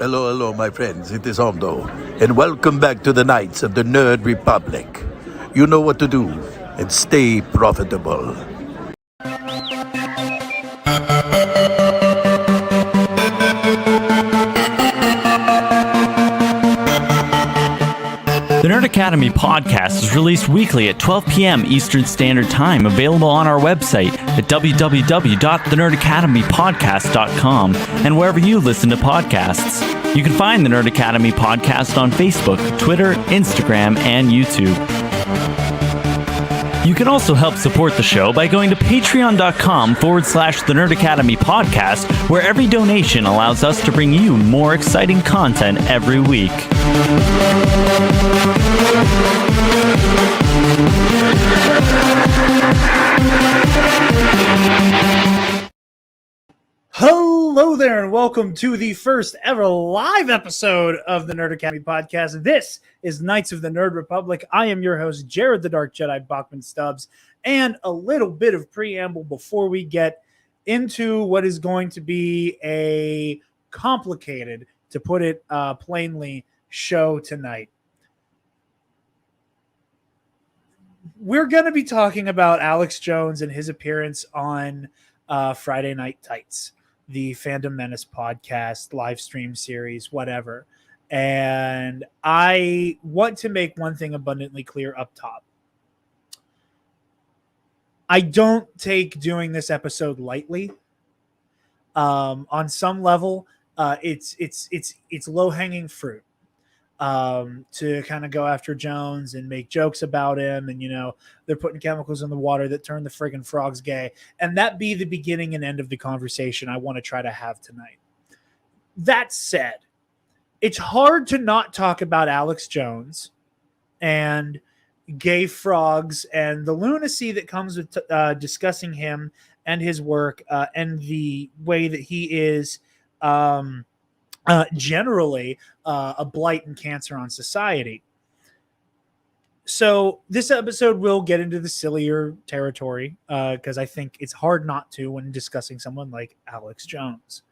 Hello, hello, my friends. It is Hondo, and welcome back to the Knights of the Nerd Republic. You know what to do, and stay profitable. The Nerd Academy podcast is released weekly at 12 p.m. Eastern Standard Time, available on our website at www.thenerdacademypodcast.com and wherever you listen to podcasts. You can find the Nerd Academy podcast on Facebook, Twitter, Instagram, and YouTube. You can also help support the show by going to patreon.com/The Nerd Academy podcast, where every donation allows us to bring you more exciting content every week. Hello there, and welcome to the first ever live episode of the Nerd Academy podcast. This is Knights of the Nerd Republic. I am your host, Jared the Dark Jedi Bachman Stubbs, and a little bit of preamble before we get into what is going to be a complicated, to put it plainly, show tonight. We're going to be talking about Alex Jones and his appearance on Friday Night Tights, the Fandom Menace podcast, live stream series, whatever. And I want to make one thing abundantly clear up top. I don't take doing this episode lightly. On some level, it's low-hanging fruit. To kind of go after Jones and make jokes about him, and they're putting chemicals in the water that turn the friggin' frogs gay, and that be the beginning and end of the conversation I want to try to have tonight. That said, it's hard to not talk about Alex Jones and gay frogs and the lunacy that comes with discussing him and his work and the way that he is generally a blight and cancer on society. So this episode will get into the sillier territory because I think it's hard not to when discussing someone like Alex Jones.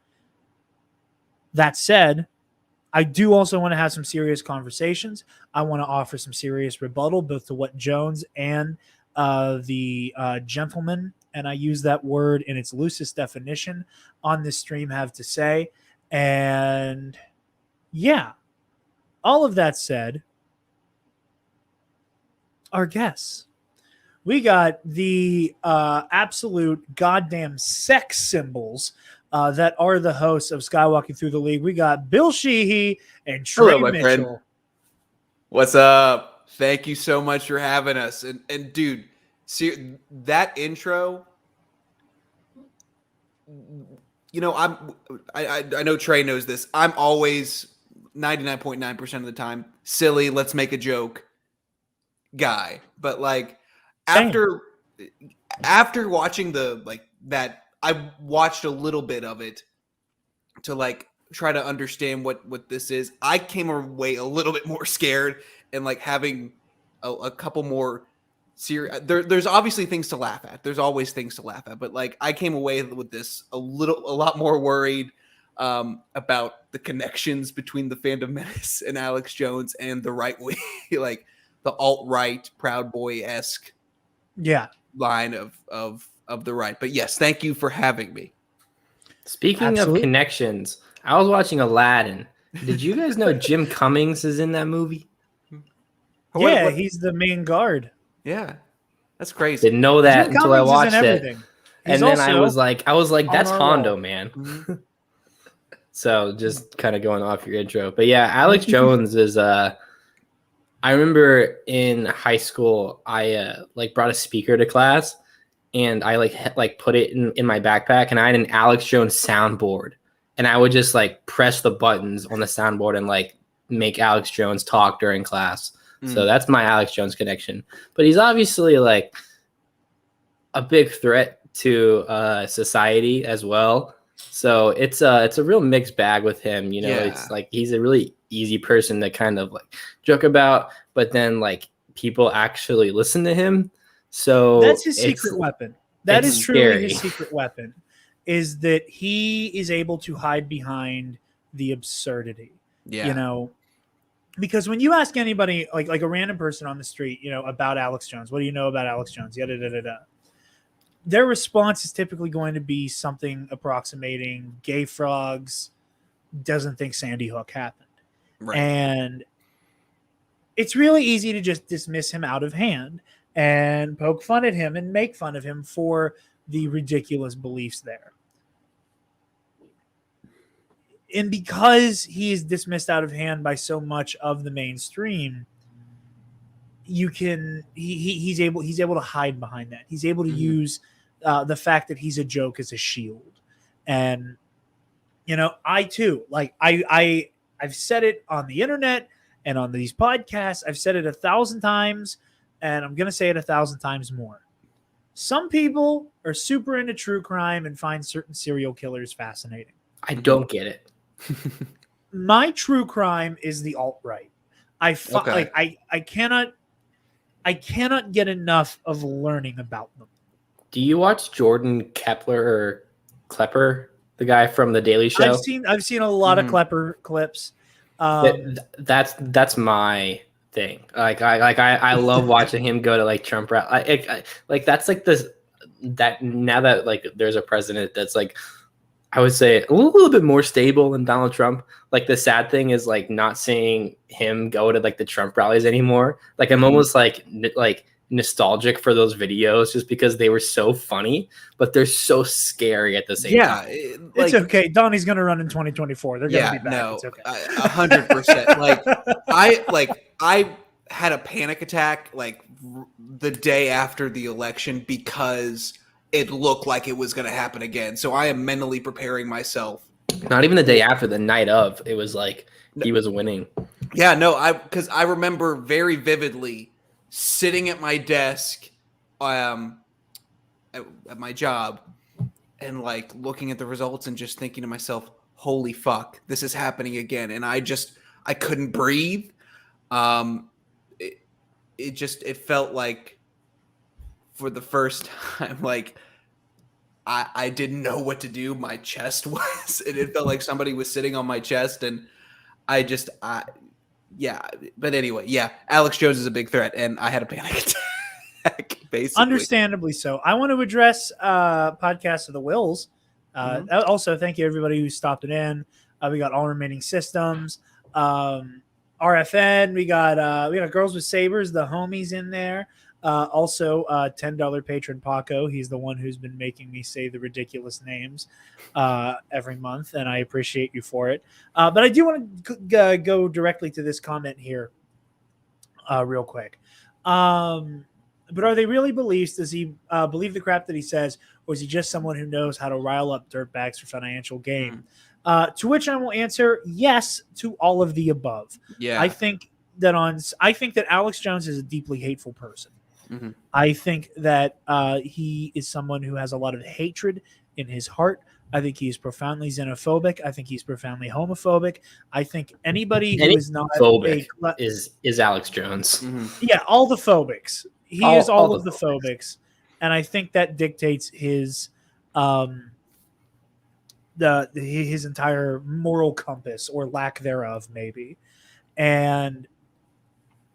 That said, I do also want to have some serious conversations. I want to offer some serious rebuttal both to what Jones and the gentleman, and I use that word in its loosest definition, on this stream have to say. And yeah, all of that said, our guests. We got the absolute goddamn sex symbols that are the hosts of Skywalking Through the League. We got Bill Sheehy and Trey Mitchell. Friend. What's up? Thank you so much for having us. And dude, see that intro. I know Trey knows this. I'm always 99.9% of the time silly, let's make a joke guy. But like after watching that, I watched a little bit of it to like try to understand what this is. I came away a little bit more scared and like having a couple more there's obviously things to laugh at. There's always things to laugh at, but like I came away with this a lot more worried about the connections between the Fandom Menace and Alex Jones and the right wing, like the alt-right Proud Boy-esque line of the right. But yes, thank you for having me. Speaking of connections, I was watching Aladdin. Did you guys know Jim Cummings is in that movie? Yeah, he's the main guard. Yeah, that's crazy. Didn't know that until I watched it, and then I was like, that's Hondo, man. Mm-hmm. So just kind of going off your intro, but yeah, Alex Jones is. I remember in high school, I brought a speaker to class, and I put it in my backpack, and I had an Alex Jones soundboard, and I would just like press the buttons on the soundboard and like make Alex Jones talk during class. So that's my Alex Jones connection. But he's obviously like a big threat to society as well. So it's a real mixed bag with him. It's like he's a really easy person to kind of like joke about, but then like people actually listen to him. So that's his secret weapon. That is truly his secret weapon, is that he is able to hide behind the absurdity. Yeah. You know, because when you ask anybody, like a random person on the street, you know, about Alex Jones, what do you know about Alex Jones? Yada, da, da, da. Their response is typically going to be something approximating gay frogs, doesn't think Sandy Hook happened. Right. And it's really easy to just dismiss him out of hand and poke fun at him and make fun of him for the ridiculous beliefs there. And because he is dismissed out of hand by so much of the mainstream, he's able to hide behind that. He's able to use the fact that he's a joke as a shield. And you know, I too, like I've said it on the internet and on these podcasts. I've said it 1,000 times, and I'm gonna say it 1,000 times more. Some people are super into true crime and find certain serial killers fascinating. I don't get it. My true crime is the alt-right. I cannot get enough of learning about them. Do you watch Jordan Klepper, the guy from The Daily Show? I've seen a lot of Klepper clips. That's my thing. I love watching him go to like Trump rally. Like that's like this that now that like there's a president that's like, I would say a little bit more stable than Donald Trump. Like the sad thing is like not seeing him go to like the Trump rallies anymore. Like I'm almost like nostalgic for those videos just because they were so funny, but they're so scary at the same time. It's okay. Donnie's going to run in 2024. They're going to be back. No, it's okay. 100%. I had a panic attack like the day after the election because it looked like it was going to happen again. So I am mentally preparing myself. Not even the day after, the night of, it was like he was winning. Yeah, no, because I remember very vividly sitting at my desk at my job and like looking at the results and just thinking to myself, holy fuck, this is happening again. And I couldn't breathe. It felt like for the first time, like I didn't know what to do. My chest was, and it felt like somebody was sitting on my chest, and yeah. But anyway, yeah, Alex Jones is a big threat, and I had a panic attack, basically. Understandably so. I want to address Podcast of the Wills. Also, thank you everybody who stopped it in. We got All Remaining Systems, RFN. We got Girls with Sabers, the homies in there. Also, $10 patron Paco. He's the one who's been making me say the ridiculous names every month, and I appreciate you for it. But I do want to go directly to this comment here real quick. But are they really beliefs? Does he believe the crap that he says, or is he just someone who knows how to rile up dirtbags for financial gain? To which I will answer yes to all of the above. Yeah, I think that Alex Jones is a deeply hateful person. Mm-hmm. I think that he is someone who has a lot of hatred in his heart. I think he's profoundly xenophobic. I think he's profoundly homophobic. I think anybody who is not phobic is Alex Jones. Mm-hmm. Yeah, all the phobics. He is all of the phobics, and I think that dictates his his entire moral compass or lack thereof, maybe. And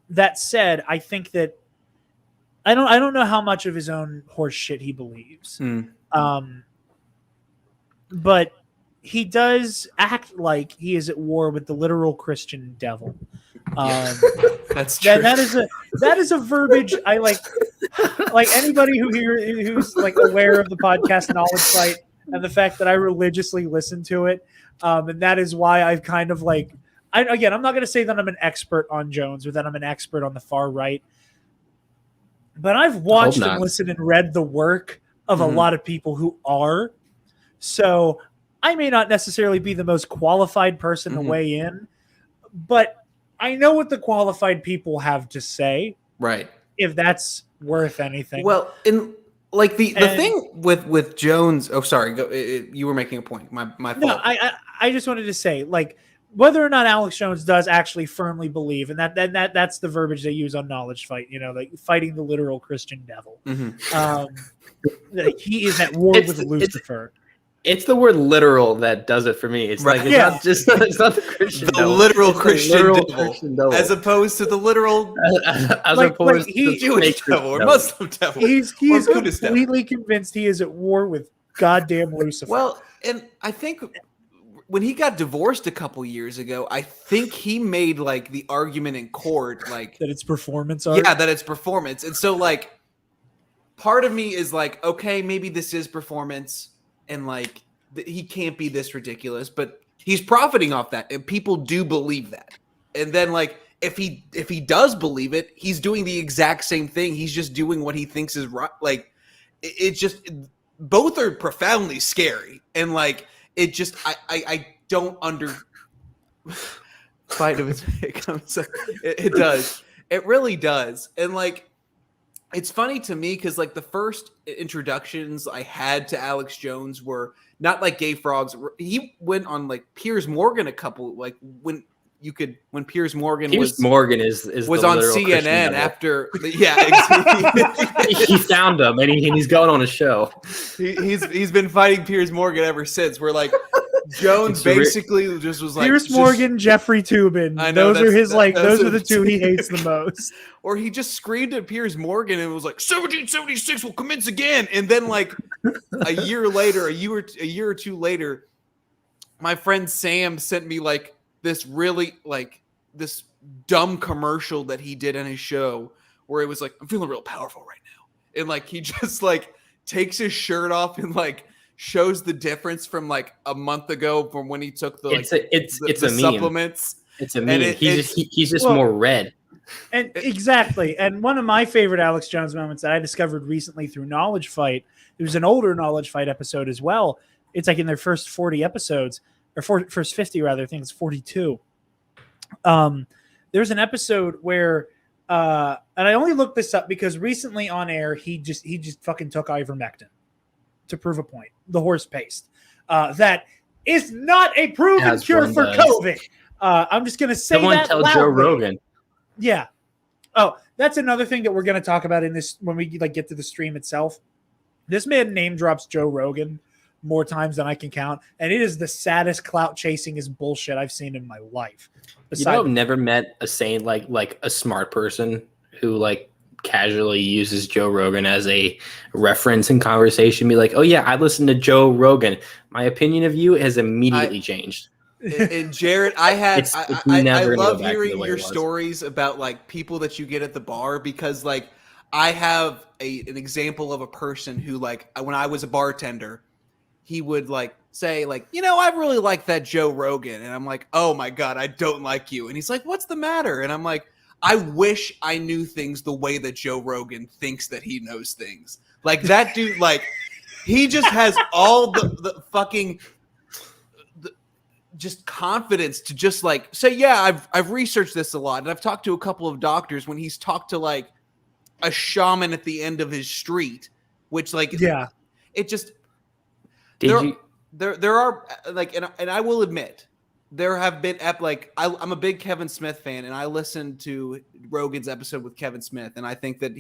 that said, I think that I don't know how much of his own horse shit he believes. But he does act like he is at war with the literal Christian devil. That's true. That is a verbiage I like. Like anybody who's like aware of the podcast Knowledge Site and the fact that I religiously listen to it, and that is why I've kind of like. I'm not going to say that I'm an expert on Jones or that I'm an expert on the far right, but I've watched and listened and read the work of a lot of people who are. So I may not necessarily be the most qualified person to weigh in, but I know what the qualified people have to say. Right. If that's worth anything. Well, in like the thing with Jones. Oh, sorry. You were making a point. My fault. No, I just wanted to say, like, whether or not Alex Jones does actually firmly believe, and that's the verbiage they use on Knowledge Fight, like fighting the literal Christian devil. He is at war with Lucifer. It's the word literal that does it for me. It's Right. like it's not the Christian devil. Literal It's Christian the literal devil, Christian devil. as opposed to the literal as like, opposed to he- the Jewish fake devil or devil. Muslim devil. He or is Buddhist devil. completely convinced he is at war with goddamn Lucifer. Well, and I think when he got divorced a couple years ago, I think he made like the argument in court, like that it's performance art. yeah, that it's performance. And so like part of me is like, okay, maybe this is performance and like he can't be this ridiculous, but he's profiting off that and people do believe that. And then like if he does believe it, he's doing the exact same thing. He's just doing what he thinks is right. Like it's just both are profoundly scary. And like it just I don't under fight of it comes it does. It really does. And like it's funny to me because like the first introductions I had to Alex Jones were not like Gay Frogs. He went on like Piers Morgan a couple like when Piers Morgan was on CNN after exactly. He found him and he's going on a show. He's been fighting Piers Morgan ever since. We're like Jones basically just was like Piers Morgan, Jeffrey Toobin. I know, Those are the two he hates the most. Or he just screamed at Piers Morgan and was like 1776 will commence again. And then like a year or two later, my friend Sam sent me like this really like this dumb commercial that he did on his show where it was like, I'm feeling real powerful right now. And like he just like takes his shirt off and like shows the difference from like a month ago from when he took the the supplements. It's a meme. He's just more red. And exactly. And one of my favorite Alex Jones moments that I discovered recently through Knowledge Fight, there's an older Knowledge Fight episode as well. It's like in their first 40 episodes, or first 50 rather, I think it's 42. There's an episode where and I only looked this up because recently on air he just fucking took ivermectin to prove a point. The horse paste. That is not a proven cure for COVID. I'm just gonna say Someone that tell loudly. Joe Rogan. Yeah. Oh, that's another thing that we're going to talk about in this when we like get to the stream itself. This man name drops Joe Rogan more times than I can count, and it is the saddest clout chasing is bullshit I've seen in my life. I've never met a sane like a smart person who like casually uses Joe Rogan as a reference in conversation. Be like, oh yeah, I listened to Joe Rogan. My opinion of you has immediately changed. And Jared, I love hearing your stories about like people that you get at the bar because like I have an example of a person who like when I was a bartender, he would like say like, you know, I really like that Joe Rogan. And I'm like, oh my God, I don't like you. And he's like, what's the matter? And I'm like, I wish I knew things the way that Joe Rogan thinks that he knows things. Like that dude, like he just has all the fucking just confidence to just like say, yeah, I've researched this a lot and I've talked to a couple of doctors when he's talked to like a shaman at the end of his street, which like, yeah, it just, there are like, and I will admit there have been like, I'm a big Kevin Smith fan and I listened to Rogan's episode with Kevin Smith. And I think that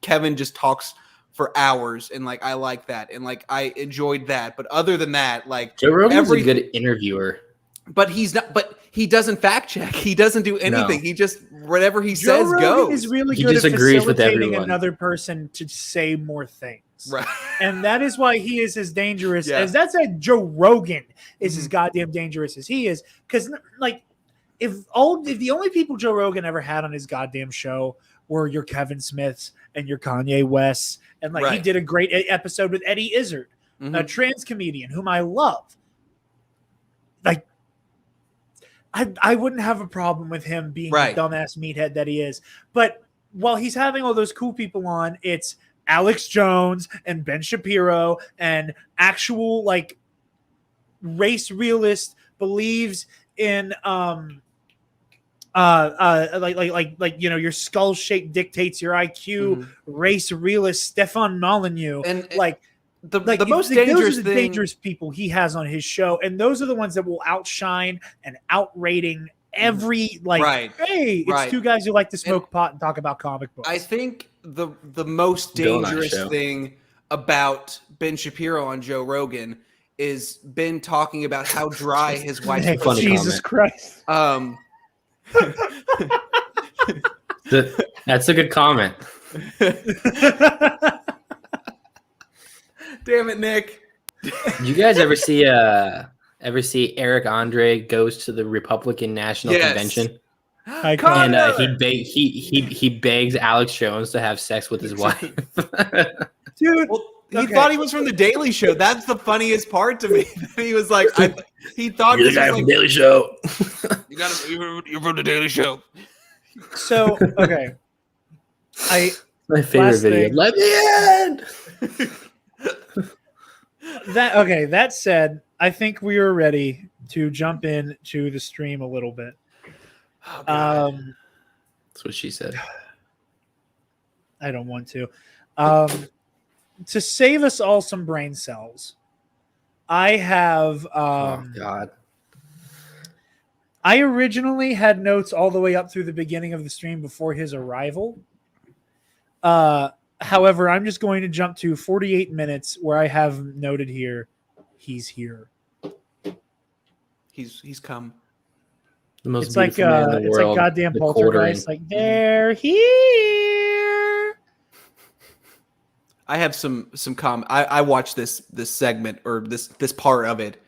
Kevin just talks for hours and like I like that and like I enjoyed that, but other than that, like Joe Rogan's a good interviewer, but he doesn't fact check, he doesn't do anything. He just whatever he Joe says Rogan goes. is really he good at disagrees with facilitating everyone. another person to say more things, right? And that is why he is as dangerous as that's why Joe Rogan is as goddamn dangerous as he is, because like if the only people Joe Rogan ever had on his goddamn show were your Kevin Smiths and your Kanye Wests. And like he did a great episode with Eddie Izzard, a trans comedian whom I love. Like, I wouldn't have a problem with him being the dumbass meathead that he is. But while he's having all those cool people on, it's Alex Jones and Ben Shapiro and actual like race realist believes in like you know, your skull shape dictates your IQ. Race realist Stefan Molyneux, and like the most dangerous those are the dangerous people he has on his show, and those are the ones that will outshine and outrating every hey, it's two guys who like to smoke pot and talk about comic books. I think the most dangerous thing about Ben Shapiro on Joe Rogan is been talking about how dry his wife's Nick, funny Jesus Christ. That's a good comment. Damn it, Nick. Did you guys ever see Eric Andre goes to the Republican National Convention? Icon. And he begs Alex Jones to have sex with his wife. Dude, Well, he thought he was from the Daily Show. That's the funniest part to me. He was like, he thought You're this the guy was from like, Daily Show. you're from the Daily Show. so okay. My favorite Last video. thing. Let me in. That said, I think we are ready to jump into the stream a little bit. Oh, God. That's what she said. I don't want to. To save us all some brain cells, I have. Oh God. I originally had notes all the way up through the beginning of the stream before his arrival. However, I'm just going to jump to 48 minutes where I have noted here, he's here. He's come. The most It's like beautiful man in the it's world, like goddamn the Poltergeist. quartering. Like they're here. I have some I watched this segment or this part of it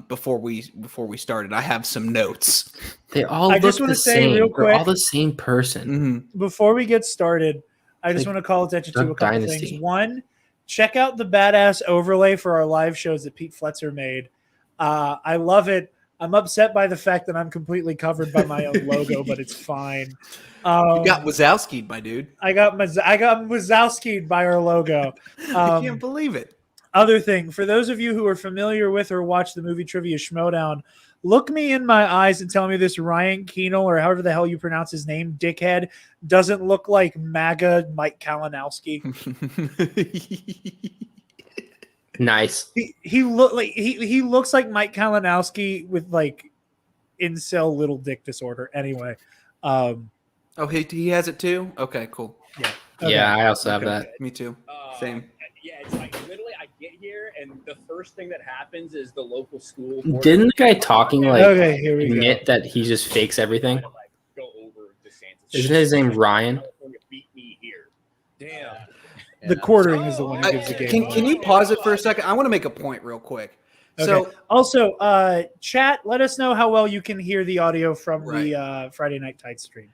before we started. I have some notes. They all I look just wanna the say same. real They're all quick- the same person. Mm-hmm. Before we get started, I just Like want to call attention to Duck a couple Dynasty. things. One, check out the badass overlay for our live shows that Pete Fletzer made. I love it. I'm upset by the fact that I'm completely covered by my own logo, but it's fine. You got Wazowski'd, my dude. I got Wazowski'd by our logo. I can't believe it. Other thing, for those of you who are familiar with or watch the movie Trivia Schmodown, look me in my eyes and tell me this Ryan Keenel, or however the hell you pronounce his name, dickhead, doesn't look like MAGA Mike Kalinowski. Nice. He looks like Mike Kalinowski with like incel little dick disorder. Anyway, Oh, he has it too? Okay, cool. yeah. Okay. Yeah, I also have Okay. that. Me too. Same. Yeah, it's like literally I get here and the first thing that happens is the local school. Didn't the guy talking like Okay, here we go. admit that he just fakes everything? Like, go over DeSantis. Isn't his name Ryan? California beat me here. Damn. The quartering is the one who gives the game. Can you pause it for a second? I want to make a point real quick. Okay. So Also, chat, let us know how well you can hear the audio from Right. the Friday Night Tights stream.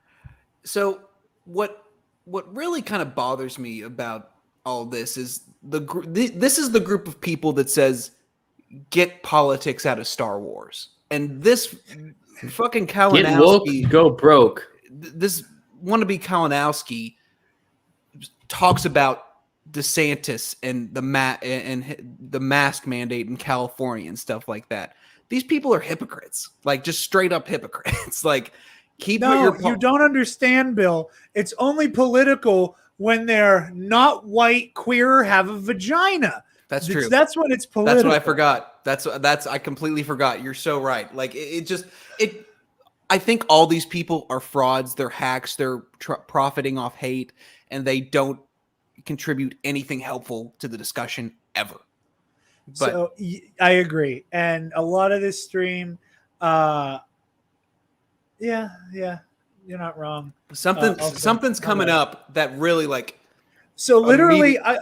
So what really kind of bothers me about all this is this is the group of people that says get politics out of Star Wars, and this fucking Get woke, Kalinowski, go broke. this wannabe Kalinowski talks about DeSantis and the mask mandate in California and stuff like that. These people are hypocrites, like just straight up hypocrites. Like keep what No, your you don't understand, Bill. It's only political when they're not white, queer, have a vagina. That's true. That's when it's political. That's what I forgot. That's I completely forgot. You're so right. Like I think all these people are frauds. They're hacks. They're profiting off hate, and they don't contribute anything helpful to the discussion ever. But So I agree, and a lot of this stream, yeah, you're not wrong. something's coming up that really like. So literally, I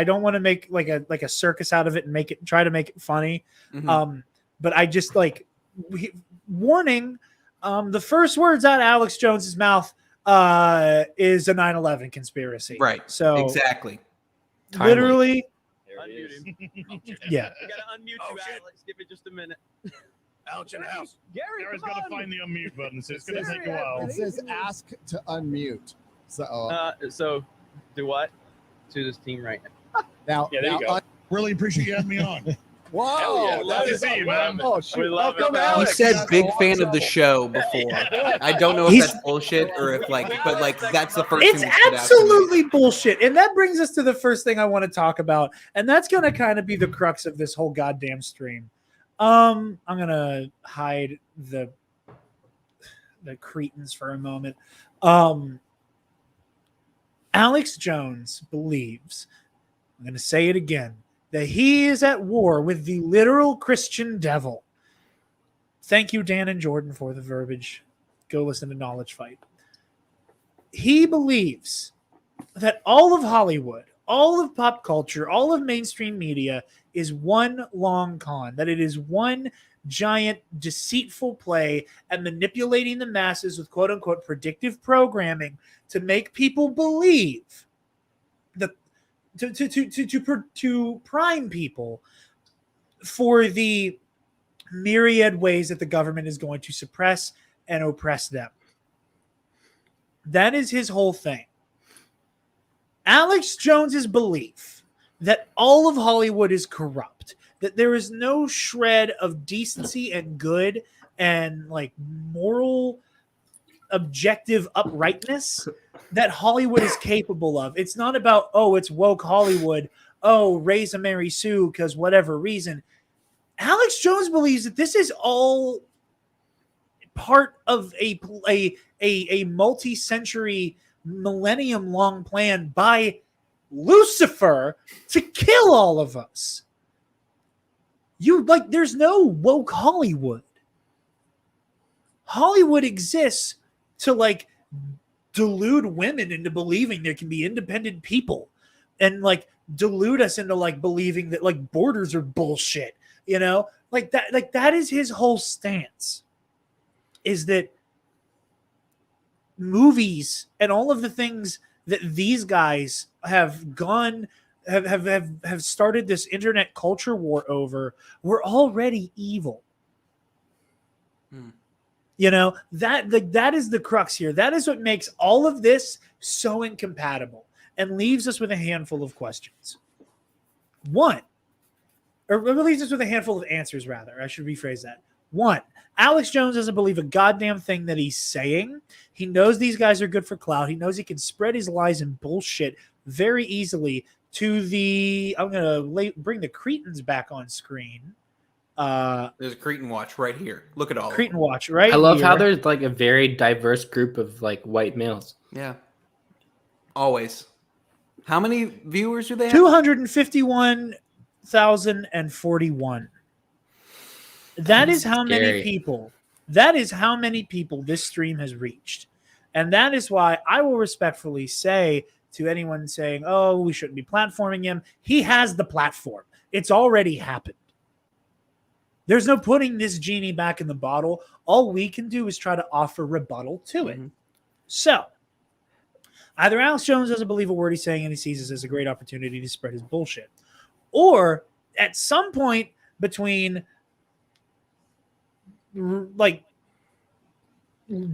don't want to make like a circus out of it and try to make it funny. Mhm. But I just warning. The first words out of Alex Jones's mouth is a 9/11 conspiracy. Right. So Exactly. literally, There it is. yeah. We gotta unmute you, Alex. Give it just a minute. Alex in the house. Gary, Gary's come got to on. find the unmute button, so it's going to Gary, take a while. It says ask to unmute. So So, do what to this team right now? now, Yeah, there you now go. Really appreciate you having me on. Whoa, Hell yeah, that love to is see you, awesome. man. Oh, shoot. We love it, Welcome, man. He Alex. said That's big awesome. fan of the show before. I don't know if He's- that's bullshit or if but that's the first It's thing that stood out to me. absolutely bullshit. And that brings us to the first thing I want to talk about. And that's going to kind of be the crux of this whole goddamn stream. I'm going to hide the cretins for a moment. Alex Jones believes I'm going to say it again, that he is at war with the literal Christian devil. Thank you, Dan and Jordan, for the verbiage. Go listen to Knowledge Fight. He believes that all of Hollywood, all of pop culture, all of mainstream media is one long con, that it is one giant deceitful play at manipulating the masses with quote unquote predictive programming to make people believe to prime people for the myriad ways that the government is going to suppress and oppress them. That is his whole thing. Alex Jones's belief that all of Hollywood is corrupt, that there is no shred of decency and good and like moral objective uprightness that Hollywood is capable of. It's not about, oh, it's woke Hollywood. Oh, raise a Mary Sue because whatever reason. Alex Jones believes that this is all part of a multi-century, millennium-long plan by Lucifer to kill all of us. There's no woke Hollywood. Hollywood exists to delude women into believing there can be independent people and delude us into believing that borders are bullshit. That is his whole stance, is that movies and all of the things that these guys have started this internet culture war over were already evil. That is the crux here. That is what makes all of this so incompatible and leaves us with a handful of questions. Leaves us with a handful of answers, rather. I should rephrase that. 1, Alex Jones doesn't believe a goddamn thing that he's saying. He knows these guys are good for clout. He knows he can spread his lies and bullshit very easily to the... I'm going to bring the Cretans back on screen. There's a Cretan watch right here. Look at all Cretan watch right I love here. how there's a very diverse group of white males. Yeah. Always. How many viewers do they have? 251,041. That is how scary. many people. That is how many people this stream has reached. And that is why I will respectfully say to anyone saying, oh, we shouldn't be platforming him, he has the platform. It's already happened. There's no putting this genie back in the bottle. All we can do is try to offer rebuttal to it. So, either Alex Jones doesn't believe a word he's saying and he sees this as a great opportunity to spread his bullshit. Or, at some point between,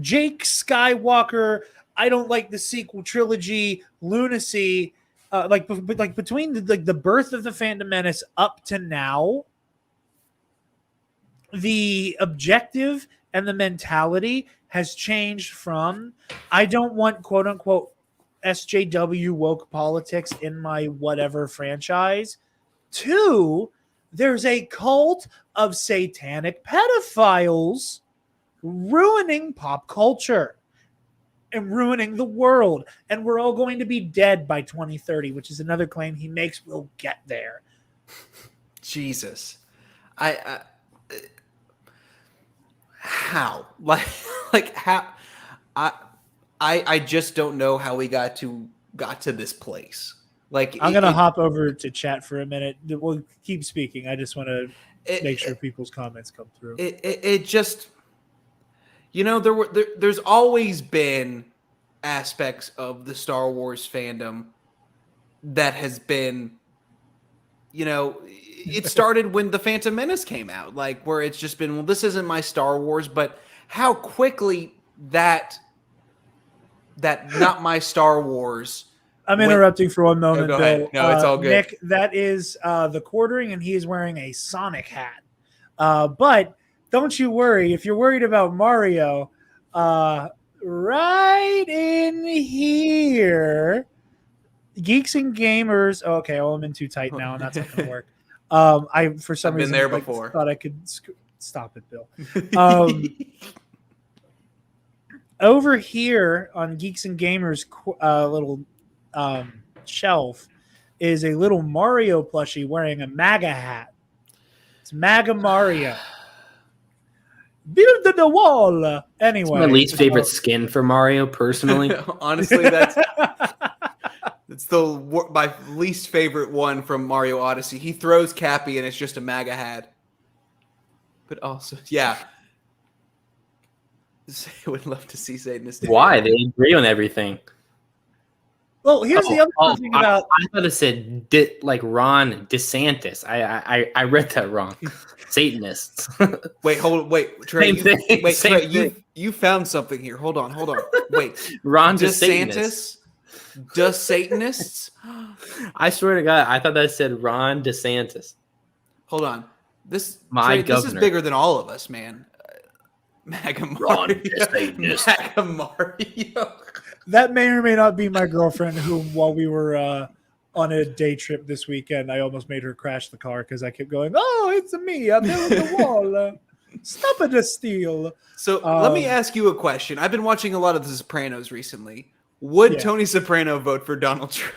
Jake Skywalker, I don't like the sequel trilogy, lunacy, between the birth of the Fandom Menace up to now, the objective and the mentality has changed from, I don't want quote unquote SJW woke politics in my whatever franchise, to there's a cult of satanic pedophiles ruining pop culture and ruining the world. And we're all going to be dead by 2030, which is another claim he makes. We'll get there. Jesus. How? How? I just don't know how we got to this place. I'm gonna hop over to chat for a minute. We'll keep speaking. I just want to make sure people's comments come through. It just, there's always been aspects of the Star Wars fandom that has been, it started when the Phantom Menace came out, where it's just been, well, this isn't my Star Wars, but how quickly that not my Star Wars. I'm interrupting for one moment, go Bill. ahead. No, it's all good. Nick, that is the quartering, and he is wearing a Sonic hat. But don't you worry. If you're worried about Mario, right in here, Geeks and Gamers. Okay, well, I'm in too tight now, and that's not going to work. I for some I've reason been there before. Thought I could stop it, Bill. Over here on Geeks and Gamers little shelf, is a little Mario plushie wearing a MAGA hat. It's MAGA Mario. Build the wall. Anyway, My least favorite skin for Mario, personally. Honestly, that's my least favorite one from Mario Odyssey. He throws Cappy and it's just a MAGA hat. But also, yeah. I would love to see Satanist. Why? They agree on everything. Well, here's the other thing about. I thought it said Ron DeSantis. I read that wrong. Satanists. Wait, Trey. Same thing, Trey, you found something here. Hold on. Wait. Ron DeSantis? Does Satanists? I swear to God, I thought that said Ron DeSantis. Hold on. This is governor. bigger than all of us, man. MAGA Mario. MAGA Mario. That may or may not be my girlfriend, whom while we were on a day trip this weekend, I almost made her crash the car because I kept going, "Oh, it's me! I'm building the wall. Stop it, steal." So let me ask you a question. I've been watching a lot of The Sopranos recently. Would Tony Soprano vote for Donald Trump?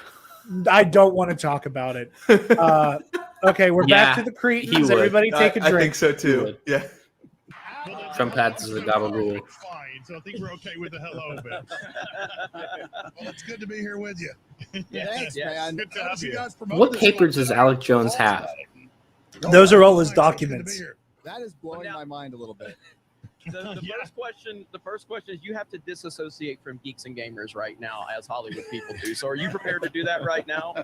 I don't want to talk about it. Okay, we're back to the Cretans. Everybody take a drink. I think so too. Yeah. Trump hats is a gabagool. Fine, so I think we're okay with the hello bit. Well, it's good to be here with you. Thanks, man. Good to have you. What papers does Alex Jones have? Those are all his documents. That is blowing my mind a little bit. The first question is you have to disassociate from geeks and gamers right now, as Hollywood people do. So are you prepared to do that right now?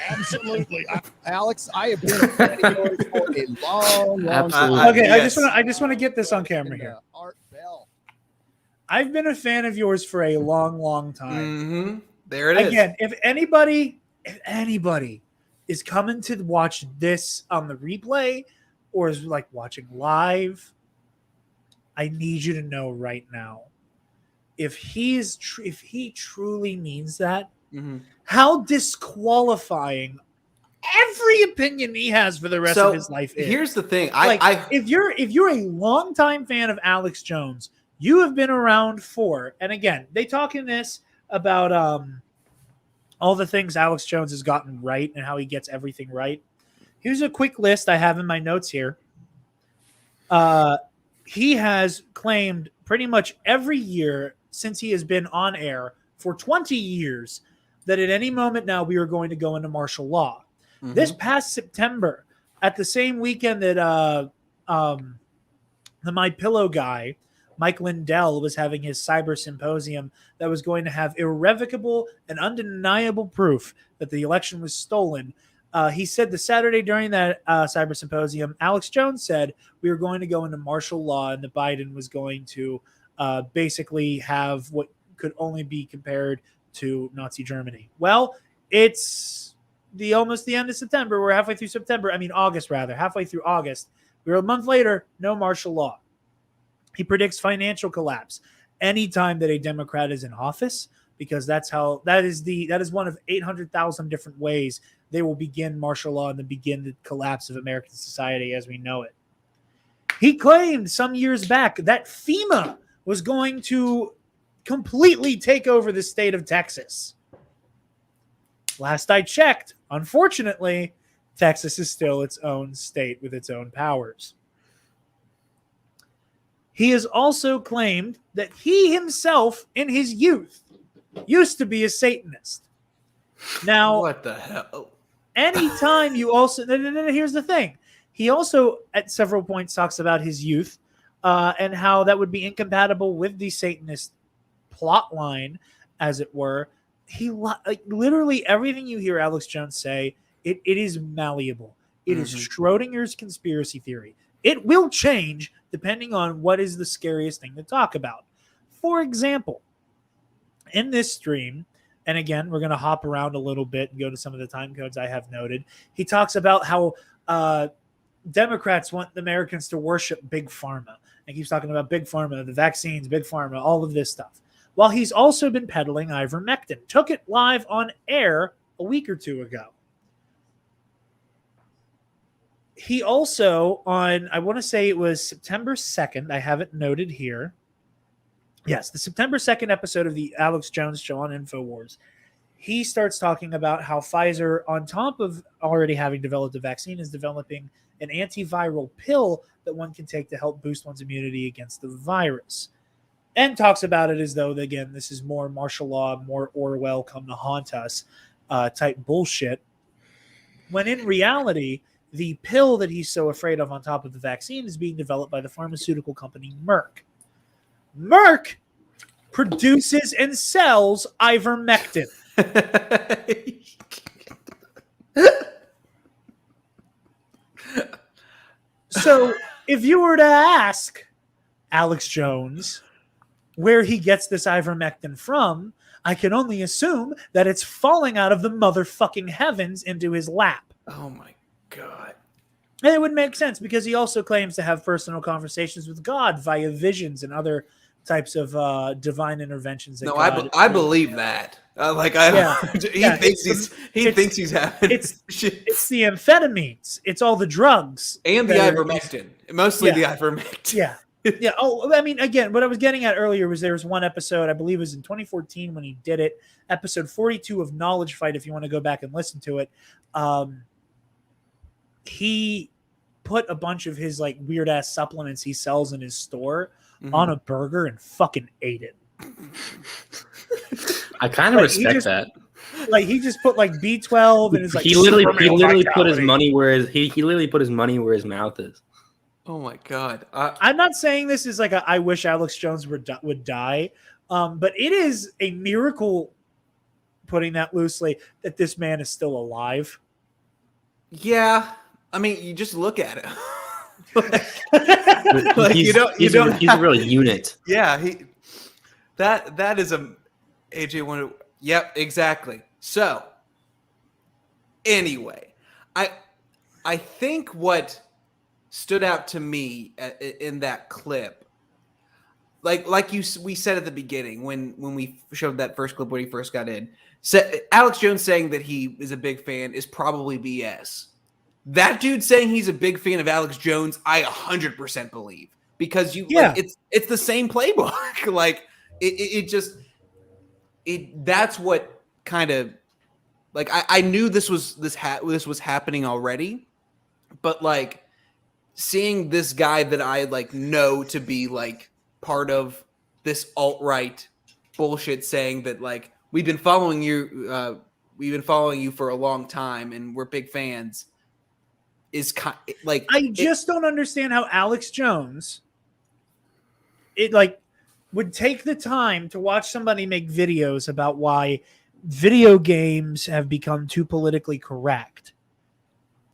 Absolutely. Alex, I have been a fan of yours for a long Absolutely. time. Okay, Yes. I just want to get this on camera here. Art Bell. I've been a fan of yours for a long time. Mm-hmm. There it is. Again, if anybody is coming to watch this on the replay or is like watching live, I need you to know right now, if he truly means that, how disqualifying every opinion he has for the rest of his life is. Here's the thing. If you're a longtime fan of Alex Jones, you have been around for, and again, they talk in this about all the things Alex Jones has gotten right and how he gets everything right. Here's a quick list I have in my notes here. He has claimed pretty much every year since he has been on air for 20 years that at any moment now we are going to go into martial law. This past September, at the same weekend that the My Pillow guy, Mike Lindell, was having his cyber symposium that was going to have irrevocable and undeniable proof that the election was stolen. He said the Saturday during that cyber symposium, Alex Jones said we were going to go into martial law and that Biden was going to basically have what could only be compared to Nazi Germany. Well, it's almost the end of September. We're halfway through August rather, halfway through August. We're a month later, no martial law. He predicts financial collapse anytime that a Democrat is in office, because that is one of 800,000 different ways they will begin martial law and then begin the collapse of American society as we know it. He claimed some years back that FEMA was going to completely take over the state of Texas. Last I checked, unfortunately, Texas is still its own state with its own powers. He has also claimed that he himself, in his youth, used to be a Satanist. Now, what the hell? Anytime you also... No, here's the thing. He also, at several points, talks about his youth and how that would be incompatible with the Satanist plot line, as it were. Literally everything you hear Alex Jones say, it is malleable. It is Schrodinger's conspiracy theory. It will change depending on what is the scariest thing to talk about. For example, in this stream, and again, we're going to hop around a little bit and go to some of the time codes I have noted. He talks about how Democrats want the Americans to worship Big Pharma. And keeps talking about Big Pharma, the vaccines, Big Pharma, all of this stuff. While he's also been peddling ivermectin. Took it live on air a week or two ago. He also, I want to say it was September 2nd, I have it noted here. Yes, the September 2nd episode of the Alex Jones Show on InfoWars. he starts talking about how Pfizer, on top of already having developed a vaccine, is developing an antiviral pill that one can take to help boost one's immunity against the virus. And talks about it as though, again, this is more martial law, more Orwell come to haunt us type bullshit. When in reality, the pill that he's so afraid of on top of the vaccine is being developed by the pharmaceutical company Merck. Merck produces and sells ivermectin. So if you were to ask Alex Jones where he gets this ivermectin from, I can only assume that it's falling out of the motherfucking heavens into his lap. Oh my God. And it would make sense because he also claims to have personal conversations with God via visions and other types of divine interventions. No, I believe that. He thinks he's having it's the amphetamines. It's all the drugs and the ivermectin. Mostly the ivermectin. Yeah. Yeah. Oh, I mean, again, what I was getting at earlier was there was one episode, I believe it was in 2014 when he did it, episode 42 of Knowledge Fight, if you want to go back and listen to it. He put a bunch of his like weird ass supplements he sells in his store on a burger and fucking ate it. I kind of respect that. Like he just put like B12 and his like he literally put his money where he literally put his money where his mouth is. Oh my God. I'm not saying this is like I wish Alex Jones would die, but it is a miracle, putting that loosely, that this man is still alive. Yeah. I mean, you just look at it. He's a real unit. Yeah, that is a AJ one. Yep, exactly. So anyway, I think what stood out to me in that clip, we said at the beginning when we showed that first clip when he first got in, Alex Jones saying that he is a big fan is probably BS. That dude saying he's a big fan of Alex Jones, I 100% believe, because it's the same playbook. Like that's what kind of like I knew this was happening already, but like seeing this guy that I like know to be like part of this alt-right bullshit saying that like we've been following you for a long time and we're big fans. I just don't understand how Alex Jones would take the time to watch somebody make videos about why video games have become too politically correct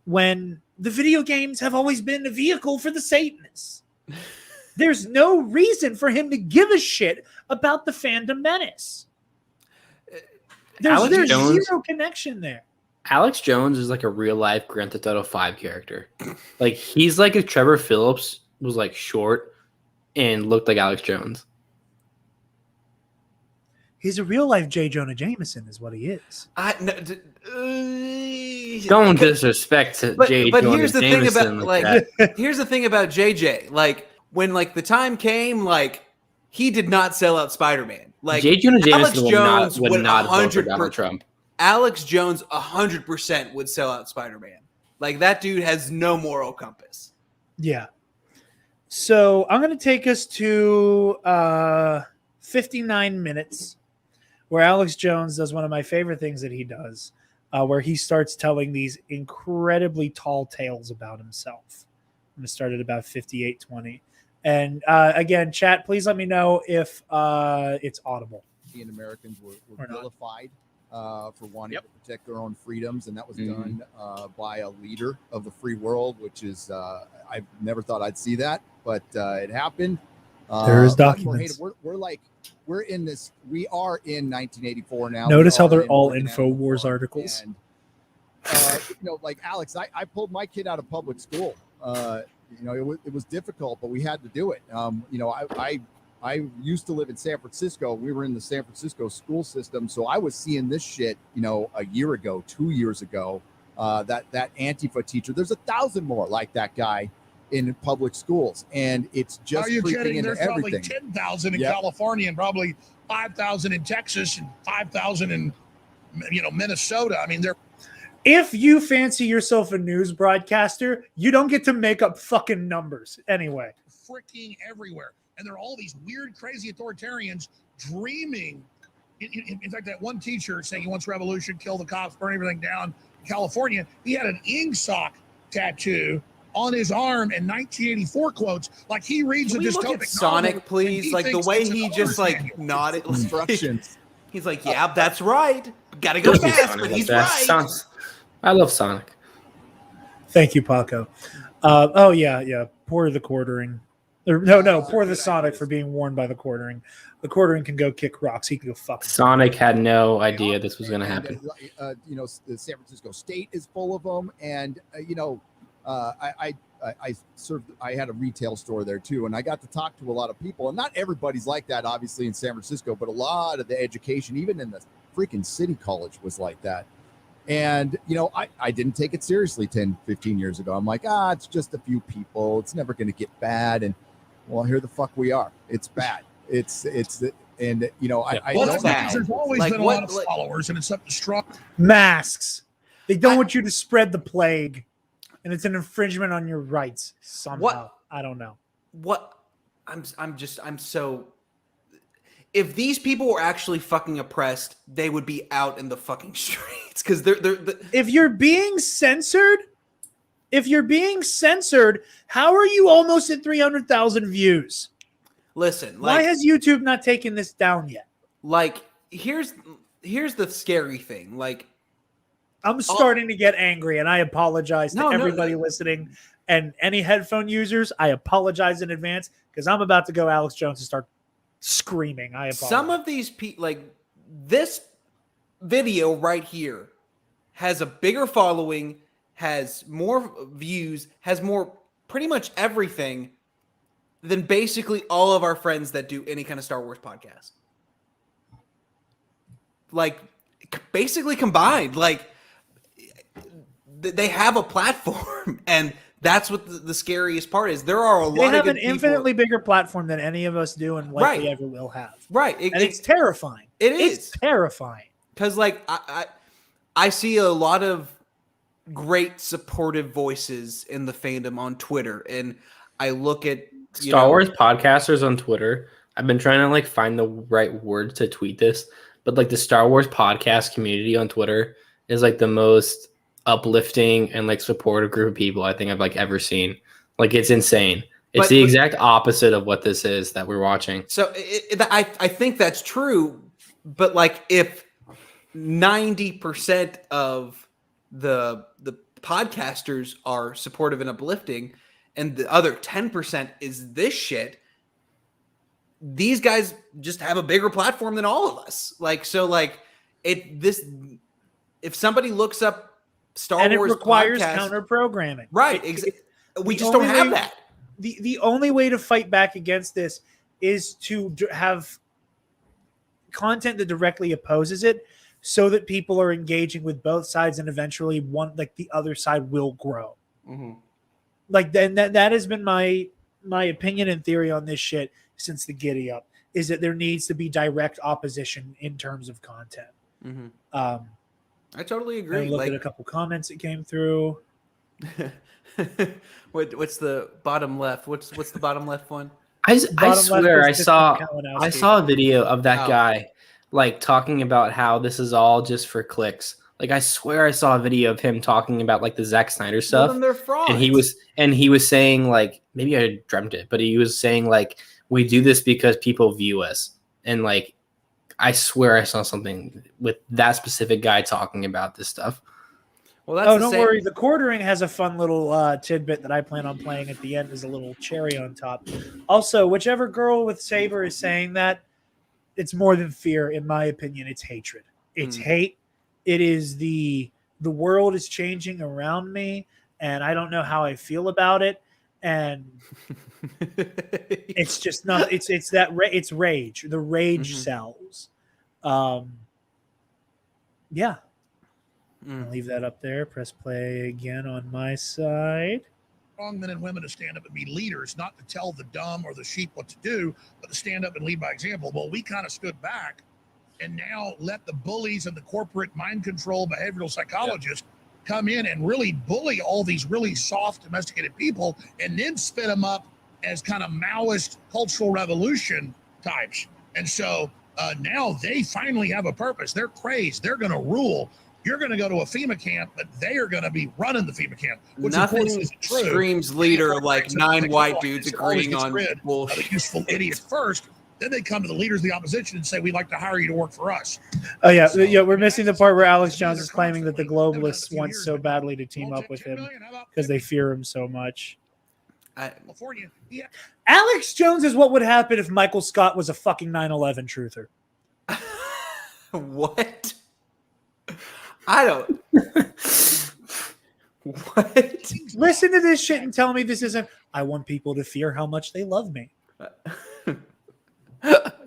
when the video games have always been a vehicle for the Satanists. There's no reason for him to give a shit about the Fandom Menace. There's zero connection there. Alex Jones is like a real life Grand Theft Auto 5 character. Like he's like if Trevor Phillips was like short and looked like Alex Jones. He's a real life J. Jonah Jameson is what he is. Don't disrespect J. But Jonah here's the Jameson thing about here's the thing about JJ. Like when like the time came, like he did not sell out Spider-Man. Like J. Jonah Alex Jameson Jones would not vote for Donald Trump. Alex Jones 100% would sell out Spider-Man. Like that dude has no moral compass. Yeah. So I'm going to take us to 59 minutes where Alex Jones does one of my favorite things that he does, where he starts telling these incredibly tall tales about himself. I'm going to start at about 58:20. And again, chat, please let me know if it's audible. Americans were vilified for wanting to protect their own freedoms, and that was done by a leader of the free world, which is I never thought I'd see that, but it happened. There is documents. We are in 1984 now. Notice how they're all InfoWars articles. And, like Alex, I pulled my kid out of public school. It was difficult, but we had to do it. I used to live in San Francisco. We were in the San Francisco school system. So I was seeing this shit, a year ago, 2 years ago, that Antifa teacher, there's 1,000 more like that guy in public schools. And it's just Are you creeping kidding? into There's everything. probably 10,000 in California and probably 5,000 in Texas and 5,000 in Minnesota. I mean, they're If you fancy yourself a news broadcaster, you don't get to make up fucking numbers anyway. freaking everywhere. And there are all these weird, crazy authoritarians dreaming. In fact, that one teacher saying he wants revolution, kill the cops, burn everything down in California, he had an ingsoc tattoo on his arm in 1984 quotes. Like he reads Can a we look dystopic at Sonic, novel, please? and Like the thinks way it's an he just owner's like manual. nodded. Instructions. He's like, yeah, that's right. Gotta go fast, but he's right. I love Sonic. Thank you, Paco. Oh yeah. Poor the quartering. No, poor the Sonic for being warned by the quartering. The quartering can go kick rocks. He can go fuck. Sonic had no idea this was going to happen. The San Francisco State is full of them, and I had a retail store there too, and I got to talk to a lot of people, and not everybody's like that, obviously, in San Francisco, but a lot of the education, even in the freaking city college, was like that. And, I didn't take it seriously 10, 15 years ago. I'm like, it's just a few people. It's never going to get bad. And, well, here the fuck we are. It's bad. I Well, don't there's always been a lot of followers, and it's up to strong. Masks. They don't want you to spread the plague, and it's an infringement on your rights somehow. What? I don't know. What? I'm so. If these people were actually fucking oppressed, they would be out in the fucking streets because they're. If you're being censored, how are you almost at 300,000 views? Listen, Why has YouTube not taken this down yet? Like, here's the scary thing. Like, I'm starting to get angry, and I apologize to everybody listening. And any headphone users, I apologize in advance because I'm about to go Alex Jones and start screaming. I apologize. Some of these people, like this video right here, has a bigger following, has more views, has more pretty much everything than basically all of our friends that do any kind of Star Wars podcast. Like, basically combined. Like, they have a platform, and that's what the scariest part is. There are a lot of They have good an infinitely bigger platform than any of us do and likely ever will have. Right. And it's terrifying. It's terrifying. Because, like, I see a lot of great supportive voices in the fandom on Twitter, and I look at Star Wars podcasters on Twitter. I've been trying to like find the right word to tweet this, but like the Star Wars podcast community on Twitter is like the most uplifting and like supportive group of people I think I've like ever seen. Like it's insane. It's the exact opposite of what this is that we're watching. So I think that's true, but like if 90% of the podcasters are supportive and uplifting, and the other 10% is this shit, these guys just have a bigger platform than all of us. Like, so like if somebody looks up Star Wars, and it requires podcast, counter programming. Right. We just don't have that. The only way to fight back against this is to have content that directly opposes it so that people are engaging with both sides, and eventually the other side will grow. Mm-hmm. Like then that has been my opinion and theory on this shit since the giddy up, is that there needs to be direct opposition in terms of content. Mm-hmm. I totally agree. I looked at a couple comments that came through. What's the bottom left? What's the bottom left one? I swear I saw a video of that guy like talking about how this is all just for clicks. Like I swear I saw a video of him talking about like the Zack Snyder stuff. Well, then they're frauds. And he was saying like, maybe I dreamt it, but he was saying like, we do this because people view us. And like, I swear I saw something with that specific guy talking about this stuff. Well, that's don't worry. The quartering has a fun little tidbit that I plan on playing at the end as a little cherry on top. Also, whichever girl with saber is saying that, it's more than fear. In my opinion, it's hatred. It's hate. It is the world is changing around me, and I don't know how I feel about it. And it's just not. It's it's rage. The rage sells. Yeah. I'll leave that up there. Press play again on my side. Strong men and women to stand up and be leaders, not to tell the dumb or the sheep what to do, but to stand up and lead by example. Well, we kind of stood back and now let the bullies and the corporate mind control behavioral psychologists come in and really bully all these really soft domesticated people and then spit them up as kind of Maoist cultural revolution types. And so now they finally have a purpose. They're crazed. They're going to rule. You're going to go to a FEMA camp, but they are going to be running the FEMA camp, which Nothing of course is true. Screams leader like 9 white dudes agreeing on bullshit. The useful idiots first. Then they come to the leaders of the opposition and say, we'd like to hire you to work for us. Oh, yeah. Yeah, we're missing the part where Alex Jones is claiming that the globalists want so badly to team up with him because they fear him so much. California. Yeah. Alex Jones is what would happen if Michael Scott was a fucking 9/11 truther. What? I don't. What? Listen to this shit and tell me this isn't. I want people to fear how much they love me.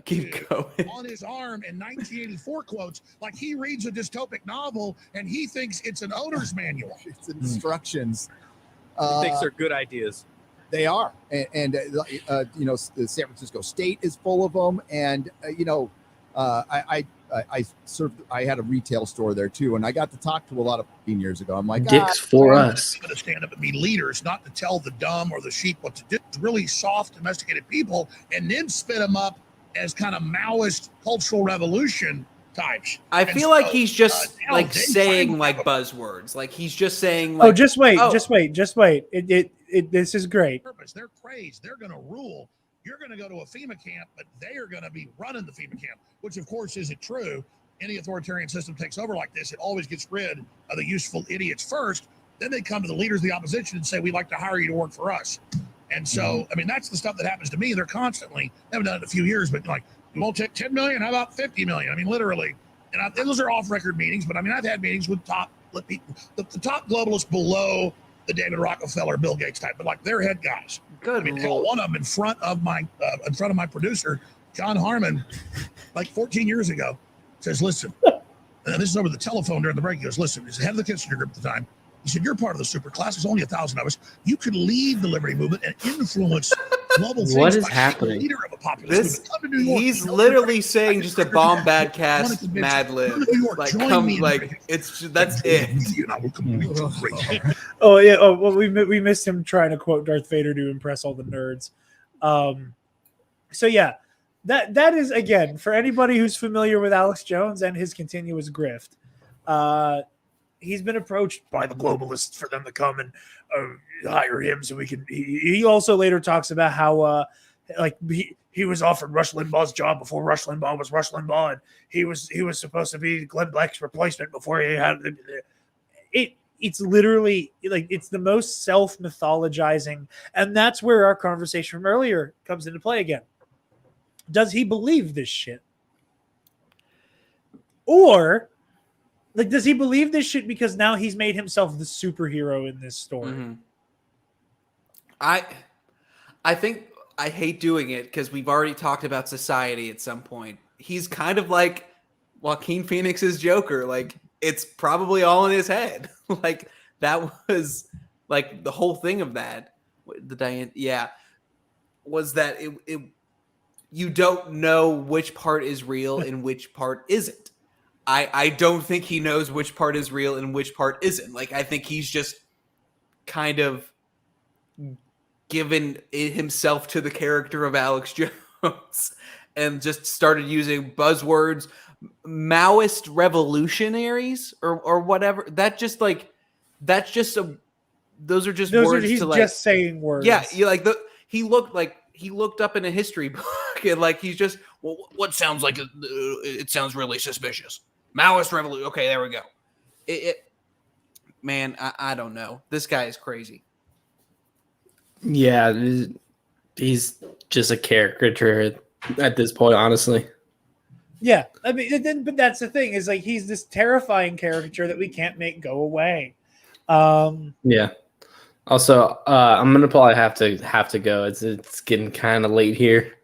Keep going. On his arm in 1984 quotes, like he reads a dystopic novel and he thinks it's an owner's manual. It's instructions. He thinks they're good ideas. They are, and you know, the San Francisco State is full of them, and you know, I had a retail store there too, and I got to talk to a lot of 15 years ago. I'm like, dicks for us. Going to stand up and be leaders, not to tell the dumb or the sheep what to do. It's really soft, domesticated people, and then spit them up as kind of Maoist cultural revolution types. I feel like he's just like saying like buzzwords. Like he's just saying like, oh, just wait. This is great. They're crazed. They're going to rule. You're going to go to a FEMA camp, but they are going to be running the FEMA camp, which of course isn't true. Any authoritarian system takes over like this. It always gets rid of the useful idiots first. Then they come to the leaders of the opposition and say, we'd like to hire you to work for us. And so, I mean, that's the stuff that happens to me. They're constantly, they haven't done it in a few years, but like, we'll take 10 million. How about 50 million? I mean, literally. And those are off record meetings, but I mean, I've had meetings with the top globalists below the David Rockefeller, Bill Gates type, but like their head guys. Good. I mean, hell, one of them in front of my producer, John Harmon, like 14 years ago, says, listen, this is over the telephone during the break. He goes, listen, he's the head of the Kissinger group at the time. He said, you're part of the super class. There's only 1,000 of us. You could lead the liberty movement and influence global things. What is happening? Leader of a populist movement. Come to New York. He's literally saying just a bomb bad cast Mad Lib. Like come like it's that's it. Oh yeah. Oh well, we missed him trying to quote Darth Vader to impress all the nerds. So yeah, that is again for anybody who's familiar with Alex Jones and his continuous grift. He's been approached by the globalists for them to come and hire him so we can. He also later talks about how like he was offered Rush Limbaugh's job before Rush Limbaugh was Rush Limbaugh, and he was supposed to be Glenn Beck's replacement before he had it. It's literally like it's the most self-mythologizing, and that's where our conversation from earlier comes into play again. Does he believe this shit, or? Like, does he believe this shit because now he's made himself the superhero in this story? Mm-hmm. I think I hate doing it because we've already talked about society at some point. He's kind of like Joaquin Phoenix's Joker. Like, it's probably all in his head. Like, that was like the whole thing of that. The Diane, yeah, was that it you don't know which part is real and which part isn't. I don't think he knows which part is real and which part isn't. Like, I think he's just kind of given himself to the character of Alex Jones and just started using buzzwords, Maoist revolutionaries or whatever. Those are just words. He's to like, just saying words. Yeah, he looked up in a history book and like he's just what sounds like it sounds really suspicious. Maoist revolution. Okay, there we go. Man, I don't know. This guy is crazy. Yeah, he's just a caricature at this point, honestly. Yeah, I mean, but that's the thing is like he's this terrifying caricature that we can't make go away. Yeah. Also, I'm gonna probably have to go. It's getting kind of late here.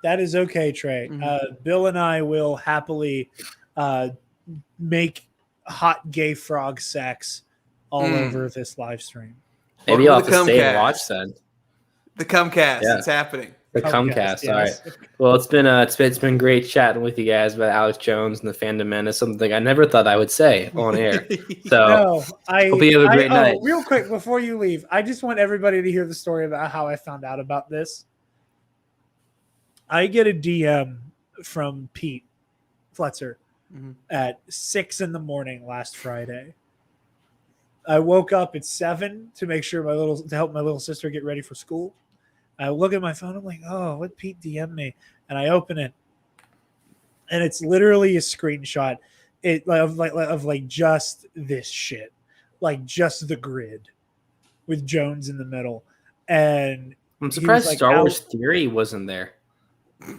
That is okay, Trey. Mm-hmm. Bill and I will happily make hot gay frog sex all over this live stream. Maybe I'll have Welcome to to stay and Comcast. watch then. The Comcast. Yeah. It's happening. The Cumcast. yes. All right. Well, it's been great chatting with you guys about Alex Jones and the Fandom Menace. Something I never thought I would say on air. So No, hope you have a great night. Real quick before you leave, I just want everybody to hear the story about how I found out about this. I get a DM from Pete Fletcher at 6 a.m. last Friday. I woke up at 7 to make sure to help my little sister get ready for school. I look at my phone. I'm like, oh, what Pete DM me? And I open it, and it's literally a screenshot of just this shit, like just the grid with Jones in the middle. And I'm surprised like, Star Wars Theory wasn't there. I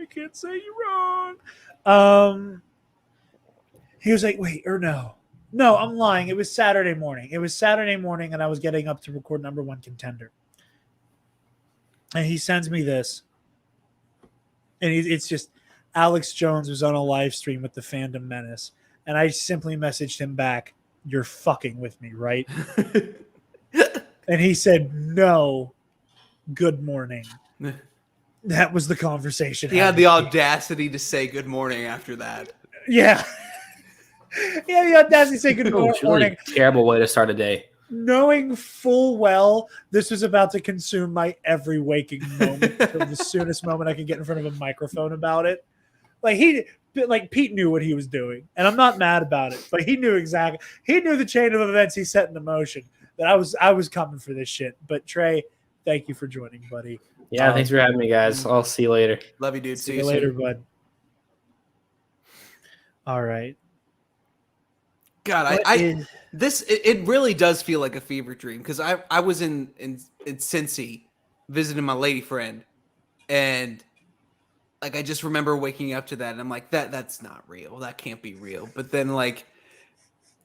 can't say you're wrong. He was like, wait, or no, I'm lying. It was Saturday morning. And I was getting up to record Number One Contender. And he sends me this. And it's just Alex Jones was on a live stream with the Fandom Menace. And I simply messaged him back, you're fucking with me, right? And he said, no, good morning. That was the conversation. He had the audacity to say good morning after that. Yeah. He had the audacity to say good morning. Really terrible way to start a day. Knowing full well this was about to consume my every waking moment from the soonest moment I could get in front of a microphone about it. Like Pete knew what he was doing, and I'm not mad about it. But he knew exactly. He knew the chain of events he set into motion. That I was coming for this shit. But Trey, thank you for joining, buddy. Yeah, thanks for having me, guys. I'll see you later. Love you, dude. See you later, bud. All right. God, it really does feel like a fever dream because I was in Cincy visiting my lady friend, and like I just remember waking up to that and I'm like that's not real. That can't be real. But then like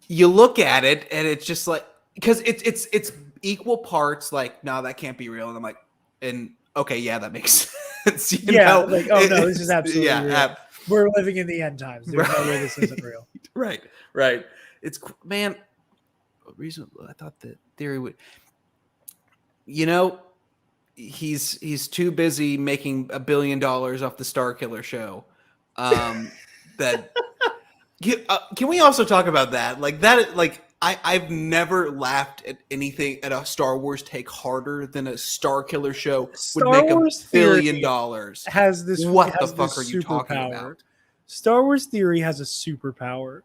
you look at it and it's just like because it's equal parts like no, that can't be real. And I'm like, and okay, yeah, that makes sense. You know? Like oh no, this is absolutely real. We're living in the end times. There's no way this isn't real. Right. It's man. Reason I thought that theory would. You know, he's too busy making $1 billion off the Star Killer show. That can we also talk about that? Like that. Like I've never laughed at anything at a Star Wars take harder than a Star Killer show would make $1 billion. Has this? What the fuck are you talking about? Star Wars Theory has a superpower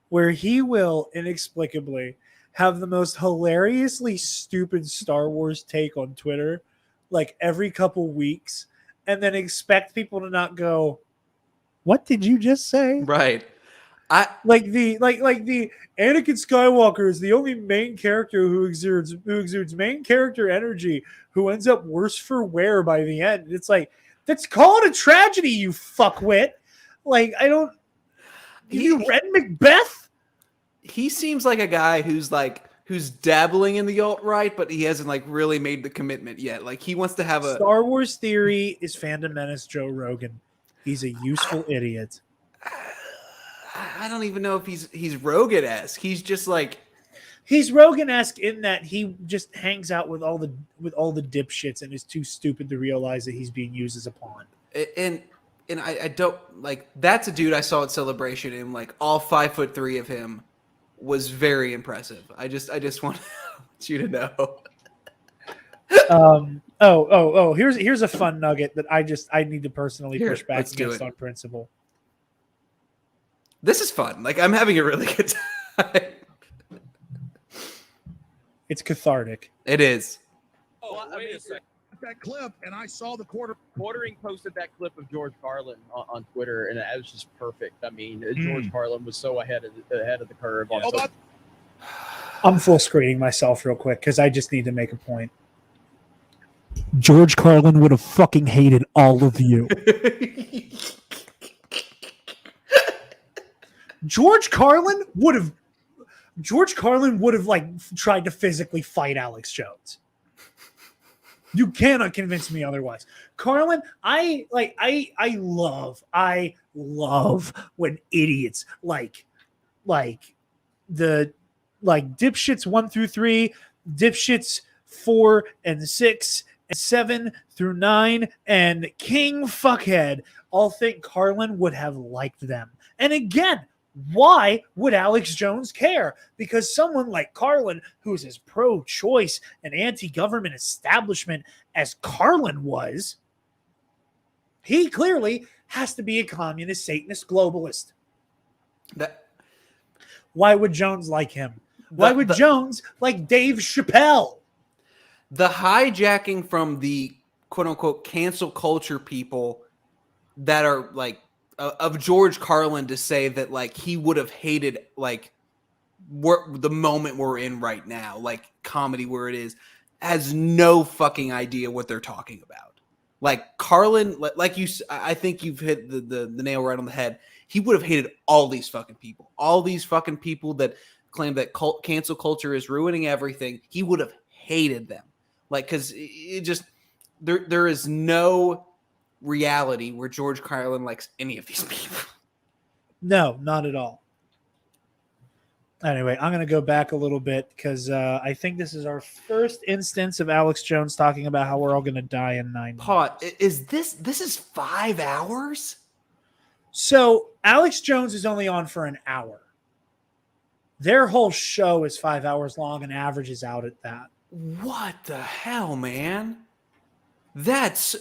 where he will inexplicably have the most hilariously stupid Star Wars take on Twitter, like every couple weeks, and then expect people to not go, "What did you just say?" Right. Like the Anakin Skywalker is the only main character who exudes main character energy, who ends up worse for wear by the end. It's like that's called a tragedy, you fuckwit. Like I don't. You read Macbeth? He seems like a guy who's dabbling in the alt-right, but he hasn't like really made the commitment yet. Like he wants to have a Star Wars Theory is Fandom Menace Joe Rogan. He's a useful idiot. I don't even know if he's Rogan-esque. He's just like he's Rogan-esque in that he just hangs out with all the dipshits and is too stupid to realize that he's being used as a pawn. And I don't like that's a dude I saw at Celebration, and like all 5'3" of him was very impressive. I just want you to know. Here's a fun nugget that I need to personally push back against on principle. This is fun. Like I'm having a really good time. It's cathartic. It is. Oh, wait a second. That clip, and I saw the Quartering posted that clip of George Carlin on Twitter, and it was just perfect. I mean, George Carlin was so ahead of the curve. I'm full screening myself real quick because I just need to make a point. George Carlin would have fucking hated all of you. George Carlin would have like tried to physically fight Alex Jones. You cannot convince me otherwise. Carlin, I love when idiots like dipshits 1 through 3, dipshits 4 and 6 and 7 through 9 and King Fuckhead all think Carlin would have liked them. And again, why would Alex Jones care? Because someone like Carlin, who's as pro-choice and anti-government establishment as Carlin was, he clearly has to be a communist, Satanist, globalist. Why would Jones like him? Why would Jones like Dave Chappelle? The hijacking from the quote-unquote cancel culture people that are like of George Carlin to say that like he would have hated like the moment we're in right now, like comedy where it is, has no fucking idea what they're talking about. Like Carlin, like you, I think you've hit the nail right on the head. He would have hated all these fucking people that claim that cancel culture is ruining everything. He would have hated them. Like, because it just there is no reality where George Carlin likes any of these people. No, not at all. Anyway, I'm going to go back a little bit because I think this is our first instance of Alex Jones talking about how we're all going to die in 9 Pot, is this is 5 hours? So Alex Jones is only on for an hour. Their whole show is 5 hours long and averages out at that. What the hell, man? That's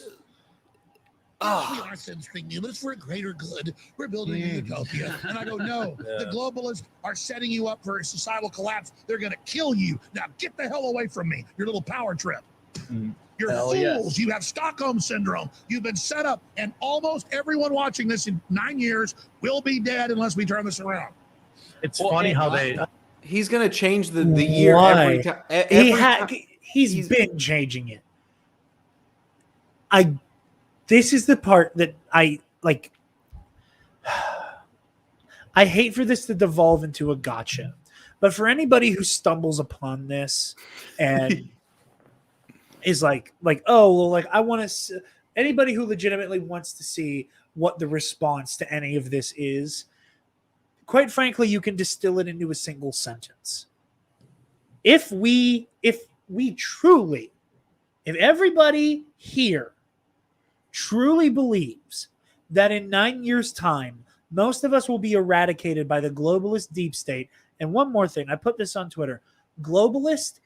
We are something new, but it's for a greater good. We're building a utopia. And I go, no, the globalists are setting you up for a societal collapse. They're going to kill you. Now get the hell away from me, your little power trip. You're fools. Yes. You have Stockholm syndrome. You've been set up, and almost everyone watching this in 9 years will be dead unless we turn this around. It's funny how he's going to change the year every time. He's been changing it. This is the part that I like. I hate for this to devolve into a gotcha, but for anybody who stumbles upon this and is like, oh, well, like I want to. Anybody who legitimately wants to see what the response to any of this is, quite frankly, you can distill it into a single sentence. If everybody here truly believes that in 9 years' time, most of us will be eradicated by the globalist deep state. And one more thing, I put this on Twitter. Globalist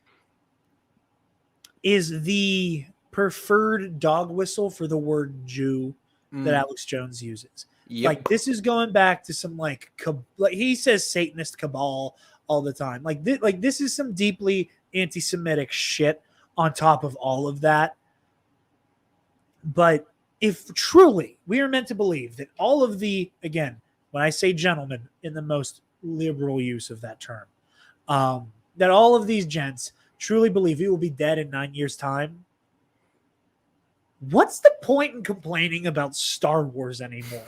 is the preferred dog whistle for the word Jew that Alex Jones uses. Yep. Like this is going back to some like he says Satanist cabal all the time. Like this is some deeply anti-Semitic shit on top of all of that. But if truly we are meant to believe that all of the, again, when I say gentlemen in the most liberal use of that term, that all of these gents truly believe we will be dead in 9 years' time, what's the point in complaining about Star Wars anymore?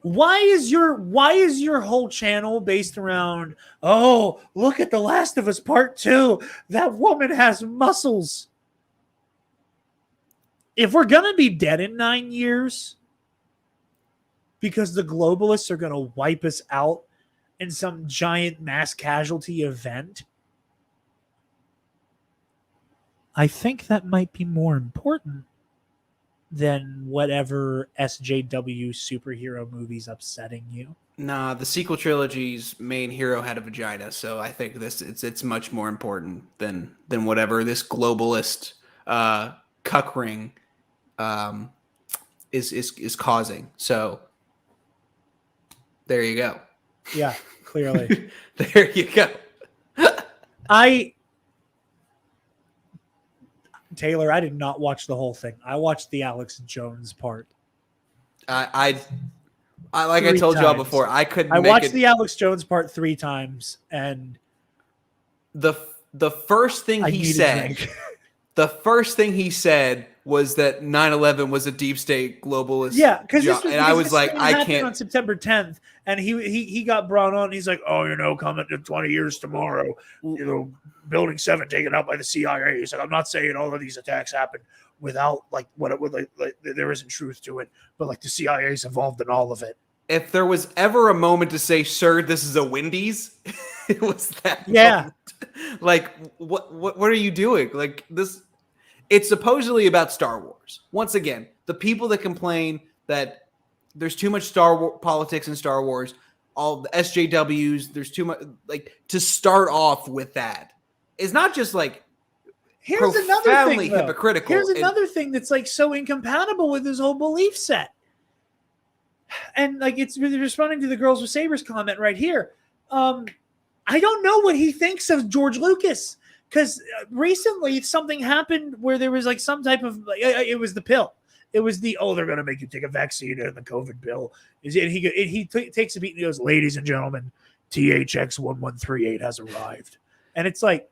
Why is your whole channel based around, oh, look at The Last of Us Part 2. That woman has muscles. If we're going to be dead in 9 years because the globalists are going to wipe us out in some giant mass casualty event, I think that might be more important than whatever SJW superhero movie's upsetting you. Nah, the sequel trilogy's main hero had a vagina, so I think it's much more important than whatever this globalist cuck ring is causing. So there you go. Yeah, clearly. There you go. Taylor, I did not watch the whole thing. I watched the Alex Jones part. I told y'all before, I couldn't. I watched the Alex Jones part 3 times, and the first thing he said, the first thing he said was that 9/11 was a deep state globalist. Yeah, because I was like, I can't. On September 10th, and he got brought on. He's like, oh, coming to 20 years tomorrow, Building 7 taken out by the CIA. He's like, I'm not saying all of these attacks happened without like what it would like there isn't truth to it, but like the CIA is involved in all of it. if there was ever a moment to say, "Sir, this is a Wendy's," it was that. Yeah. Moment. Like, what are you doing? Like this. It's supposedly about Star Wars. Once again, the people that complain that there's too much politics in Star Wars, all the SJWs, there's too much. Like, to start off with that is not just like Here's another profoundly thing, though. hypocritical. Here's another thing that's like so incompatible with his whole belief set. And like it's really responding to the Girls with Sabers comment right here. I don't know what he thinks of George Lucas. Because recently something happened where there was like some type of it was the pill. It was they're going to make you take a vaccine and the COVID pill. He takes a beat and he goes, "Ladies and gentlemen, THX 1138 has arrived," and it's like,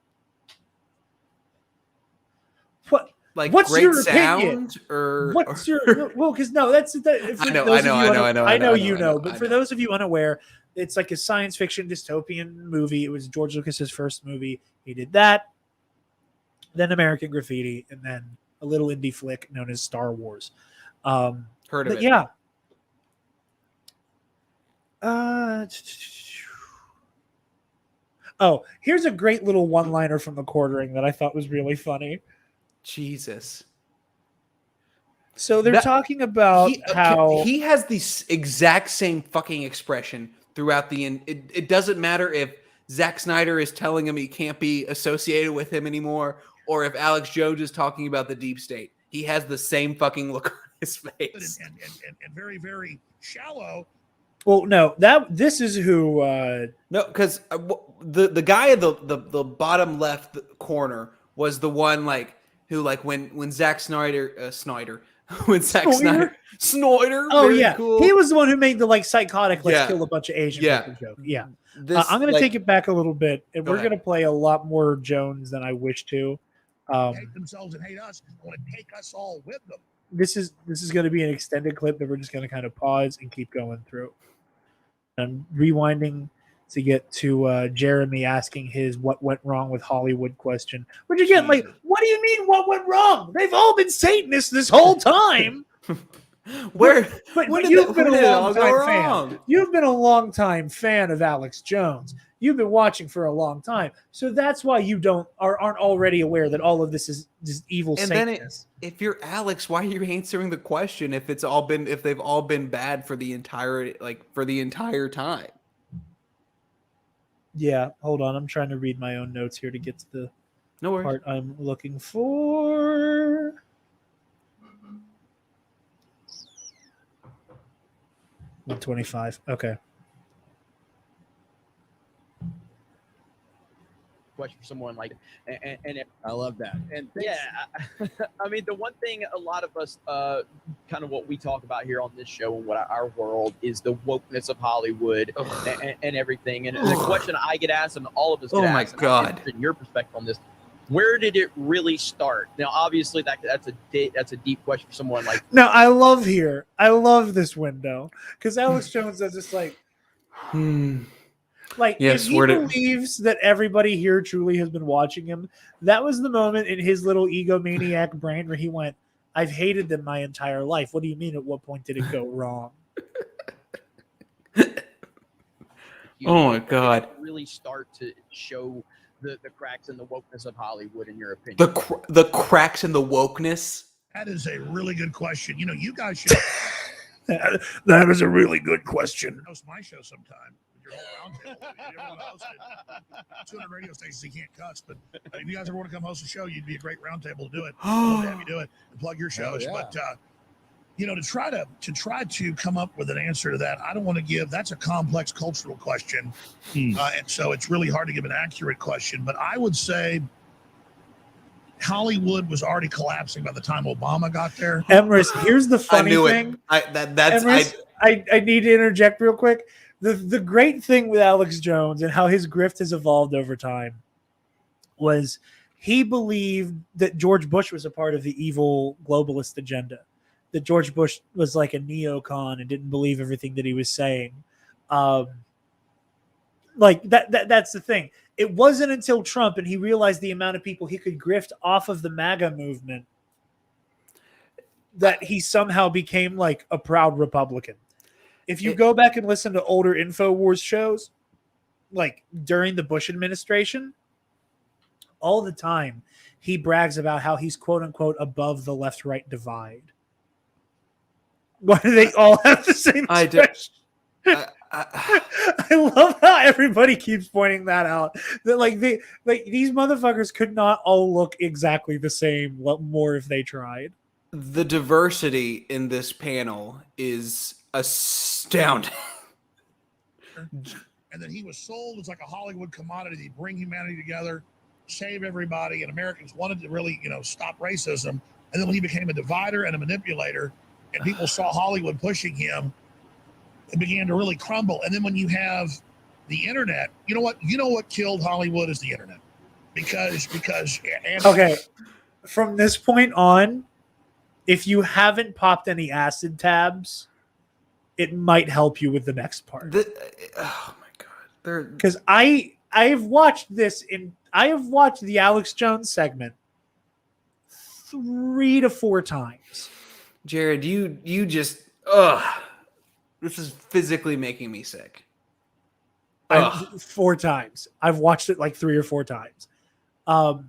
what? Like, what's great your sound opinion? or What's your well? Because no, that's I know. But for those of you unaware, it's like a science fiction dystopian movie. It was George Lucas's first movie. He did that, then American Graffiti, and then a little indie flick known as Star Wars. Heard of it? Yeah. Oh, here's a great little one-liner from the Quartering that I thought was really funny. Jesus. So they're talking about how he has the exact same fucking expression throughout the end. It doesn't matter if Zack Snyder is telling him he can't be associated with him anymore, or if Alex Jones is talking about the deep state. He has the same fucking look on his face. And very, very shallow. Well, no, this is who. No, because the guy at the bottom left corner was the one who when Zack Snyder when Zack Snyder. Oh yeah, cool. he was the one who made the psychotic kill a bunch of Asian people joke. Yeah, I'm gonna take it back a little bit, and we're gonna play a lot more Jones than I wish to. Hate themselves and hate us. Want to take us all with them. This is going to be an extended clip that we're just going to kind of pause and keep going through. I'm rewinding to get to Jeremy asking his "What went wrong with Hollywood?" question. Which again, what do you mean? What went wrong? They've all been Satanists this whole time. But you've been a long time fan. You've been a long time fan of Alex Jones. You've been watching for a long time, so that's why you aren't already aware that all of this is just evil. And Satanists. then if you're Alex, why are you answering the question if they've all been bad for the entire time? Yeah, hold on. I'm trying to read my own notes here to get to the part I'm looking for. $125. Okay. Question for someone and I love that. And yeah, I mean, the one thing a lot of us, kind of what we talk about here on this show and what our world is the wokeness of Hollywood and everything. And the question I get asked, and all of us get asked, my God, in your perspective on this, where did it really start? Now, obviously, that's a deep question for someone like. No, I love this window because Alex Jones is just yes, if he believes that everybody here truly has been watching him, that was the moment in his little egomaniac brain where he went, "I've hated them my entire life. What do you mean? At what point did it go wrong?" Oh my God! Really start to show the cracks in the wokeness of Hollywood, in your opinion? The cracks in the wokeness? That is a really good question. You guys should. That is a really good question. Host my show sometime. Your whole roundtable. You ever want to host it? 200 radio stations, you can't cuss. But if you guys ever want to come host a show, you'd be a great roundtable to do it. I'd love to have you do it and plug your shows. Yeah. But to try to come up with an answer to that, I don't want to give. That's a complex cultural question, and so it's really hard to give an accurate question. But I would say Hollywood was already collapsing by the time Obama got there. Emrys, here's the funny thing. I need to interject real quick. The great thing with Alex Jones and how his grift has evolved over time was he believed that George Bush was a part of the evil globalist agenda. That George Bush was like a neocon and didn't believe everything that he was saying. That's the thing. It wasn't until Trump and he realized the amount of people he could grift off of the MAGA movement that he somehow became like a proud Republican. If you go back and listen to older InfoWars shows, like during the Bush administration, all the time he brags about how he's quote unquote above the left-right divide. Why do they all have the same expression? I love how everybody keeps pointing that out. That these motherfuckers could not all look exactly the same more if they tried. The diversity in this panel is astounding. And then he was sold as like a Hollywood commodity to bring humanity together, save everybody, and Americans wanted to really, stop racism. And then when he became a divider and a manipulator, and people saw Hollywood pushing him, it began to really crumble. And then when you have the internet, you know what killed Hollywood is the internet. Because okay, from this point on, if you haven't popped any acid tabs, it might help you with the next part. Oh my god! Because I have watched the Alex Jones segment 3 to 4 times. Jared, you just this is physically making me sick. 4 times. I've watched it like 3 or 4 times. And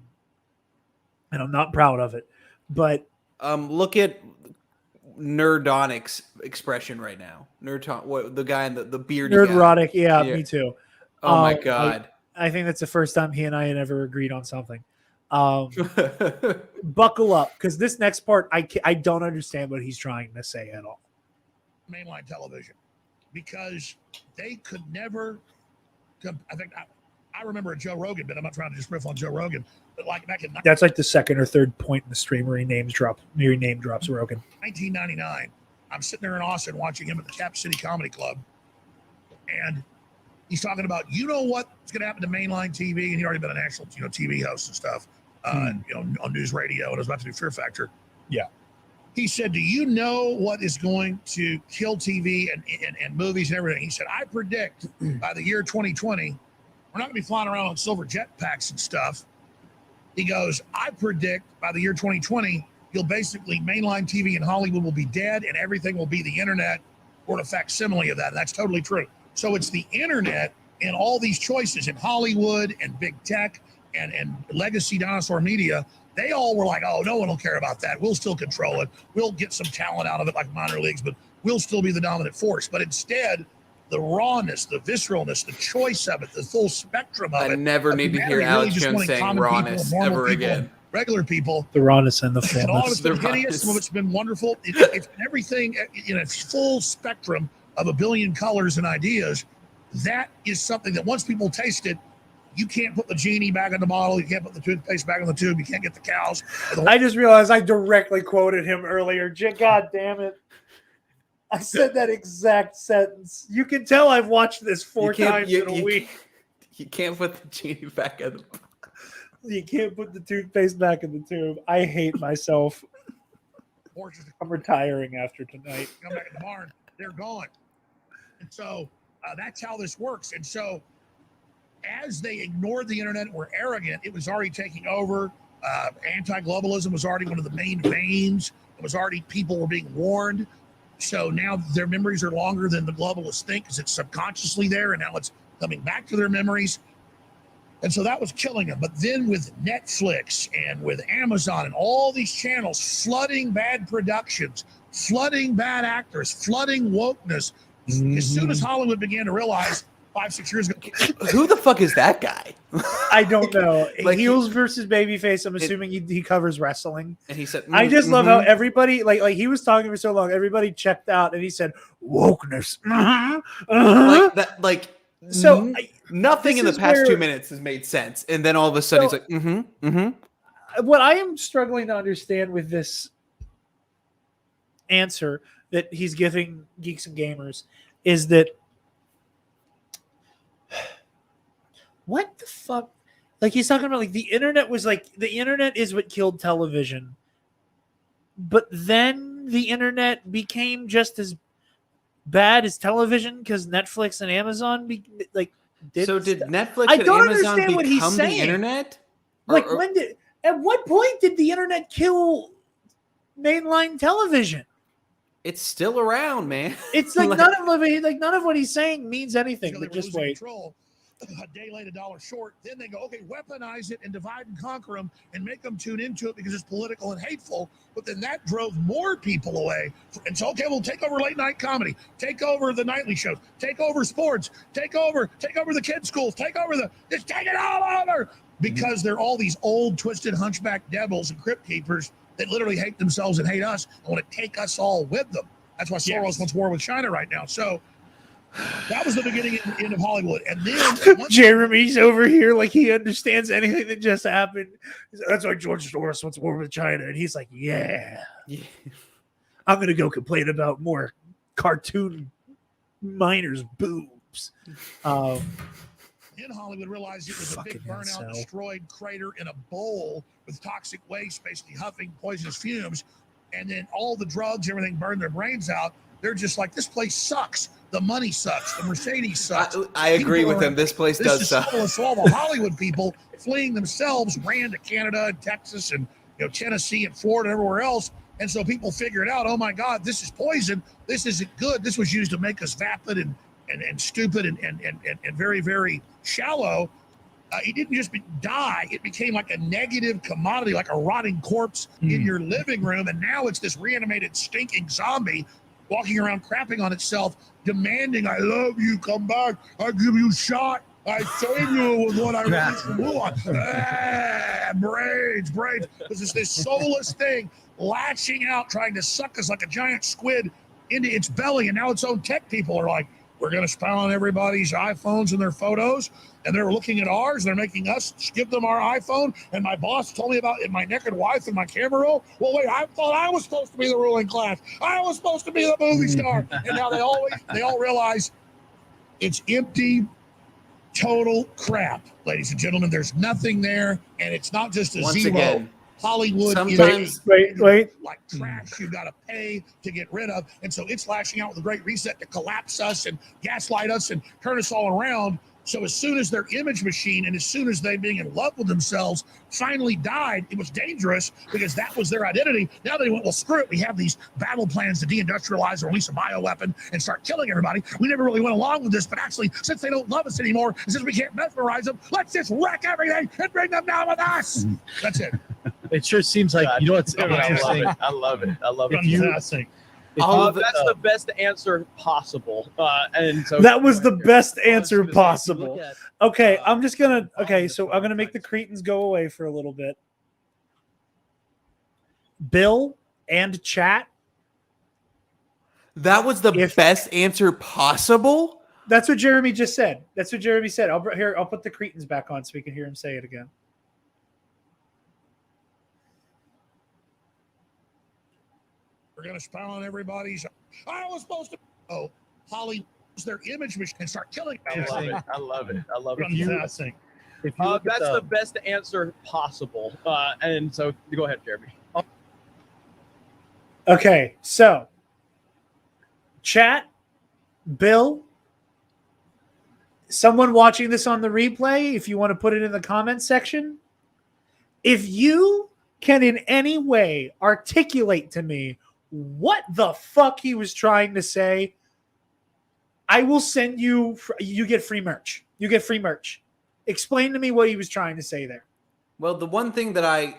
I'm not proud of it. But look at Nerdonic's expression right now. The guy in the bearded Nerdrotic, yeah, me too. Oh my god. I think that's the first time he and I had ever agreed on something. Buckle up, because this next part I don't understand what he's trying to say at all. Mainline television, because they could never. I think I remember a Joe Rogan, but I'm not trying to just riff on Joe Rogan, but like back in that's like the second or third point in the stream where he name drops Rogan. 1999, I'm sitting there in Austin watching him at the Cap City Comedy Club, and he's talking about what's going to happen to mainline TV, and he already been a national TV host and stuff, on news radio, and I was about to do Fear Factor. Yeah. He said, do you know what is going to kill TV and movies and everything? He said, I predict by the year 2020, we're not going to be flying around on silver jetpacks and stuff. He goes, I predict by the year 2020, mainline TV in Hollywood will be dead and everything will be the internet or a facsimile of that. And that's totally true. So it's the internet and all these choices in Hollywood and big tech and legacy dinosaur media. They all were like, oh, no one will care about that. We'll still control it. We'll get some talent out of it like minor leagues, but we'll still be the dominant force. But instead, the rawness, the visceralness, the choice of it, the full spectrum of it. I never need to hear Alex Jones saying rawness ever again. Regular people. The rawness and the fullness. And all of it's been hideous. Some of it's been wonderful. It's been everything in a full spectrum of a billion colors and ideas. That is something that once people taste it, you can't put the genie back in the bottle. You can't put the toothpaste back in the tube. You can't get the cows. I just realized I directly quoted him earlier. God damn it. I said that exact sentence. You can tell I've watched this 4 times in a week. You can't put the genie back in the bottle. You can't put the toothpaste back in the tube. I hate myself. I'm retiring after tonight. Come back in the barn. They're gone. And so that's how this works. And so as they ignored the internet and were arrogant, it was already taking over. Anti-globalism was already one of the main veins. It was already, people were being warned. So now their memories are longer than the globalists think because it's subconsciously there, and now it's coming back to their memories. And so that was killing them. But then with Netflix and with Amazon and all these channels flooding bad productions, flooding bad actors, flooding wokeness, as soon as Hollywood began to realize 5-6 years ago. Who the fuck is that guy? I don't know. Heels versus babyface. I'm assuming he covers wrestling. And he said, I just love how everybody, like he was talking for so long, everybody checked out and he said, wokeness. Like that, like, so nothing in the past 2 minutes has made sense. And then all of a sudden he's like, What I am struggling to understand with this answer that he's giving Geeks and Gamers is that what the fuck? Like he's talking about like the internet is what killed television. But then the internet became just as bad as television because Netflix and Amazon did Netflix I and don't Amazon understand what he's become the saying. internet? At what point did the internet kill mainline television? It's still around, man. It's like none of what he's saying means anything. Until But they were just losing wait. control. A day late, $1 short. Then they go, okay, weaponize it and divide and conquer them and make them tune into it because it's political and hateful. But then that drove more people away. And so, okay, we'll take over late night comedy, take over the nightly shows, take over sports, take over the kids' schools, just take it all over. Because they're all these old, twisted, hunchback devils and crypt keepers that literally hate themselves and hate us and want to take us all with them. That's why Soros wants war with China right now. So that was the beginning and end of Hollywood. And then Jeremy's over here like he understands anything that just happened. That's why George Soros wants war with China. And he's like, yeah. I'm going to go complain about more cartoon miners' boobs. In Hollywood realized it was a big burnout, destroyed crater in a bowl with toxic waste, basically huffing poisonous fumes. And then all the drugs, everything burned their brains out. They're just like, this place sucks. The money sucks. The Mercedes sucks. I agree with him. This place does suck. So all the Hollywood people fleeing themselves ran to Canada and Texas and Tennessee and Florida and everywhere else. And so people figured out, oh my God, this is poison. This isn't good. This was used to make us vapid and stupid and very, very shallow. It didn't just die. It became like a negative commodity, like a rotting corpse in your living room. And now it's this reanimated, stinking zombie walking around crapping on itself, demanding, I love you, come back, I give you a shot, I save you with what I released from Wuhan. Braids. It's this soulless thing latching out, trying to suck us like a giant squid into its belly. And now its own tech people are like, we're going to spy on everybody's iPhones and their photos, and they're looking at ours. They're making us give them our iPhone. And my boss told me about my naked wife and my camera roll. Well, wait, I thought I was supposed to be the ruling class. I was supposed to be the movie star. And now they all realize it's empty, total crap, ladies and gentlemen. There's nothing there, and it's not just a zero. Again, Hollywood sometimes wait. Like trash you got to pay to get rid of. And so it's lashing out with a great reset to collapse us and gaslight us and turn us all around. So as soon as their image machine and as soon as they being in love with themselves finally died, it was dangerous because that was their identity. Now they went, well, screw it. We have these battle plans to deindustrialize or release a bioweapon and start killing everybody. We never really went along with this, but actually, since they don't love us anymore, and since we can't mesmerize them, let's just wreck everything and bring them down with us. That's it. It sure seems like, you know what's interesting? I love it. Fantastic. That's the best answer possible. And so that was the best answer possible. Okay, I'm just gonna. Okay, so I'm gonna make the cretins go away for a little bit. Bill and chat. That was the best answer possible. That's what Jeremy just said. That's what Jeremy said. I'll put the cretins back on so we can hear him say it again. We're going to spy on everybody's. I was supposed to. Oh, Hollywood's their image machine and start killing. I love it. Fantastic. That's the best answer possible. And so go ahead, Jeremy. Okay, so chat, Bill, someone watching this on the replay, if you want to put it in the comments section, if you can in any way articulate to me what the fuck he was trying to say, I will send you, you get free merch. You get free merch. Explain to me what he was trying to say there. Well, the one thing that I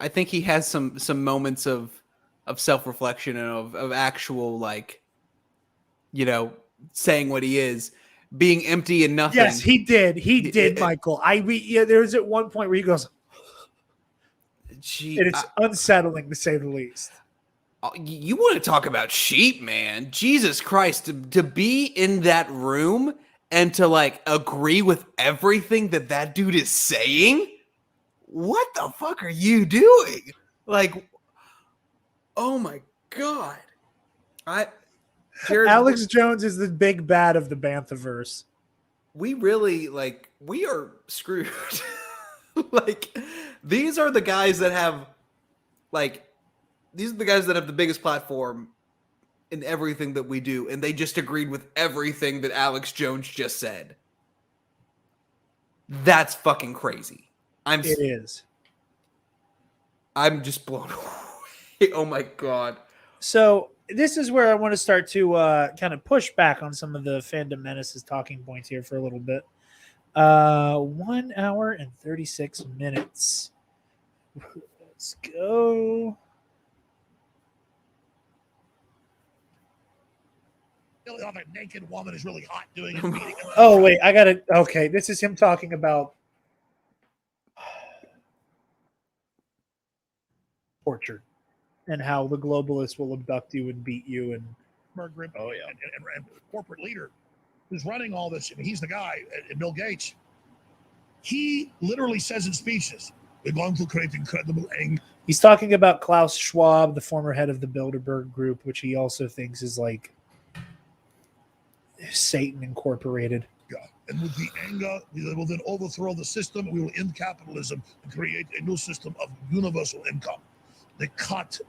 think he has some moments of self-reflection and of actual, like, saying what he is, being empty and nothing. Yes, he did. He did, Michael. There was at one point where he goes, gee, and it's unsettling to say the least. You want to talk about sheep, man? Jesus Christ, to be in that room and to like agree with everything that dude is saying? What the fuck are you doing? Like, oh my God. Alex Jones is the big bad of the Banthaverse. We really, we are screwed. Like, these are the guys that have, these are the guys that have the biggest platform in everything that we do, and they just agreed with everything that Alex Jones just said. That's fucking crazy. It is. I'm just blown away. Oh my God. So this is where I want to start to kind of push back on some of the Fandom Menace's talking points here for a little bit. 1 hour and 36 minutes. Let's go. A naked woman is really hot doing it. Oh, wait, I got it. Okay, this is him talking about torture and how the globalists will abduct you and beat you. And oh yeah, and corporate leader who's running all this. I mean, he's the guy, Bill Gates. He literally says in speeches, "We're going to create incredible anger." He's talking about Klaus Schwab, the former head of the Bilderberg Group, which he also thinks is like Satan Incorporated. Yeah, and with the anger, we will then overthrow the system. We will end capitalism and create a new system of universal income. They cut,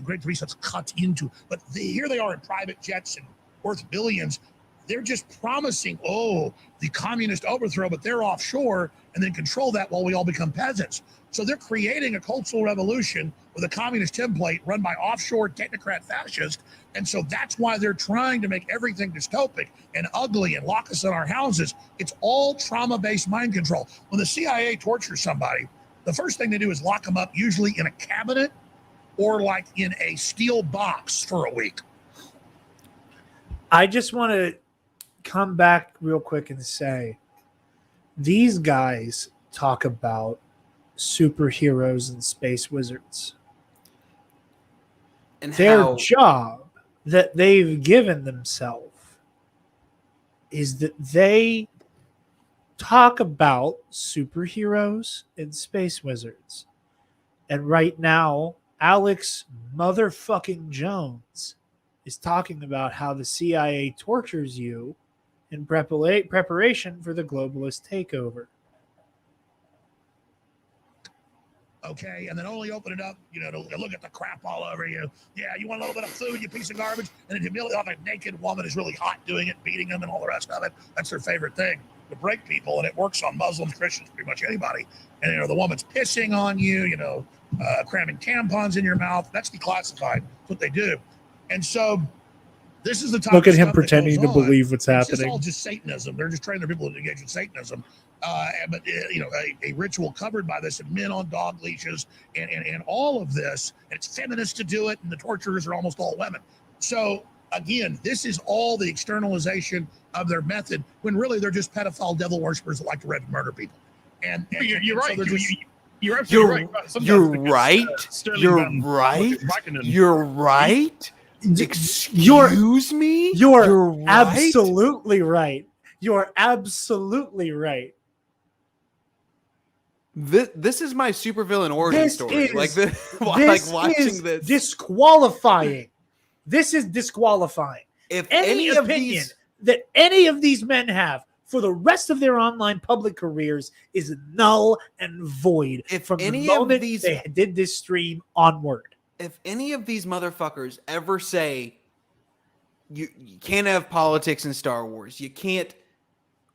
Great Reset's cut into, but here they are in private jets and worth billions. They're just promising, the communist overthrow, but they're offshore and then control that while we all become peasants. So they're creating a cultural revolution with a communist template run by offshore technocrat fascists. And so that's why they're trying to make everything dystopic and ugly and lock us in our houses. It's all trauma-based mind control. When the CIA tortures somebody, the first thing they do is lock them up, usually in a cabinet or like in a steel box for a week. I just want to come back real quick and say these guys talk about superheroes and space wizards. And their job that they've given themselves is that they talk about superheroes and space wizards. And right now, Alex motherfucking Jones is talking about how the CIA tortures you in preparation for the globalist takeover. Okay, and then only open it up, to look at the crap all over you. Yeah, you want a little bit of food, you piece of garbage, and then humiliate a naked woman is really hot doing it, beating them and all the rest of it. That's their favorite thing, to break people, and it works on Muslims, Christians, pretty much anybody. And, the woman's pissing on you, cramming tampons in your mouth. That's declassified. That's what they do. And so this is the type Look of at him stuff pretending to believe what's happening. It's all just Satanism. They're just training their people to engage in Satanism. But a ritual covered by this, and men on dog leashes, and all of this. And it's feminists to do it, and the torturers are almost all women. So again, this is all the externalization of their method, when really they're just pedophile devil worshippers that like to rape and murder people. And you're right. So you're absolutely right. You're right. You're right. Excuse me? You're right? absolutely right. You're absolutely right. This is my supervillain origin story. Watching this. Disqualifying. This is disqualifying. If any opinion that any of these men have for the rest of their online public careers is null and void from the moment they did this stream onward. If any of these motherfuckers ever say you can't have politics in Star Wars,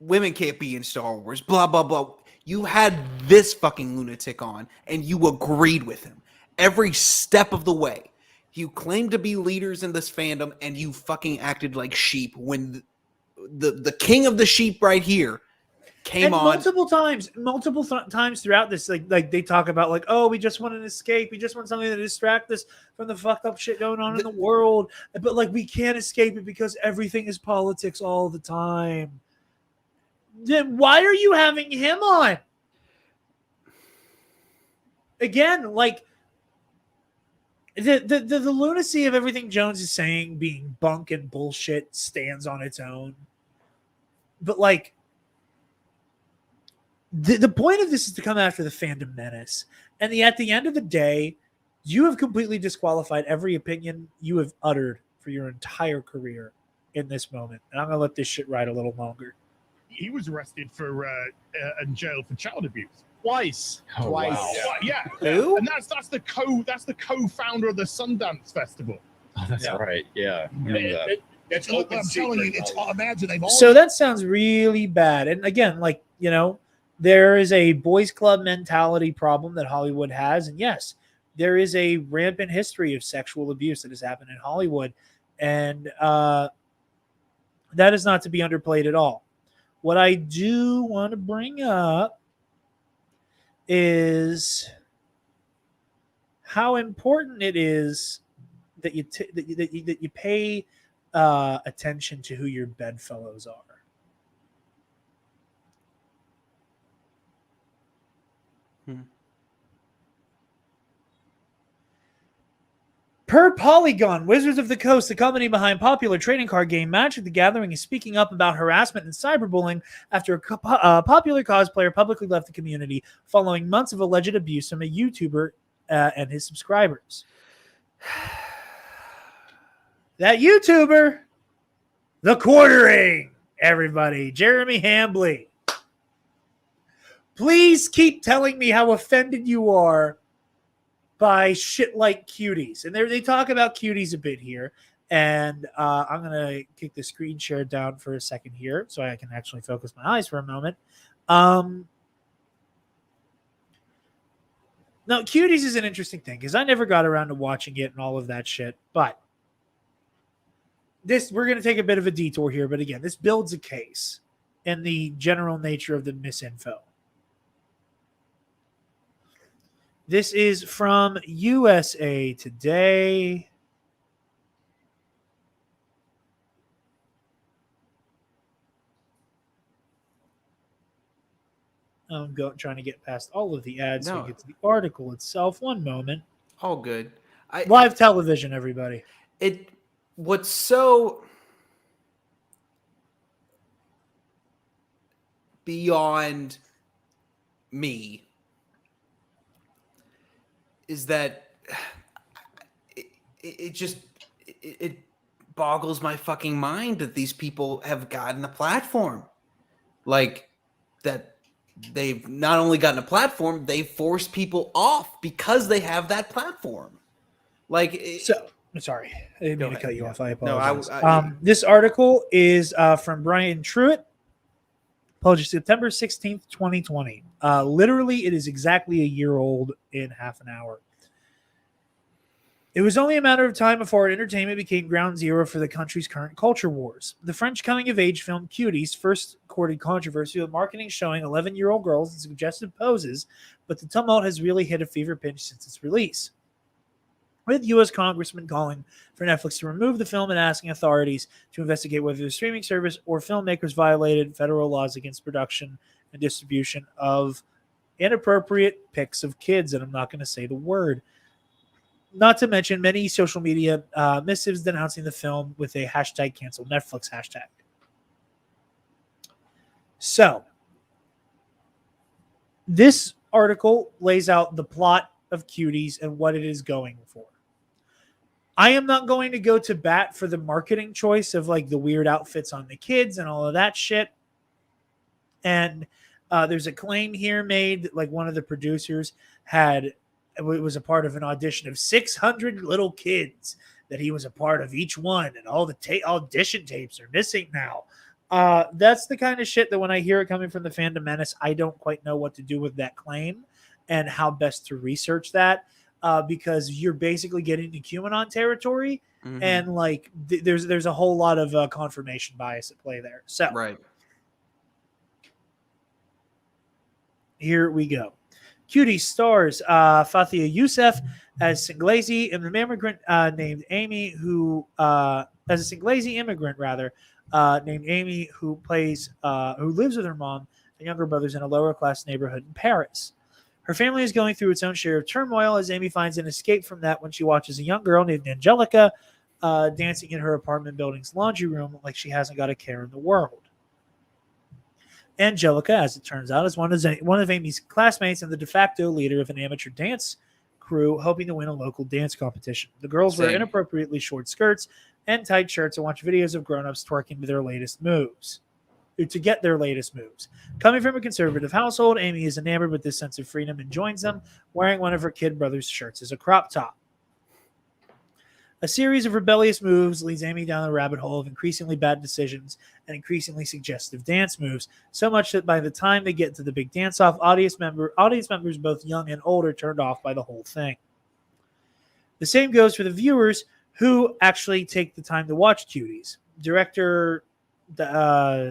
women can't be in Star Wars, blah, blah, blah. You had this fucking lunatic on and you agreed with him every step of the way. You claimed to be leaders in this fandom and you fucking acted like sheep when the king of the sheep right here came on multiple times throughout this, like they talk about we just want an escape, we just want something to distract us from the fucked up shit going on in the world, but we can't escape it because everything is politics all the time. Then why are you having him on again? The lunacy of everything Jones is saying being bunk and bullshit stands on its own, but the point of this is to come after the Fandom Menace. And at the end of the day, you have completely disqualified every opinion you have uttered for your entire career in this moment. And I'm going to let this shit ride a little longer. He was arrested for in jail for child abuse twice. Twice. Wow. Yeah. Who? And that's the co-founder of the Sundance Festival. Oh, that's right. Yeah. It's I'm telling you, imagine they've all. So that sounds really bad. And again, there is a boys club mentality problem that Hollywood has. And yes, there is a rampant history of sexual abuse that has happened in Hollywood, and that is not to be underplayed at all. What I do want to bring up is how important it is that you pay attention to who your bedfellows are. Per Polygon, Wizards of the Coast, the company behind popular trading card game Magic the Gathering, is speaking up about harassment and cyberbullying after a popular cosplayer publicly left the community following months of alleged abuse from a YouTuber and his subscribers. That YouTuber, the Quartering, everybody, Jeremy Hambley. Please keep telling me how offended you are by shit like cuties. And they talk about cuties a bit here. And I'm going to kick the screen share down for a second here so I can actually focus my eyes for a moment. Now, cuties is an interesting thing because I never got around to watching it and all of that shit. But we're going to take a bit of a detour here. But again, this builds a case in the general nature of the misinfo. This is from USA Today. I'm trying to get past all of the ads so we get to the article itself. One moment. All good. Live television, everybody. What's so beyond me is that it boggles my fucking mind that these people have gotten a platform. Like, that they've not only gotten a platform, they've forced people off because they have that platform. Like, I'm sorry, I didn't mean to cut you off. I apologize. No, this article is from Brian Truitt, published September 16th, 2020. Literally, it is exactly a year old in half an hour. It was only a matter of time before entertainment became ground zero for the country's current culture wars. The French coming-of-age film Cuties first courted controversy with marketing showing 11-year-old girls in suggestive poses, but the tumult has really hit a fever pitch since its release, with U.S. Congressmen calling for Netflix to remove the film and asking authorities to investigate whether the streaming service or filmmakers violated federal laws against production and distribution of inappropriate pics of kids, and I'm not going to say the word. Not to mention many social media missives denouncing the film with a hashtag cancel Netflix hashtag. So, this article lays out the plot of Cuties and what it is going for. I am not going to go to bat for the marketing choice of like the weird outfits on the kids and all of that shit. And there's a claim here made that like one of the producers was a part of an audition of 600 little kids, that he was a part of each one, and all the audition tapes are missing now. That's the kind of shit that when I hear it coming from the Fandom Menace, I don't quite know what to do with that claim and how best to research that, because you're basically getting to QAnon territory, and like there's a whole lot of confirmation bias at play there. So right. Here we go. Cutie stars Fathia Youssef as Singlesi, an immigrant named Amy, who as a Singlesi immigrant named Amy, who lives with her mom and younger brothers in a lower class neighborhood in Paris. Her family is going through its own share of turmoil as Amy finds an escape from that when she watches a young girl named Angelica dancing in her apartment building's laundry room like she hasn't got a care in the world. Angelica, as it turns out, is one of Amy's classmates and the de facto leader of an amateur dance crew hoping to win a local dance competition. The girls wear inappropriately short skirts and tight shirts and watch videos of grown-ups twerking to get their latest moves. Coming from a conservative household, Amy is enamored with this sense of freedom and joins them, wearing one of her kid brother's shirts as a crop top. A series of rebellious moves leads Amy down the rabbit hole of increasingly bad decisions and increasingly suggestive dance moves, so much that by the time they get to the big dance-off, audience members both young and old are turned off by the whole thing. The same goes for the viewers who actually take the time to watch Cuties. Director Mayuma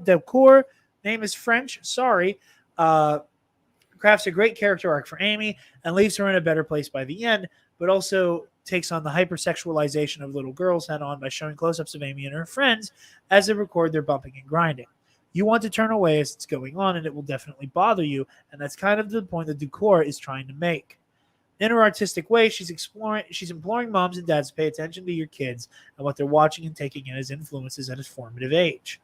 Delcourt, name is French, sorry, crafts a great character arc for Amy and leaves her in a better place by the end, but also takes on the hypersexualization of little girls head on by showing close-ups of Amy and her friends as they record their bumping and grinding. You want to turn away as it's going on, and it will definitely bother you, and that's kind of the point that Delcourt is trying to make. In her artistic way, she's imploring moms and dads to pay attention to your kids and what they're watching and taking in as influences at a formative age.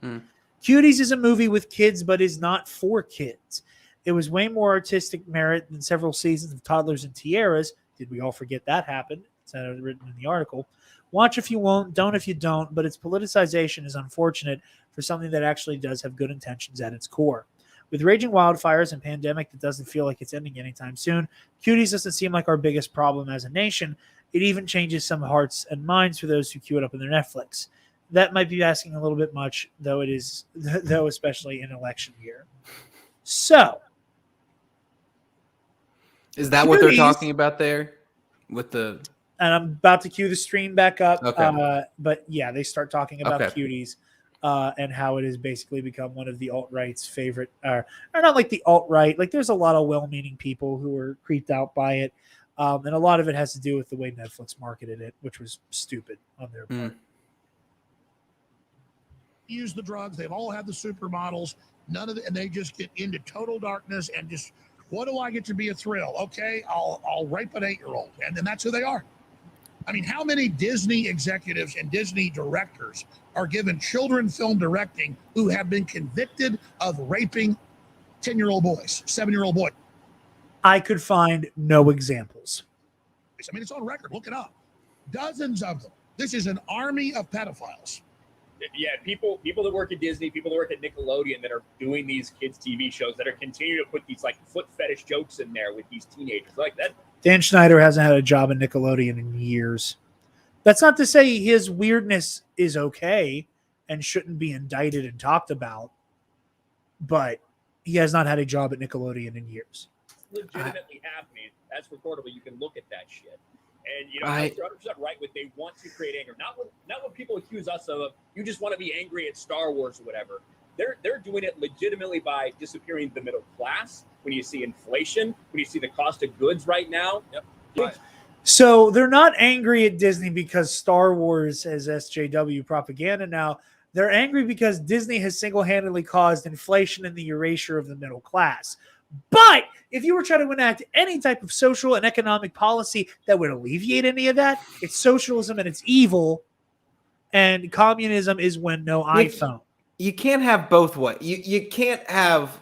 Cuties is a movie with kids, but is not for kids. It was way more artistic merit than several seasons of Toddlers and Tiaras. Did we all forget that happened? It's written in the article. Watch if you won't, don't if you don't, but its politicization is unfortunate for something that actually does have good intentions at its core. With raging wildfires and pandemic that doesn't feel like it's ending anytime soon, Cuties doesn't seem like our biggest problem as a nation. It even changes some hearts and minds for those who queue it up in their Netflix. That might be asking a little bit much, though especially in election year. So, is that what they're talking about there with the? And I'm about to cue the stream back up. Okay. But yeah, they start talking about Cuties and how it has basically become one of the alt-right's favorite, or not like the alt-right. Like there's a lot of well-meaning people who are creeped out by it. And a lot of it has to do with the way Netflix marketed it, which was stupid on their part. Use the drugs. They've all had the supermodels. None of it, and they just get into total darkness and just, what do I get to be a thrill? Okay, I'll rape an 8-year-old, and then that's who they are. I mean, how many Disney executives and Disney directors are given children film directing who have been convicted of raping 10-year-old boys, 7-year-old boys? I could find no examples. I mean, it's on record. Look it up. Dozens of them. This is an army of pedophiles. Yeah, people that work at Disney, people that work at Nickelodeon that are doing these kids' TV shows that are continuing to put these like foot fetish jokes in there with these teenagers like that. Dan Schneider hasn't had a job at Nickelodeon in years. That's not to say his weirdness is okay and shouldn't be indicted and talked about, but he has not had a job at Nickelodeon in years. Legitimately happening. That's recordable. You can look at that shit. And you're 100% right with they want to create anger. Not what people accuse us of. You just want to be angry at Star Wars or whatever. They're doing it legitimately by disappearing the middle class. When you see inflation, when you see the cost of goods right now. Yep. So they're not angry at Disney because Star Wars has SJW propaganda now. They're angry because Disney has single-handedly caused inflation and the erasure of the middle class. But if you were trying to enact any type of social and economic policy that would alleviate any of that, it's socialism and it's evil, and communism is when no iPhone. You can't have both ways. You can't have.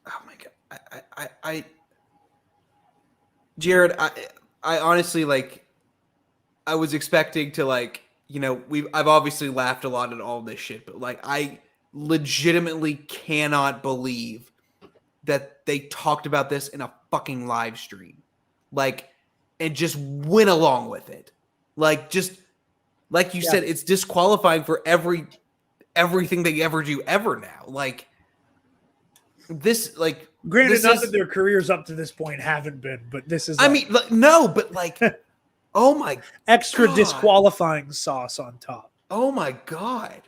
Oh my god! Jared, I honestly like. I was expecting to like, I've obviously laughed a lot at all this shit, but like I legitimately cannot believe that they talked about this in a fucking live stream, like, and just went along with it. Like, just like you said, it's disqualifying for everything they ever do ever now. Like this, like, granted, none of their careers up to this point haven't been, but this is, I mean, no, but like, oh my, extra God. Disqualifying sauce on top. Oh my God.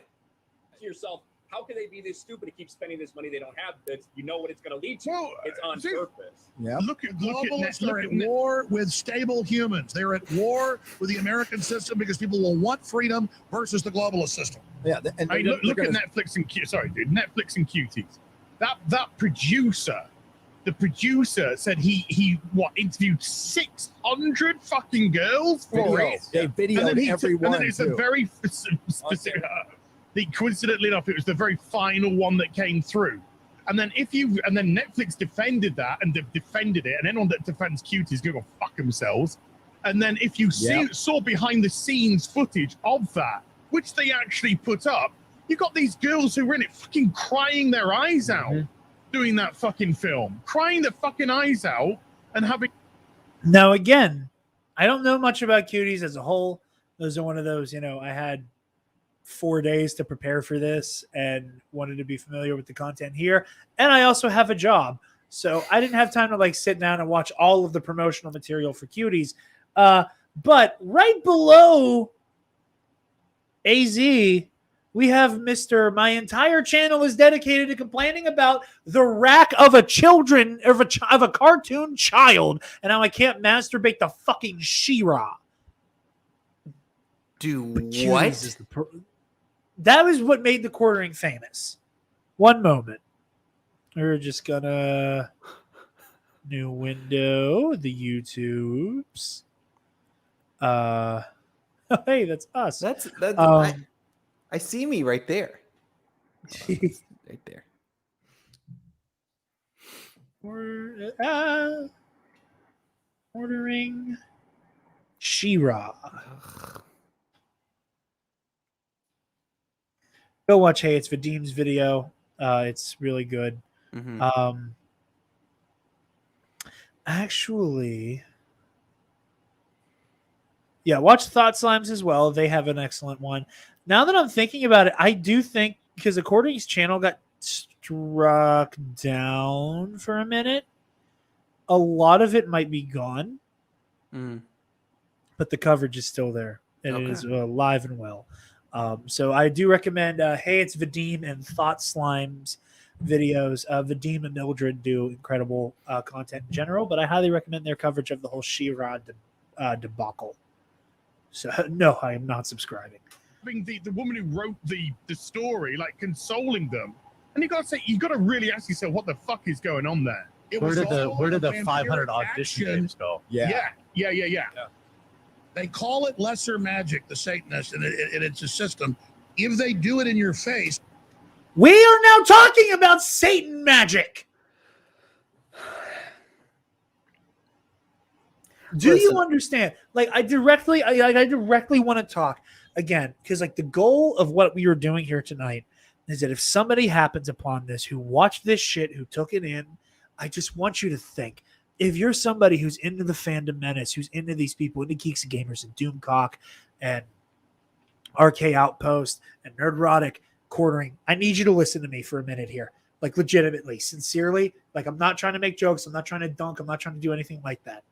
To yourself, how can they be this stupid to keep spending this money they don't have? That you know what it's going to lead to. Well, it's on purpose. Yeah. Look at globalists are at war with stable humans. They're at war with the American system because people will want freedom versus the globalist system. Yeah, and look at Netflix and Netflix and Cuties. That producer, the producer said he interviewed 600 fucking girls for it. They videoed everyone. And then it's a very specific. Coincidentally enough, it was the very final one that came through. And then Netflix defended that and defended it, and anyone that defends Cuties go fuck themselves. And then if you saw behind the scenes footage of that, which they actually put up, you got these girls who were in it fucking crying their eyes out doing that fucking film, crying their fucking eyes out and having. Now, again, I don't know much about Cuties as a whole. Those are one of those, I had 4 days to prepare for this and wanted to be familiar with the content here. And I also have a job. So I didn't have time to like sit down and watch all of the promotional material for Cuties. But right below AZ, we have Mr. My entire channel is dedicated to complaining about the rack of a cartoon child and how I can't masturbate the fucking She-Ra. Do Cuties what? is that was what made the quartering famous. One moment. We're just gonna new window, the YouTubes. Hey, that's us. That's I see me right there. Right there. Ordering She-Ra. Go watch Hey It's Vadim's video. It's really good. Mhm. Actually, yeah, watch Thought Slimes as well. They have an excellent one. Now that I'm thinking about it, I do think because According's channel got struck down for a minute, a lot of it might be gone, but the coverage is still there. And it is alive and well. So I do recommend Hey It's Vadim and Thought Slimes videos. Vadim and Mildred do incredible content in general, but I highly recommend their coverage of the whole She-Ra debacle. So no, I am not subscribing. The woman who wrote the story, like consoling them, and you got to really ask yourself what the fuck is going on there. Where did the 500 audition names go? Yeah. They call it lesser magic, the Satanist, and it's a system. If they do it in your face, we are now talking about Satan magic. Do you understand? Like, I directly want to talk again because, like, the goal of what we were doing here tonight is that if somebody happens upon this, who watched this shit, who took it in, I just want you to think. If you're somebody who's into the Fandom Menace, who's into these people, into Geeks and Gamers and Doomcock and RK Outpost and Nerdrotic quartering, I need you to listen to me for a minute here. Like, legitimately, sincerely. Like, I'm not trying to make jokes. I'm not trying to dunk. I'm not trying to do anything like that.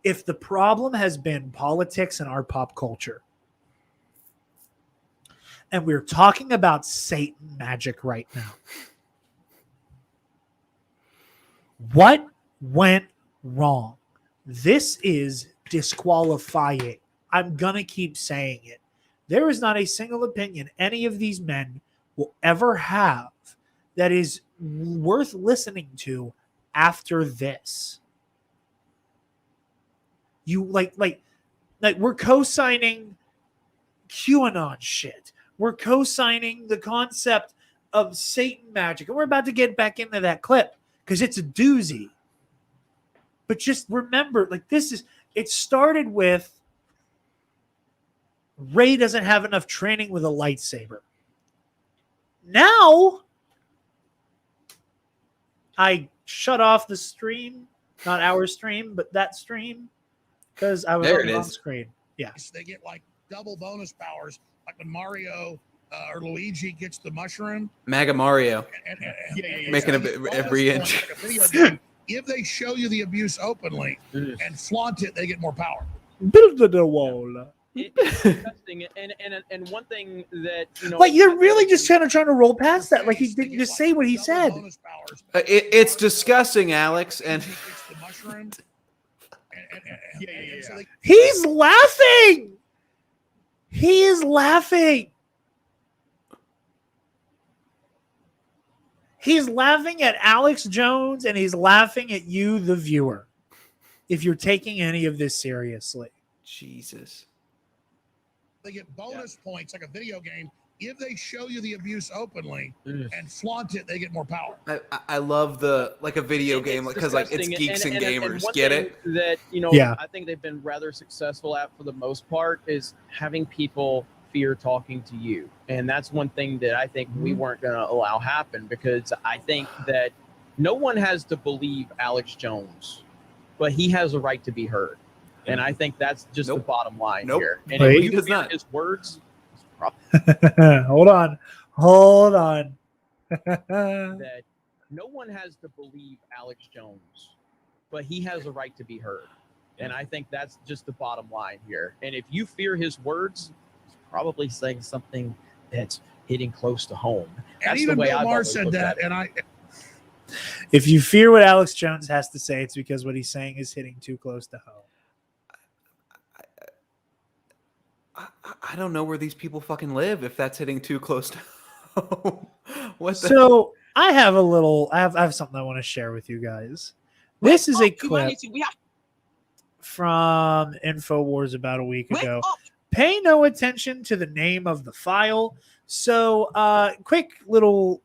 If the problem has been politics and our pop culture, and we're talking about Satan magic right now, what went wrong? This is disqualifying. I'm going to keep saying it. There is not a single opinion any of these men will ever have that is worth listening to after this. You like we're co-signing QAnon shit. We're co-signing the concept of Satan magic. And we're about to get back into that clip because it's a doozy. But just remember, like, it started with Ray doesn't have enough training with a lightsaber. Now, I shut off the stream, not our stream, but that stream, because I was on the wrong screen. Yeah. They get like double bonus powers, like when Mario or Luigi gets the mushroom. MAGA Mario. Making a re-entry. If they show you the abuse openly and flaunt it, they get more power. Build the wall. It's disgusting. And one thing that, you know, like, you're really just trying to roll past that. Like, he didn't just say what he said. It's disgusting, Alex. And he's laughing. He is laughing. He's laughing at Alex Jones and he's laughing at you, the viewer, if you're taking any of this seriously. Jesus. They get bonus points like a video game. If they show you the abuse openly and flaunt it, they get more power. I love a video game because like it's geeks and gamers. And get it? That, you know, I think they've been rather successful at for the most part is having people fear talking to you. And that's one thing that I think we weren't going to allow happen, because I think that no one has to believe Alex Jones, but he has a right to be heard. And I think that's just the bottom line here. And if you hear his words, hold on. that no one has to believe Alex Jones, but he has a right to be heard. And I think that's just the bottom line here. And if you fear his words, he's probably saying something that's hitting close to home. That's And even the way Bill I've Maher always said looked that, at it. and If you fear what Alex Jones has to say, it's because what he's saying is hitting too close to home. I don't know where these people fucking live if that's hitting too close to home. So I have I have something I want to share with you guys. This is a clip from InfoWars about a week ago. Pay no attention to the name of the file. So quick little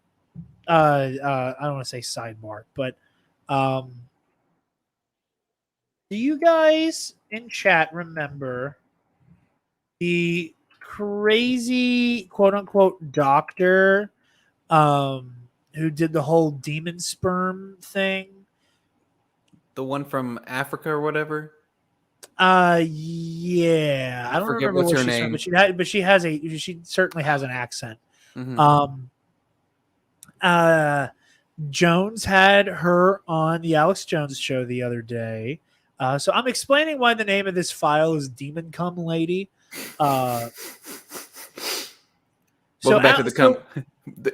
I don't want to say sidebar, but do you guys in chat remember the crazy quote unquote doctor who did the whole demon sperm thing? The one from Africa or whatever? Yeah. I don't forget remember what's what her she's from, name. but she certainly has an accent. Mhm. Jones had her on the Alex Jones show the other day. So I'm explaining why the name of this file is Demon Cum Lady. Welcome back to the cum.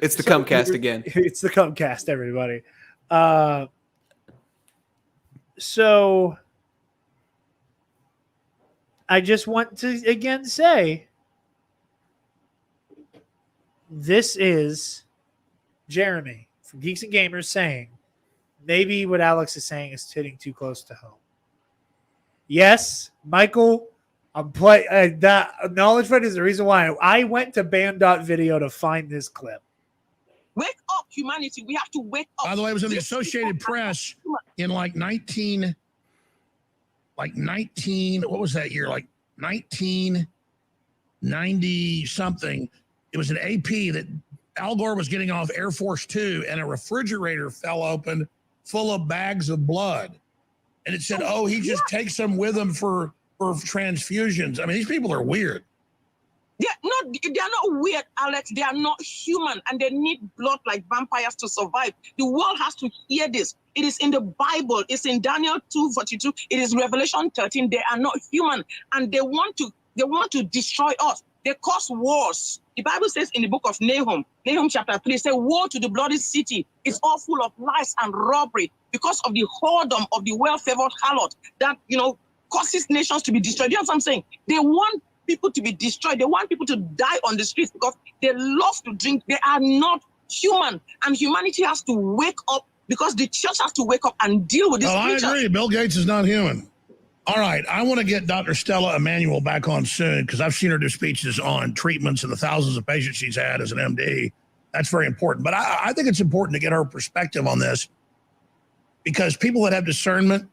It's the Cumcast again. It's the Cumcast, everybody. So I just want to again say this is Jeremy from Geeks and Gamers saying maybe what Alex is saying is hitting too close to home. Yes, Michael, I'm playing that acknowledgement is the reason why I went to band.video to find this clip. Wake up, humanity. We have to wake up. by the way, it was in the Associated Press in like 19, what was that year? Like 1990 something. It was an AP that Al Gore was getting off Air Force Two, and a refrigerator fell open full of bags of blood. And it said, oh, he just takes them with him for transfusions. I mean, these people are weird. They're not weird, Alex. They are not human, and they need blood like vampires to survive. The world has to hear this. It is in the Bible. It's in Daniel 2:42. It is Revelation 13. They are not human, and they want to destroy us. They cause wars. The Bible says in the book of Nahum chapter 3, say, woe to the bloody city. It's all full of lies and robbery because of the whoredom of the well-favored harlot that, causes nations to be destroyed. You know what I'm saying? They want people to be destroyed. They want people to die on the streets because they love to drink. They are not human. And humanity has to wake up because the church has to wake up and deal with this. Oh, I agree. Bill Gates is not human. All right. I want to get Dr. Stella Emanuel back on soon because I've seen her do speeches on treatments and the thousands of patients she's had as an MD. That's very important. But I think it's important to get her perspective on this because people that have discernment,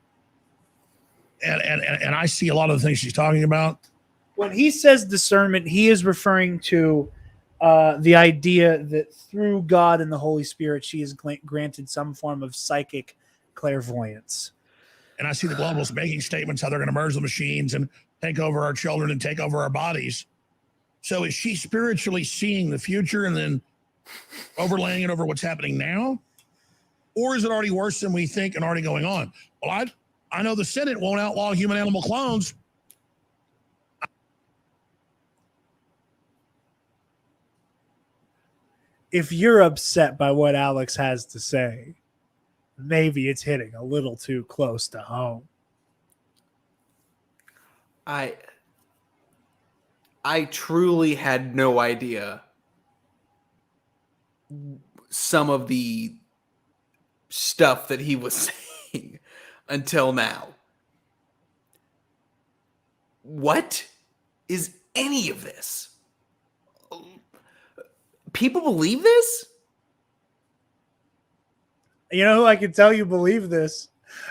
and I see a lot of the things she's talking about. When he says discernment, he is referring to the idea that through God and the Holy Spirit, she is granted some form of psychic clairvoyance. And I see the globalists making statements how they're going to merge the machines and take over our children and take over our bodies. So is she spiritually seeing the future and then overlaying it over what's happening now? Or is it already worse than we think and already going on? Well, I know the Senate won't outlaw human animal clones. If you're upset by what Alex has to say, maybe it's hitting a little too close to home. I truly had no idea some of the stuff that he was saying until now. What is any of this? People believe this? You know who I can tell you believe this?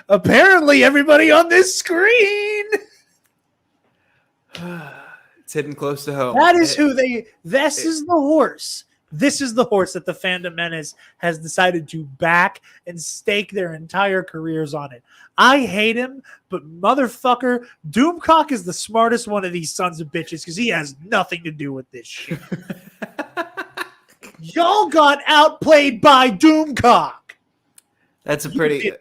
Apparently everybody on this screen. It's hitting close to home. That is this is the horse. This is the horse that the Fandom Menace has decided to back and stake their entire careers on it. I hate him, but motherfucker, Doomcock is the smartest one of these sons of bitches because he has nothing to do with this shit. Y'all got outplayed by Doomcock. That's a You pretty. did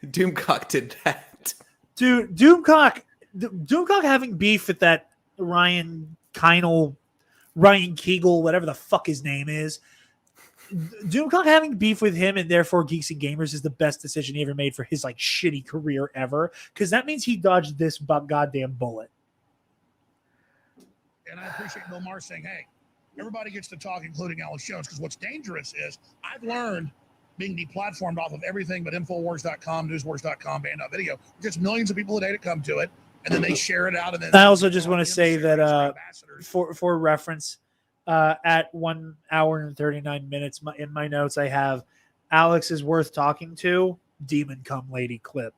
Doomcock did that. Dude, Doomcock having beef with that Ryan Kegel, whatever the fuck his name is. Doomcock having beef with him and therefore Geeks and Gamers is the best decision he ever made for his like shitty career ever, because that means he dodged this goddamn bullet. And I appreciate Bill Maher saying, hey, everybody gets to talk, including Alex Jones, because what's dangerous is I've learned being deplatformed off of everything but Infowars.com, Newswars.com, Band.video. There's millions of people a day that come to it, and then they share it out. And then I also just want to say that for reference, at 1 hour and 39 minutes in my notes, I have Alex is worth talking to. Demon Come Lady clip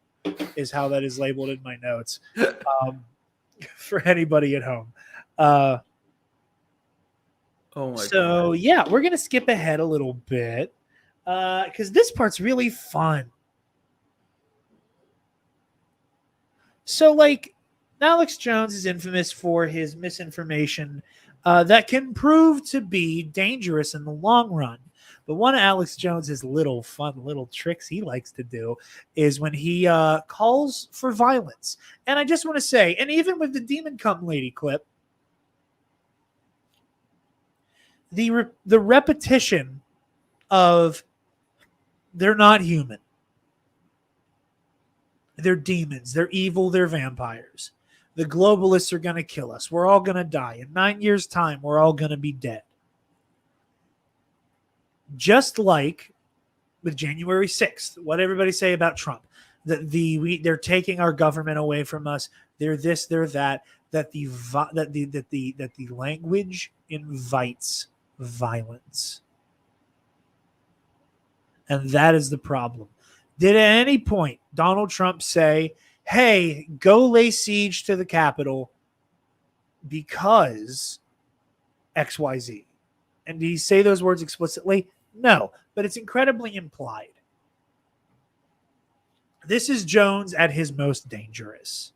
is how that is labeled in my notes. For anybody at home. Oh my so God. yeah, we're gonna skip ahead a little bit because this part's really fun. So like, Alex Jones is infamous for his misinformation that can prove to be dangerous in the long run. But one of Alex Jones's little tricks he likes to do is when he calls for violence. And I just want to say, and even with the Demon Come Lady clip, the repetition of they're not human, they're demons, they're evil, they're vampires. The globalists are going to kill us. We're all going to die. In 9 years' time, we're all going to be dead. Just like with January 6th, what everybody say about Trump, that they're taking our government away from us. They're this, they're that. That the language invites violence, and that is the problem. Did at any point Donald Trump say, hey, go lay siege to the Capitol because XYZ? And did he say those words explicitly? No, but it's incredibly implied. This is Jones at his most dangerous.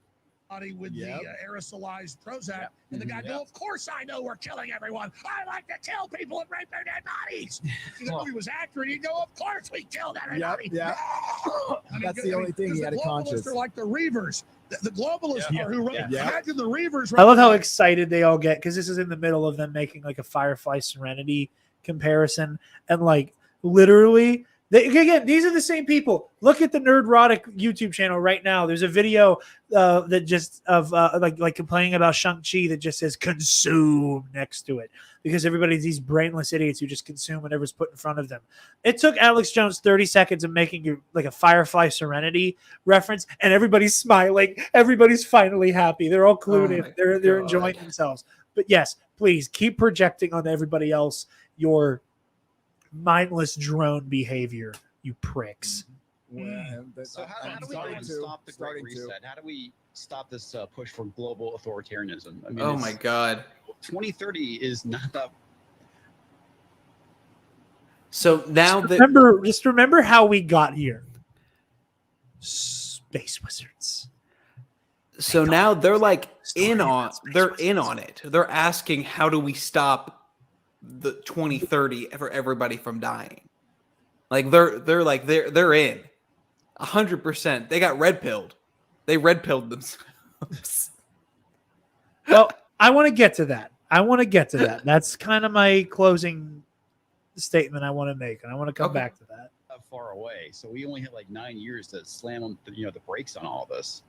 With the aerosolized Prozac, and the guy go, of course I know we're killing everyone. I like to kill people and rape their dead bodies. If the movie was accurate, he'd go, of course we killed everybody. That's the only thing he had a conscience. The globalists are like the Reavers. The globalists are who wrote. Imagine the Reavers. I love how excited they all get because this is in the middle of them making like a Firefly Serenity comparison, and like literally. Again, these are the same people. Look at the Nerdrotic YouTube channel right now. There's a video that just of like complaining about Shang-Chi that just says consume next to it because everybody's these brainless idiots who just consume whatever's put in front of them. It took Alex Jones 30 seconds of making like a Firefly Serenity reference, and everybody's smiling. Everybody's finally happy. They're all clued in. They're enjoying themselves. But yes, please keep projecting on everybody else your mindless drone behavior, you pricks. So how do we stop the Great Reset? How do we stop this push for global authoritarianism? I mean, oh my God. 2030 is not that. So now just remember how we got here. Space wizards. So now they're like in on it. They're asking, how do we stop the 2030 for everybody from dying? Like they're in 100%. They got red pilled. They red pilled themselves. Well, I want to get to that. That's kind of my closing statement I want to make, and I want to come back to that. Far away, so we only have like 9 years to slam on the brakes on all this.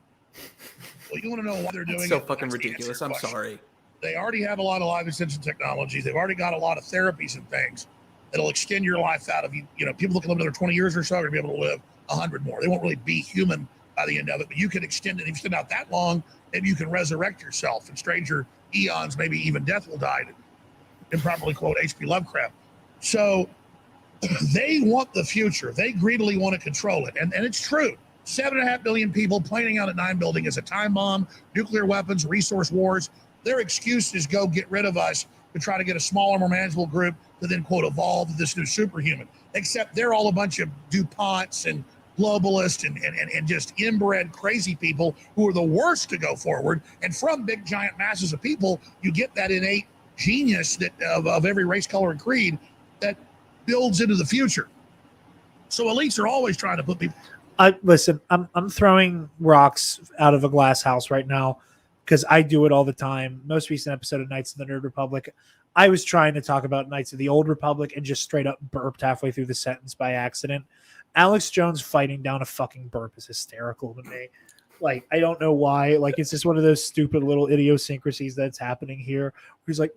Well, you want to know what they're doing? That's so fucking ridiculous. I'm sorry. They already have a lot of live extension technologies. They've already got a lot of therapies and things that'll extend your life out of you. You know, people that can live another 20 years or so are going to be able to live 100 more. They won't really be human by the end of it, but you can extend it. If you extend out that long, maybe you can resurrect yourself in stranger eons. Maybe even death will die. Improperly quote H.P. Lovecraft. So they want the future. They greedily want to control it. And it's true. 7.5 billion people planning out at 9 building as a time bomb, nuclear weapons, resource wars. Their excuse is go get rid of us to try to get a smaller, more manageable group to then, quote, evolve to this new superhuman. Except they're all a bunch of DuPonts and globalists and just inbred crazy people who are the worst to go forward. And from big, giant masses of people, you get that innate genius that of every race, color, and creed that builds into the future. So elites are always trying to put people. Listen, I'm throwing rocks out of a glass house right now because I do it all the time. Most recent episode of Knights of the Nerd Republic, I was trying to talk about Knights of the Old Republic and just straight up burped halfway through the sentence by accident. Alex Jones fighting down a fucking burp is hysterical to me. Like, I don't know why. Like, it's just one of those stupid little idiosyncrasies that's happening here. He's like,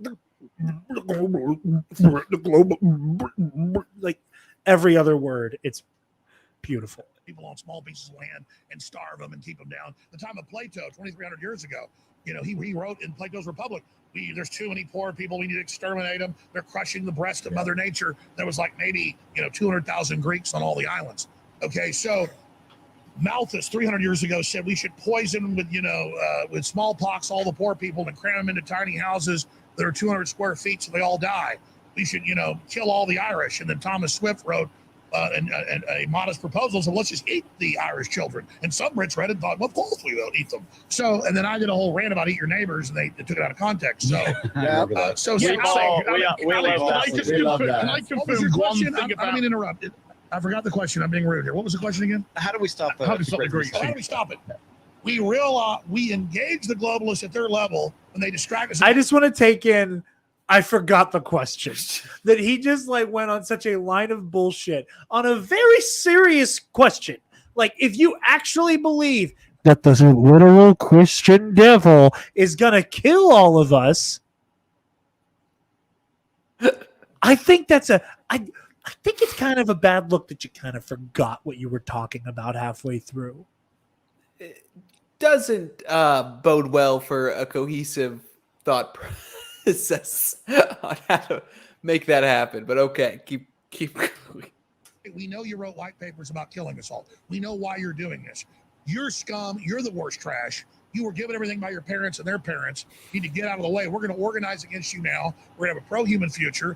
like every other word. It's beautiful. People on small pieces of land and starve them and keep them down. The time of Plato, 2,300 years ago, he wrote in Plato's Republic, there's too many poor people. We need to exterminate them. They're crushing the breast of Mother Nature. There was like maybe 200,000 Greeks on all the islands. Okay, so Malthus 300 years ago said we should poison with smallpox all the poor people and cram them into tiny houses that are 200 square feet so they all die. We should kill all the Irish. And then Thomas Swift wrote a modest proposal, so let's just eat the Irish children. And some rich read it and thought, well, of course we will eat them. So, and then I did a whole rant about eat your neighbors, and they took it out of context. So, we love that. What was your question? I don't mean to interrupt. I forgot the question. I'm being rude here. What was the question again? How do we stop How do we stop it? We realize we engage the globalists at their level when they distract us. I just want to take in. I forgot the question that he just went on such a line of bullshit on a very serious question. Like, if you actually believe that the literal Christian devil is going to kill all of us, I think I think it's kind of a bad look that you kind of forgot what you were talking about halfway through. It doesn't bode well for a cohesive thought process on how to make that happen. But okay, keep going. We know you wrote white papers about killing us all. We know why you're doing this. You're scum. You're the worst trash. You were given everything by your parents and their parents. You need to get out of the way. We're going to organize against you now. We're going to have a pro-human future.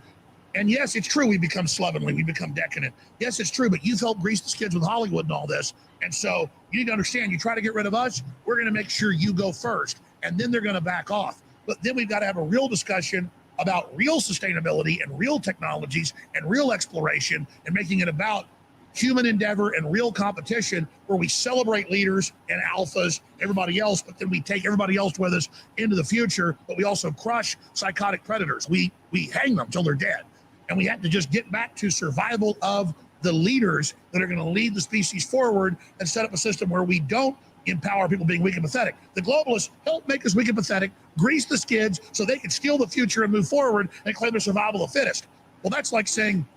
And yes, it's true we become slovenly, we become decadent. Yes, it's true, but you've helped grease the skids with Hollywood and all this. And so you need to understand, you try to get rid of us, we're going to make sure you go first. And then they're going to back off. But then we've got to have a real discussion about real sustainability and real technologies and real exploration and making it about human endeavor and real competition where we celebrate leaders and alphas, everybody else, but then we take everybody else with us into the future, but we also crush psychotic predators. We hang them till they're dead. And we have to just get back to survival of the leaders that are going to lead the species forward and set up a system where we don't empower people being weak and pathetic. The globalists help make us weak and pathetic, grease the skids so they can steal the future and move forward and claim their survival of the fittest. Well, that's like saying,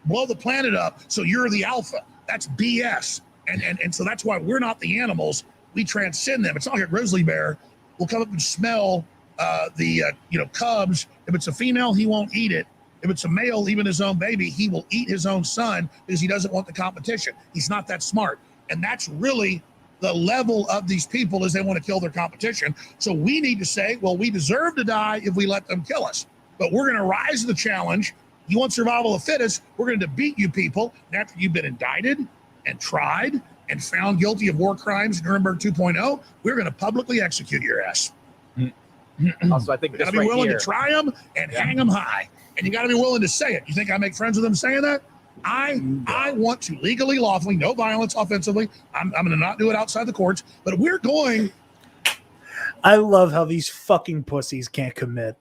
blow the planet up so you're the alpha. That's BS. And so that's why we're not the animals. We transcend them. It's not like a grizzly bear will come up and smell the cubs. If it's a female, he won't eat it. If it's a male, even his own baby, he will eat his own son because he doesn't want the competition. He's not that smart. And that's really the level of these people is they want to kill their competition. So we need to say, well, we deserve to die if we let them kill us. But we're going to rise to the challenge. You want survival of the fittest, we're going to beat you people. And after you've been indicted and tried and found guilty of war crimes, Nuremberg 2.0, we're going to publicly execute your ass. Also, I think you got to be willing to try them and hang them high. And you got to be willing to say it. You think I make friends with them saying that? I want to legally, lawfully, no violence offensively. I'm going to not do it outside the courts. But we're going. I love how these fucking pussies can't commit.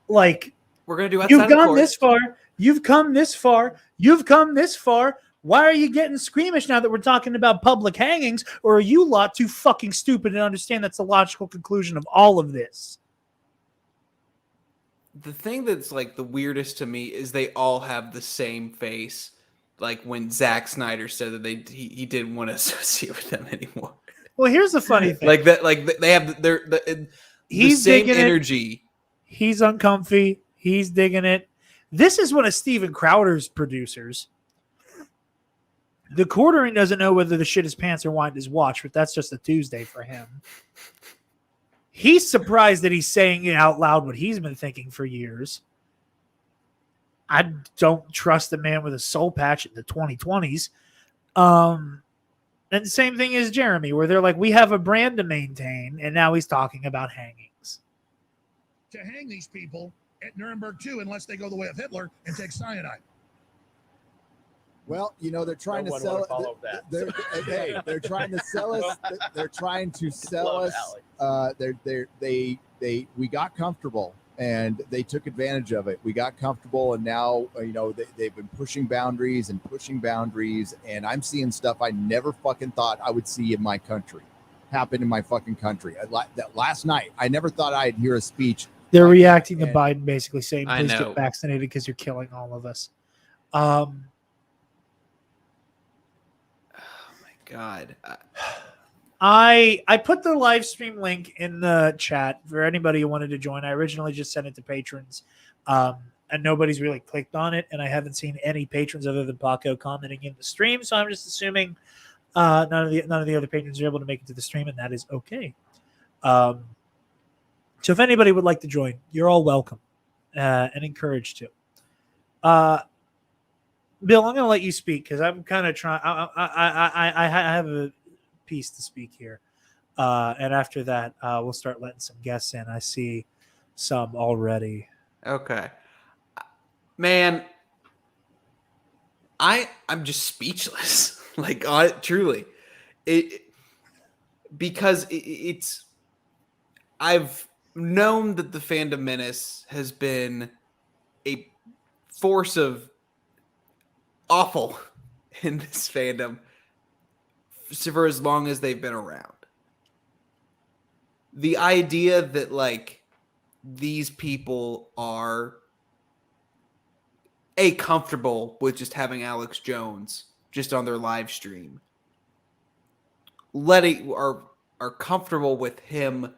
Like, we're going to do outside you've the gone courts. this far. You've come this far. You've come this far. Why are you getting squeamish now that we're talking about public hangings? Or are you lot too fucking stupid to understand that's the logical conclusion of all of this? The thing that's like the weirdest to me is they all have the same face. Like when Zack Snyder said that he didn't want to associate with them anymore. Well, here's the funny thing. Like that, like they have the same energy. He's uncomfy. He's digging it. This is one of Steven Crowder's producers. The quartering doesn't know whether the shit his pants or wind his watch, but that's just a Tuesday for him. He's surprised that he's saying it out loud what he's been thinking for years. I don't trust a man with a soul patch in the 2020s. And the same thing as Jeremy, where they're like, we have a brand to maintain, and now he's talking about hangings. To hang these people at Nuremberg 2 unless they go the way of Hitler and take cyanide. Well, they're trying to No one sell would follow that. They're trying to sell us. They're trying to sell Love us. We got comfortable and they took advantage of it. We got comfortable, and now they've been pushing boundaries. And I'm seeing stuff I never fucking thought I would see in my country happen in my fucking country. That last night, I never thought I'd hear a speech. They're reacting to Biden basically saying, I please know. get vaccinated because you're killing all of us. God. I put the live stream link in the chat for anybody who wanted to join. I originally just sent it to patrons, and nobody's really clicked on it, and I haven't seen any patrons other than Paco commenting in the stream, so I'm just assuming none of the other patrons are able to make it to the stream, and that is okay. So if anybody would like to join, you're all welcome and encouraged to. Bill, I'm going to let you speak because I'm kind of trying. I have a piece to speak here, and after that, we'll start letting some guests in. I see some already. Okay, man, I'm just speechless. Like, truly, because it's. I've known that the Fandom Menace has been a force of awful in this fandom for as long as they've been around. The idea that like these people are comfortable with just having Alex Jones just on their live stream, are comfortable with him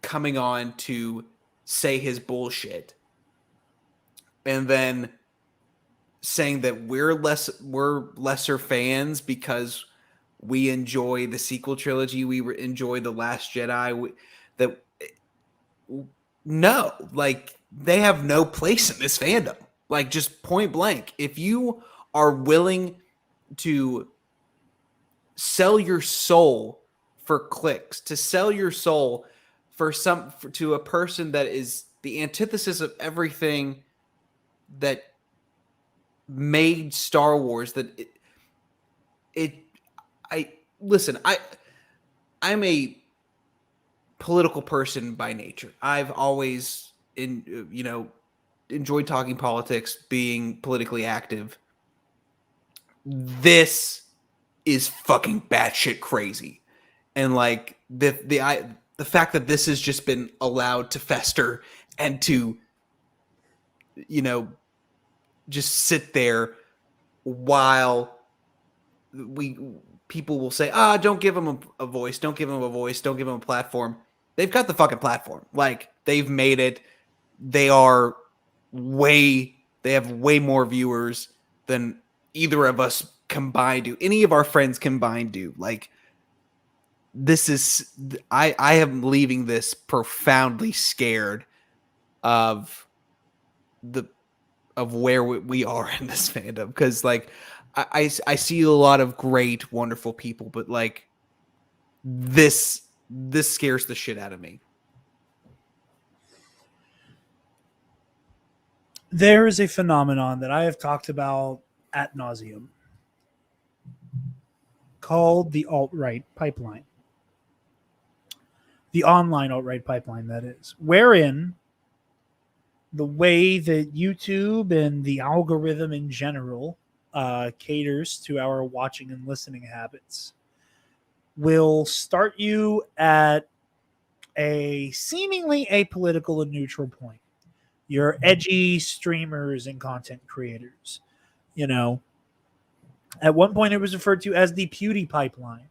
coming on to say his bullshit, and then saying that we're lesser fans because we enjoy the sequel trilogy, we enjoy The Last Jedi. No, like, they have no place in this fandom. Like, just point blank. If you are willing to sell your soul for clicks, to sell your soul to a person that is the antithesis of everything that made Star Wars, I'm a political person by nature. I've always enjoyed talking politics, being politically active. This is fucking batshit crazy. And like the fact that this has just been allowed to fester and to just sit there while people will say, don't give them a voice, don't give them a voice, don't give them a platform. They've got the fucking platform. Like, they've made it. They have way more viewers than either of us combined do. Any of our friends combined do. Like, this is, I am leaving this profoundly scared of where we are in this fandom, because like I see a lot of great, wonderful people, but like this scares the shit out of me. There is a phenomenon that I have talked about ad nauseum called the alt-right pipeline. The online alt-right pipeline, that is, wherein the way that YouTube and the algorithm in general caters to our watching and listening habits will start you at a seemingly apolitical and neutral point. Your edgy streamers and content creators. At one point it was referred to as the Pewdie pipeline.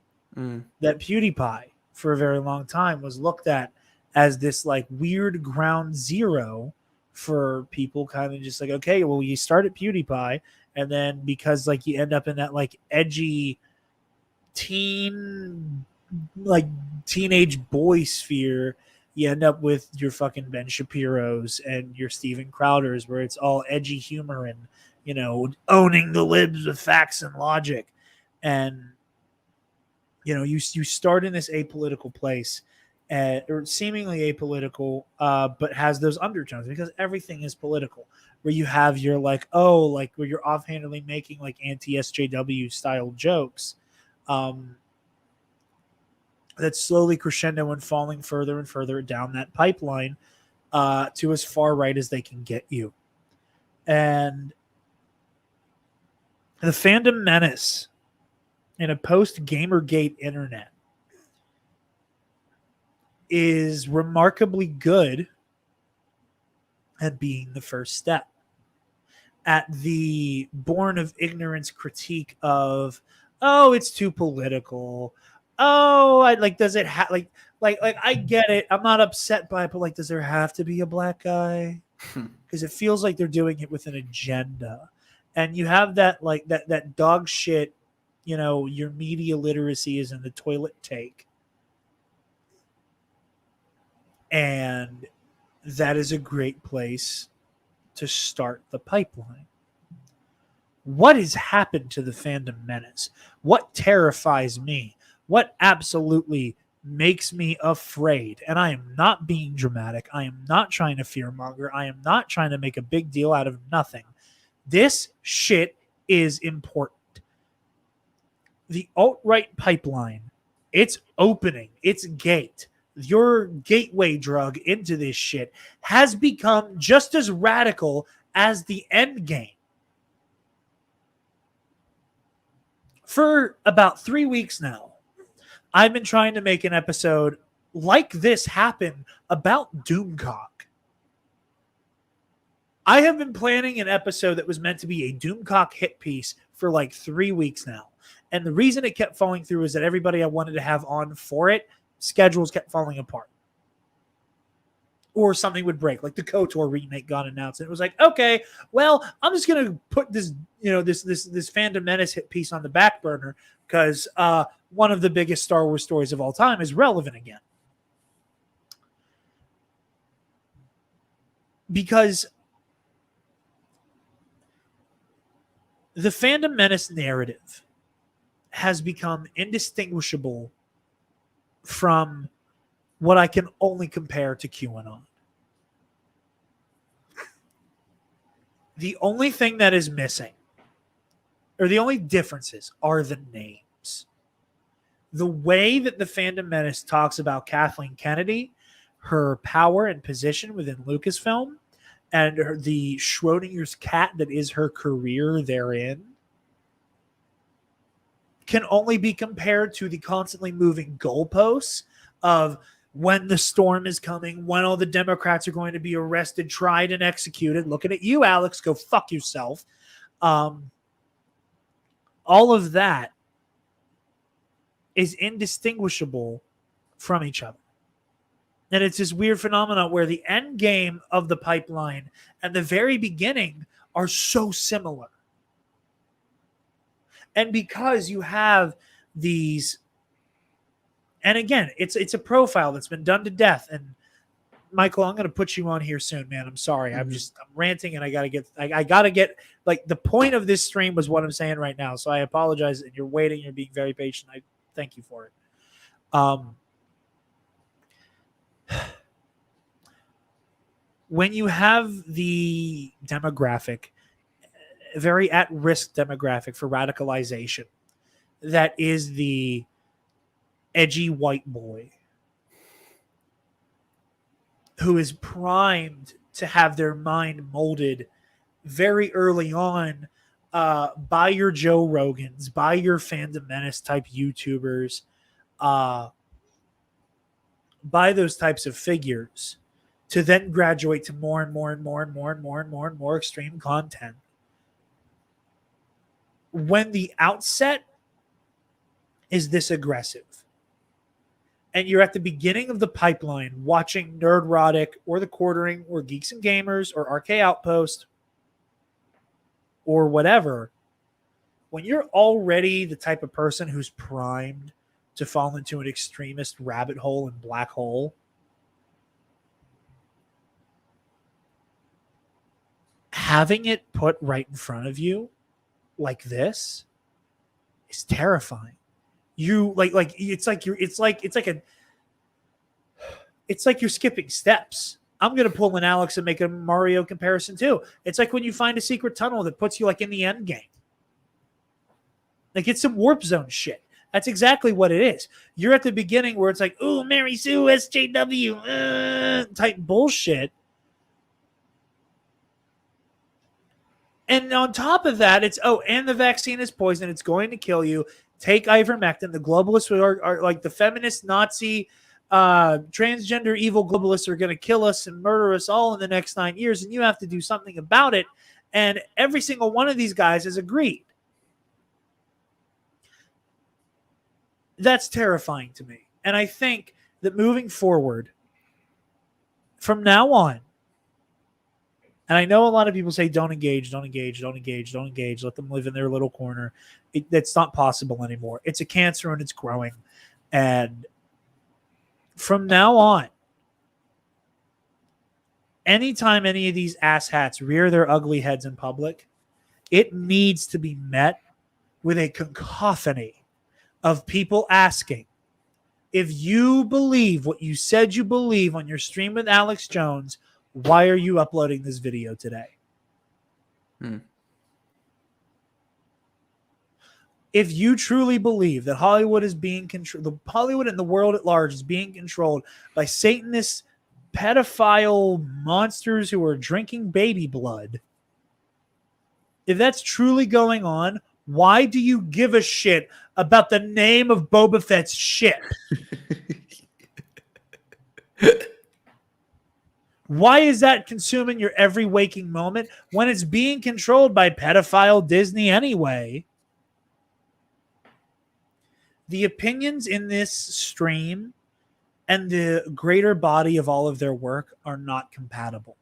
That PewDiePie, for a very long time, was looked at as this like weird ground zero for people, kind of just like, okay, well, you start at PewDiePie, and then because like you end up in that like edgy teenage boy sphere, you end up with your fucking Ben Shapiro's and your Steven Crowder's, where it's all edgy humor and owning the libs with facts and logic. And you start in this apolitical place, or seemingly apolitical, but has those undertones because everything is political. Where you have your like, oh, like where you're offhandedly making like anti-SJW style jokes, that's slowly crescendo and falling further and further down that pipeline to as far right as they can get you. And the fandom menace in a post-Gamergate internet is remarkably good at being the first step, at the born of ignorance critique of, oh, it's too political. Oh, I like, does it have like I get it. I'm not upset by it, but like, does there have to be a black guy? Because it feels like they're doing it with an agenda. And you have that like that dog shit, your media literacy is in the toilet take. And that is a great place to start the pipeline. What has happened to the fandom menace? What terrifies me? What absolutely makes me afraid? And I am not being dramatic. I am not trying to fearmonger. I am not trying to make a big deal out of nothing. This shit is important. The alt-right pipeline, it's opening its gate. Your gateway drug into this shit has become just as radical as the end game. For about 3 weeks now, I've been trying to make an episode like this happen about Doomcock. I have been planning an episode that was meant to be a Doomcock hit piece for like 3 weeks now. And the reason it kept falling through is that everybody I wanted to have on for it, schedules kept falling apart. Or something would break, like the KOTOR remake got announced. And it was like, okay, well, I'm just going to put this, this Fandom Menace hit piece on the back burner because one of the biggest Star Wars stories of all time is relevant again. Because the Fandom Menace narrative has become indistinguishable from what I can only compare to QAnon. The only thing that is missing, or the only differences, are the names. The way that the Fandom Menace talks about Kathleen Kennedy, her power and position within Lucasfilm, and the Schrodinger's cat that is her career therein, can only be compared to the constantly moving goalposts of when the storm is coming, when all the Democrats are going to be arrested, tried, and executed. Looking at you, Alex, go fuck yourself. All of that is indistinguishable from each other. And it's this weird phenomenon where the end game of the pipeline and the very beginning are so similar. And because you have these, and again, it's a profile that's been done to death. And Michael, I'm going to put you on here soon, man. I'm sorry. I'm ranting and I got to get like the point of this stream was what I'm saying right now. So I apologize. And you're waiting. You're being very patient. I thank you for it. When you have the demographic, very at-risk demographic for radicalization, that is the edgy white boy who is primed to have their mind molded very early on by your Joe Rogans, by your Fandom Menace type YouTubers, by those types of figures, to then graduate to more and more and more and more and more and more and more extreme content. When the outset is this aggressive, and you're at the beginning of the pipeline watching Nerdrotic or The Quartering or Geeks and Gamers or RK Outpost or whatever, when you're already the type of person who's primed to fall into an extremist rabbit hole and black hole, having it put right in front of you like this is terrifying. You it's like it's like you're skipping steps. I'm going to pull an Alex and make a Mario comparison too. It's like when you find a secret tunnel that puts you like in the end game. Like it's some warp zone shit. That's exactly what it is. You're at the beginning where it's like, ooh, Mary Sue, SJW, type bullshit. And on top of that, it's, and the vaccine is poison. It's going to kill you. Take ivermectin. The globalists are like the feminist, Nazi, transgender, evil globalists are going to kill us and murder us all in the next 9 years. And you have to do something about it. And every single one of these guys has agreed. That's terrifying to me. And I think that moving forward, from now on, and I know a lot of people say, don't engage, let them live in their little corner. That's not possible anymore. It's a cancer and it's growing. And from now on, anytime any of these asshats rear their ugly heads in public, it needs to be met with a cacophony of people asking, if you believe what you said you believe on your stream with Alex Jones, why are you uploading this video today? If you truly believe that Hollywood is being controlled, Hollywood and the world at large is being controlled by Satanist pedophile monsters who are drinking baby blood, if that's truly going on, why do you give a shit about the name of Boba Fett's ship? Why is that consuming your every waking moment when it's being controlled by pedophile Disney anyway? The opinions in this stream and the greater body of all of their work are not compatible.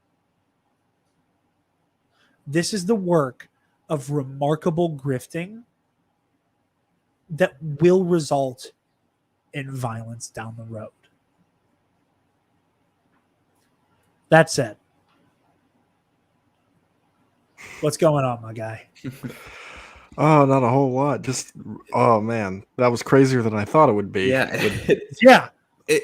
This is the work of remarkable grifting that will result in violence down the road. That said, what's going on, my guy? Oh, not a whole lot. Just, oh man, that was crazier than I thought it would be. Yeah. Yeah.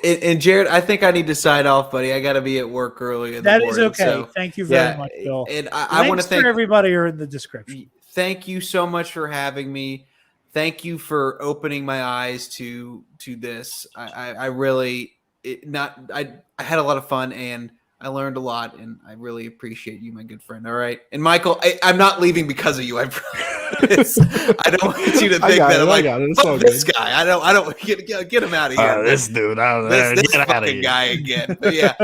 And Jared, I think I need to sign off, buddy. I got to be at work early in the morning. That is okay. So, thank you very much, Bill. And I want to thank everybody are in the description. Thank you so much for having me. Thank you for opening my eyes to this. I really I had a lot of fun and I learned a lot, and I really appreciate you, my good friend. All right, and Michael, I'm not leaving because of you. I promise. I don't want you to think that I'm like, fuck this guy. I don't get him out of here. This dude, this fucking guy again. But yeah,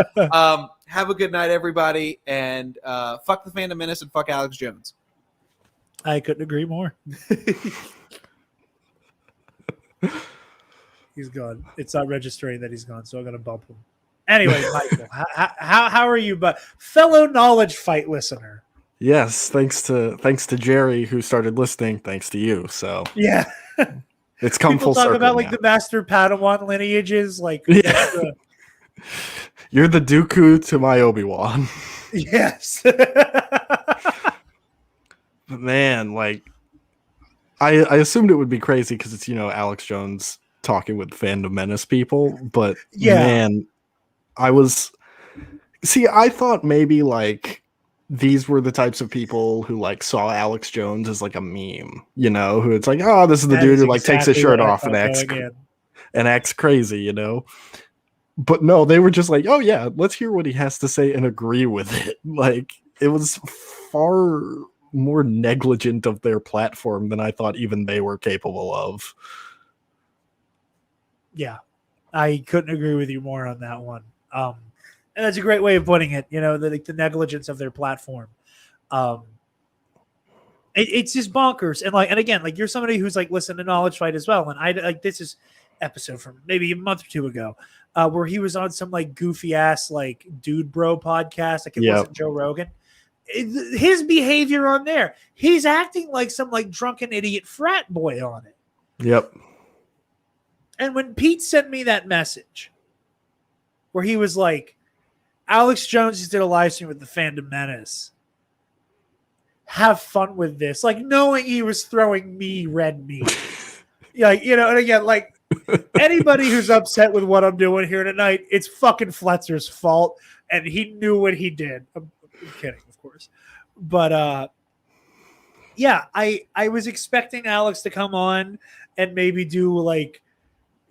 have a good night, everybody, and fuck the Fandom Menace and fuck Alex Jones. I couldn't agree more. He's gone. It's not registering that he's gone, so I'm gonna bump him. Anyway, Michael, how are you, but fellow knowledge fight listener? Yes, thanks to Jerry who started listening. Thanks to you. So yeah, it's come people full circle. Talk about now. like the Master Padawan lineages, like You're the Dooku to my Obi-Wan. Yes, man, like I assumed it would be crazy because it's Alex Jones talking with Fandom Menace people, but man. I thought maybe like these were the types of people who like saw Alex Jones as like a meme, who it's like, oh, this is the dude who like takes his shirt off and acts crazy, But no, they were just like, oh yeah, let's hear what he has to say and agree with it. Like it was far more negligent of their platform than I thought even they were capable of. Yeah, I couldn't agree with you more on that one. And that's a great way of putting it, the negligence of their platform. It's just bonkers. And again, you're somebody who's listened to Knowledge Fight as well. And this is episode from maybe a month or two ago, where he was on some goofy ass, dude bro podcast. It wasn't Joe Rogan. His behavior on there, he's acting like some drunken idiot frat boy on it. Yep. And when Pete sent me that message where he was like, Alex Jones just did a live stream with the Fandom Menace. Have fun with this. Knowing he was throwing me red meat. And again, Anybody who's upset with what I'm doing here tonight, it's fucking Fletzer's fault, and he knew what he did. I'm kidding, of course. But yeah, I was expecting Alex to come on and maybe do like,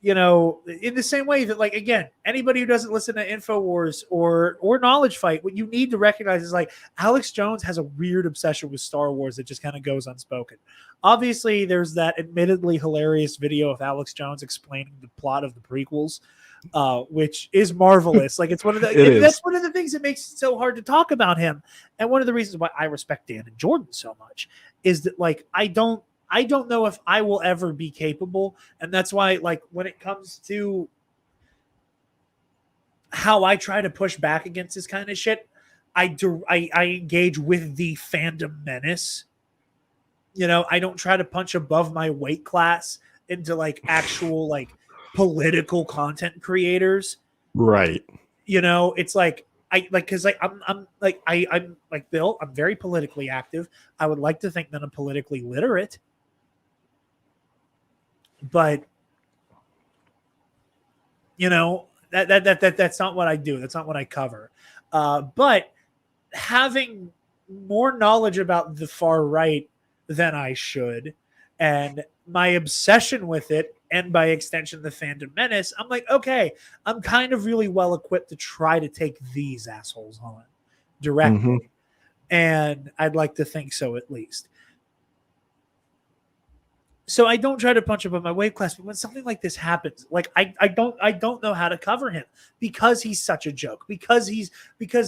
you know, in the same way that, like, again, anybody who doesn't listen to InfoWars or Knowledge Fight, what you need to recognize is like Alex Jones has a weird obsession with Star Wars that just kind of goes unspoken. Obviously, there's that admittedly hilarious video of Alex Jones explaining the plot of the prequels, which is marvelous. Like, it's one of the that's one of the things that makes it so hard to talk about him. And one of the reasons why I respect Dan and Jordan so much is that, like, I don't know if I will ever be capable. And that's why, like, when it comes to how I try to push back against this kind of shit, I engage with the fandom menace. You know, I don't try to punch above my weight class into like actual like political content creators. Right. You know, it's like, I'm like Bill, I'm very politically active. I would like to think that I'm politically literate. But you know, that's not what I do. That's not what I cover. But having more knowledge about the far right than I should, and my obsession with it, and by extension the fandom menace, I'm like, okay, I'm kind of really well equipped to try to take these assholes on directly. Mm-hmm. And I'd like to think so, at least. So I don't try to punch above my weight class, but when something like this happens, like I don't know how to cover him because he's such a joke, because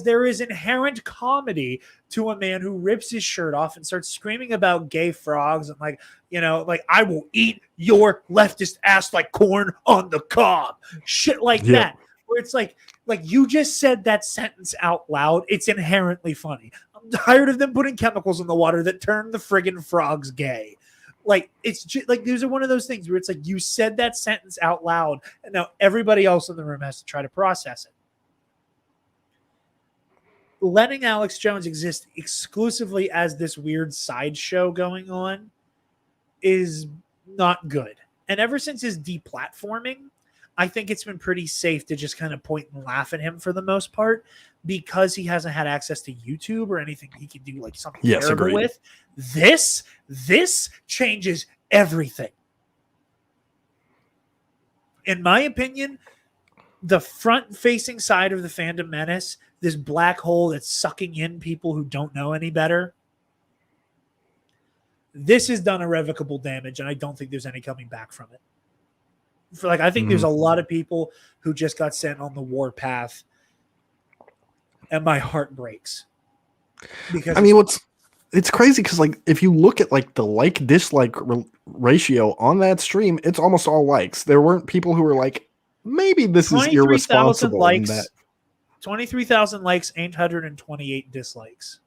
there is inherent comedy to a man who rips his shirt off and starts screaming about gay frogs and, like, you know, like, I will eat your leftist ass like corn on the cob, shit like that, where it's like you just said that sentence out loud. It's inherently funny. I'm tired of them putting chemicals in the water that turn the friggin' frogs gay. Like, it's just like, these are one of those things where it's like you said that sentence out loud, and now everybody else in the room has to try to process it. Letting Alex Jones exist exclusively as this weird sideshow going on is not good. And ever since his deplatforming, I think it's been pretty safe to just kind of point and laugh at him for the most part, because he hasn't had access to YouTube or anything he can do like something terrible with. This changes everything. In my opinion, the front-facing side of the fandom menace, this black hole that's sucking in people who don't know any better, this has done irrevocable damage, and I don't think there's any coming back from it. I think there's a lot of people who just got sent on the war path, and my heart breaks. Because I mean, it's crazy because, like, if you look at like the like dislike ratio on that stream, it's almost all likes. There weren't people who were like, maybe this is irresponsible. Likes, 23,000 likes, 828 dislikes.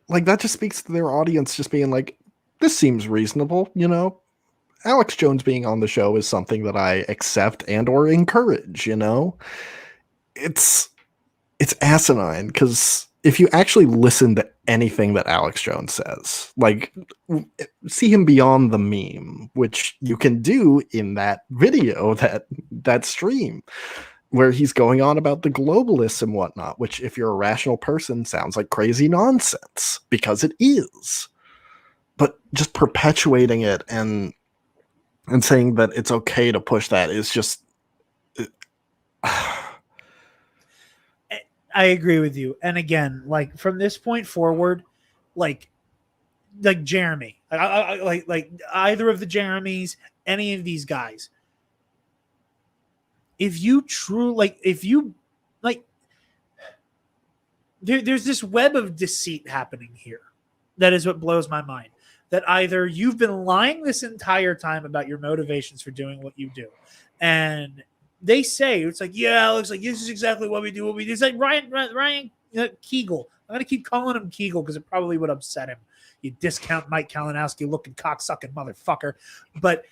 Like, that just speaks to their audience just being like, this seems reasonable, you know? Alex Jones being on the show is something that I accept and or encourage, you know? It's asinine, because if you actually listen to anything that Alex Jones says, like, see him beyond the meme, which you can do in that video, that stream, where he's going on about the globalists and whatnot, which, if you're a rational person, sounds like crazy nonsense, because it is. But just perpetuating it and saying that it's okay to push that is just... I agree with you. And again, like, from this point forward, like Jeremy, like either of the Jeremys, any of these guys, there's this web of deceit happening here. That is what blows my mind. That either you've been lying this entire time about your motivations for doing what you do, and they say it's like, yeah, it looks like this is exactly what we do. It's like Ryan Kegel. I'm gonna keep calling him Kegel because it probably would upset him. You discount Mike Kalinowski looking cocksucking motherfucker. But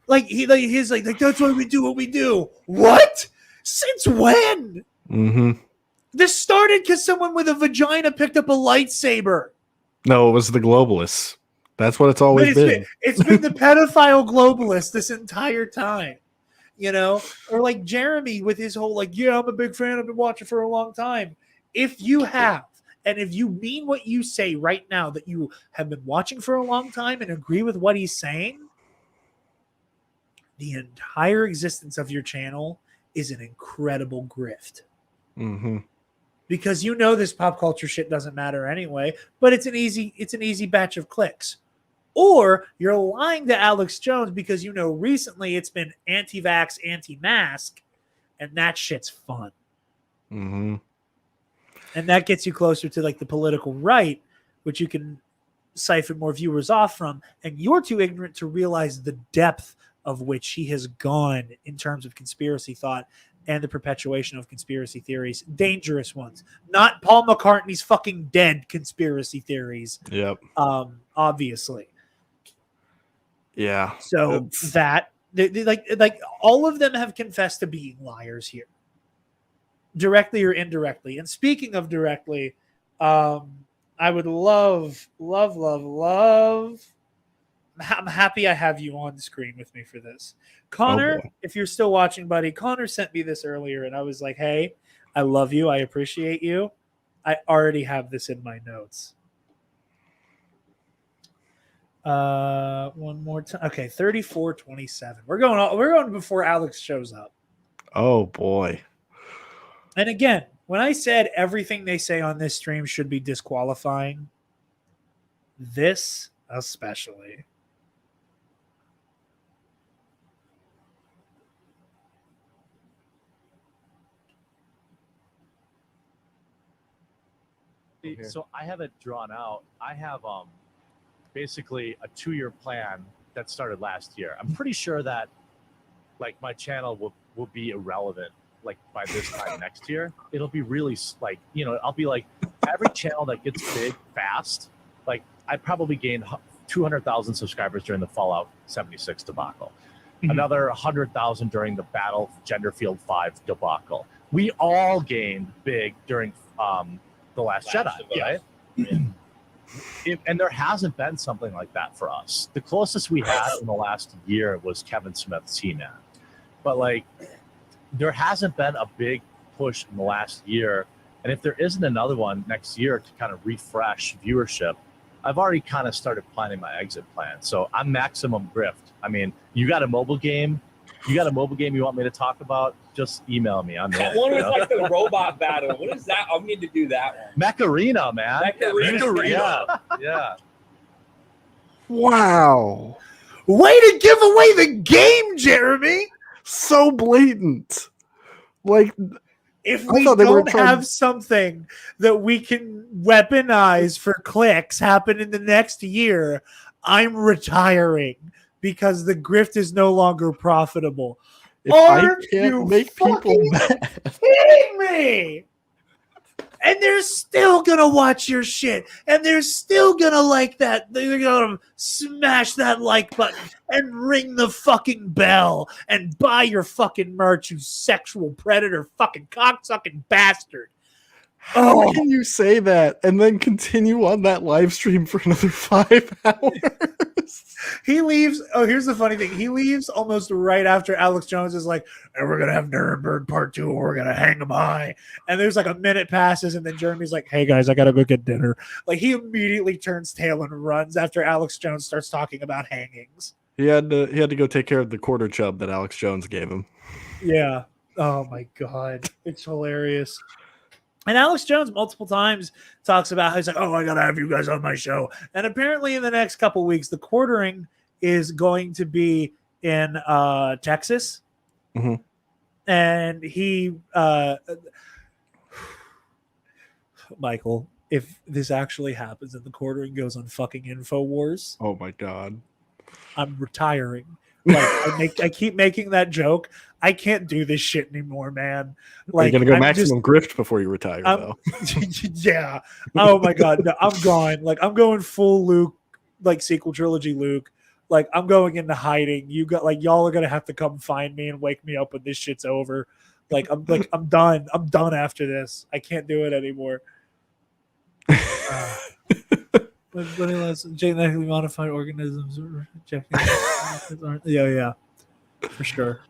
he's like that's why we do what we do. What? Since when? Mm-hmm. This started because someone with a vagina picked up a lightsaber. No, it was the globalists. That's what it's always been. It's been the pedophile globalist this entire time. You know, or like Jeremy with his whole like, yeah, I'm a big fan. I've been watching for a long time. If you have, and if you mean what you say right now, that you have been watching for a long time and agree with what he's saying, the entire existence of your channel is an incredible grift. Mm-hmm. Because you know this pop culture shit doesn't matter anyway, but it's an easy batch of clicks. Or you're lying to Alex Jones because you know recently it's been anti-vax, anti-mask, and that shit's fun. Mm-hmm. And that gets you closer to like the political right, which you can siphon more viewers off from. And you're too ignorant to realize the depth of which he has gone in terms of conspiracy thought and the perpetuation of conspiracy theories, dangerous ones, not Paul McCartney's fucking dead conspiracy theories. Yep. Obviously. Yeah. So that like all of them have confessed to being liars here, directly or indirectly. And speaking of directly, I would love. I'm happy I have you on the screen with me for this. Connor, if you're still watching, buddy, Connor sent me this earlier and I was like, hey, I love you. I appreciate you. I already have this in my notes. One more time. Okay, 34-27. We're going before Alex shows up. Oh boy. And again, when I said everything they say on this stream should be disqualifying, this especially. So I have it drawn out. I have basically a 2-year plan that started last year. I'm pretty sure that like my channel will be irrelevant like by this time next year. It'll be really like, you know, I'll be like every channel that gets big fast. Like I probably gained 200,000 subscribers during the Fallout 76 debacle. Another 100,000 during the Battle Genderfield 5 debacle. We all gained big during the Last Jedi, right? And there hasn't been something like that for us. The closest we had in the last year was Kevin Smith's He-Man. But like, there hasn't been a big push in the last year. And if there isn't another one next year to kind of refresh viewership, I've already kind of started planning my exit plan. So I'm maximum grift. I mean, you got a mobile game you want me to talk about? Just email me. I'm there. One was like the robot battle. What is that? I need to do that one. Macarena, man. Macarena. Yeah. Wow. Way to give away the game, Jeremy. So blatant. Like, if we don't have something that we can weaponize for clicks happen in the next year, I'm retiring because the grift is no longer profitable. If I can't make people mad. Kidding me? And they're still gonna watch your shit, and they're still gonna like that. They're gonna smash that like button and ring the fucking bell and buy your fucking merch, you sexual predator, fucking cocksucking bastard. How can you say that and then continue on that live stream for another 5 hours? He leaves. Oh, here's the funny thing. He leaves almost right after Alex Jones is like, and we're going to have Nuremberg Part 2, or we're going to hang him high. And there's like a minute passes, and then Jeremy's like, hey, guys, I got to go get dinner. Like, he immediately turns tail and runs after Alex Jones starts talking about hangings. He had to go take care of the quarter chub that Alex Jones gave him. Yeah. Oh, my God. It's hilarious. And Alex Jones multiple times talks about how he's like, oh, I got to have you guys on my show. And apparently in the next couple weeks, the quartering is going to be in Texas. Mm-hmm. And he, Michael, if this actually happens and the quartering goes on fucking InfoWars. Oh, my God. I'm retiring. Like I keep making that joke. I can't do this shit anymore, man. Like, you're gonna go maximum grift before you retire, though. Yeah. Oh my God. No, I'm gone. Like, I'm going full Luke, like sequel trilogy Luke. Like, I'm going into hiding. Y'all are gonna have to come find me and wake me up when this shit's over. I'm done. I'm done after this. I can't do it anymore. Genetically modified organisms or yeah, for sure.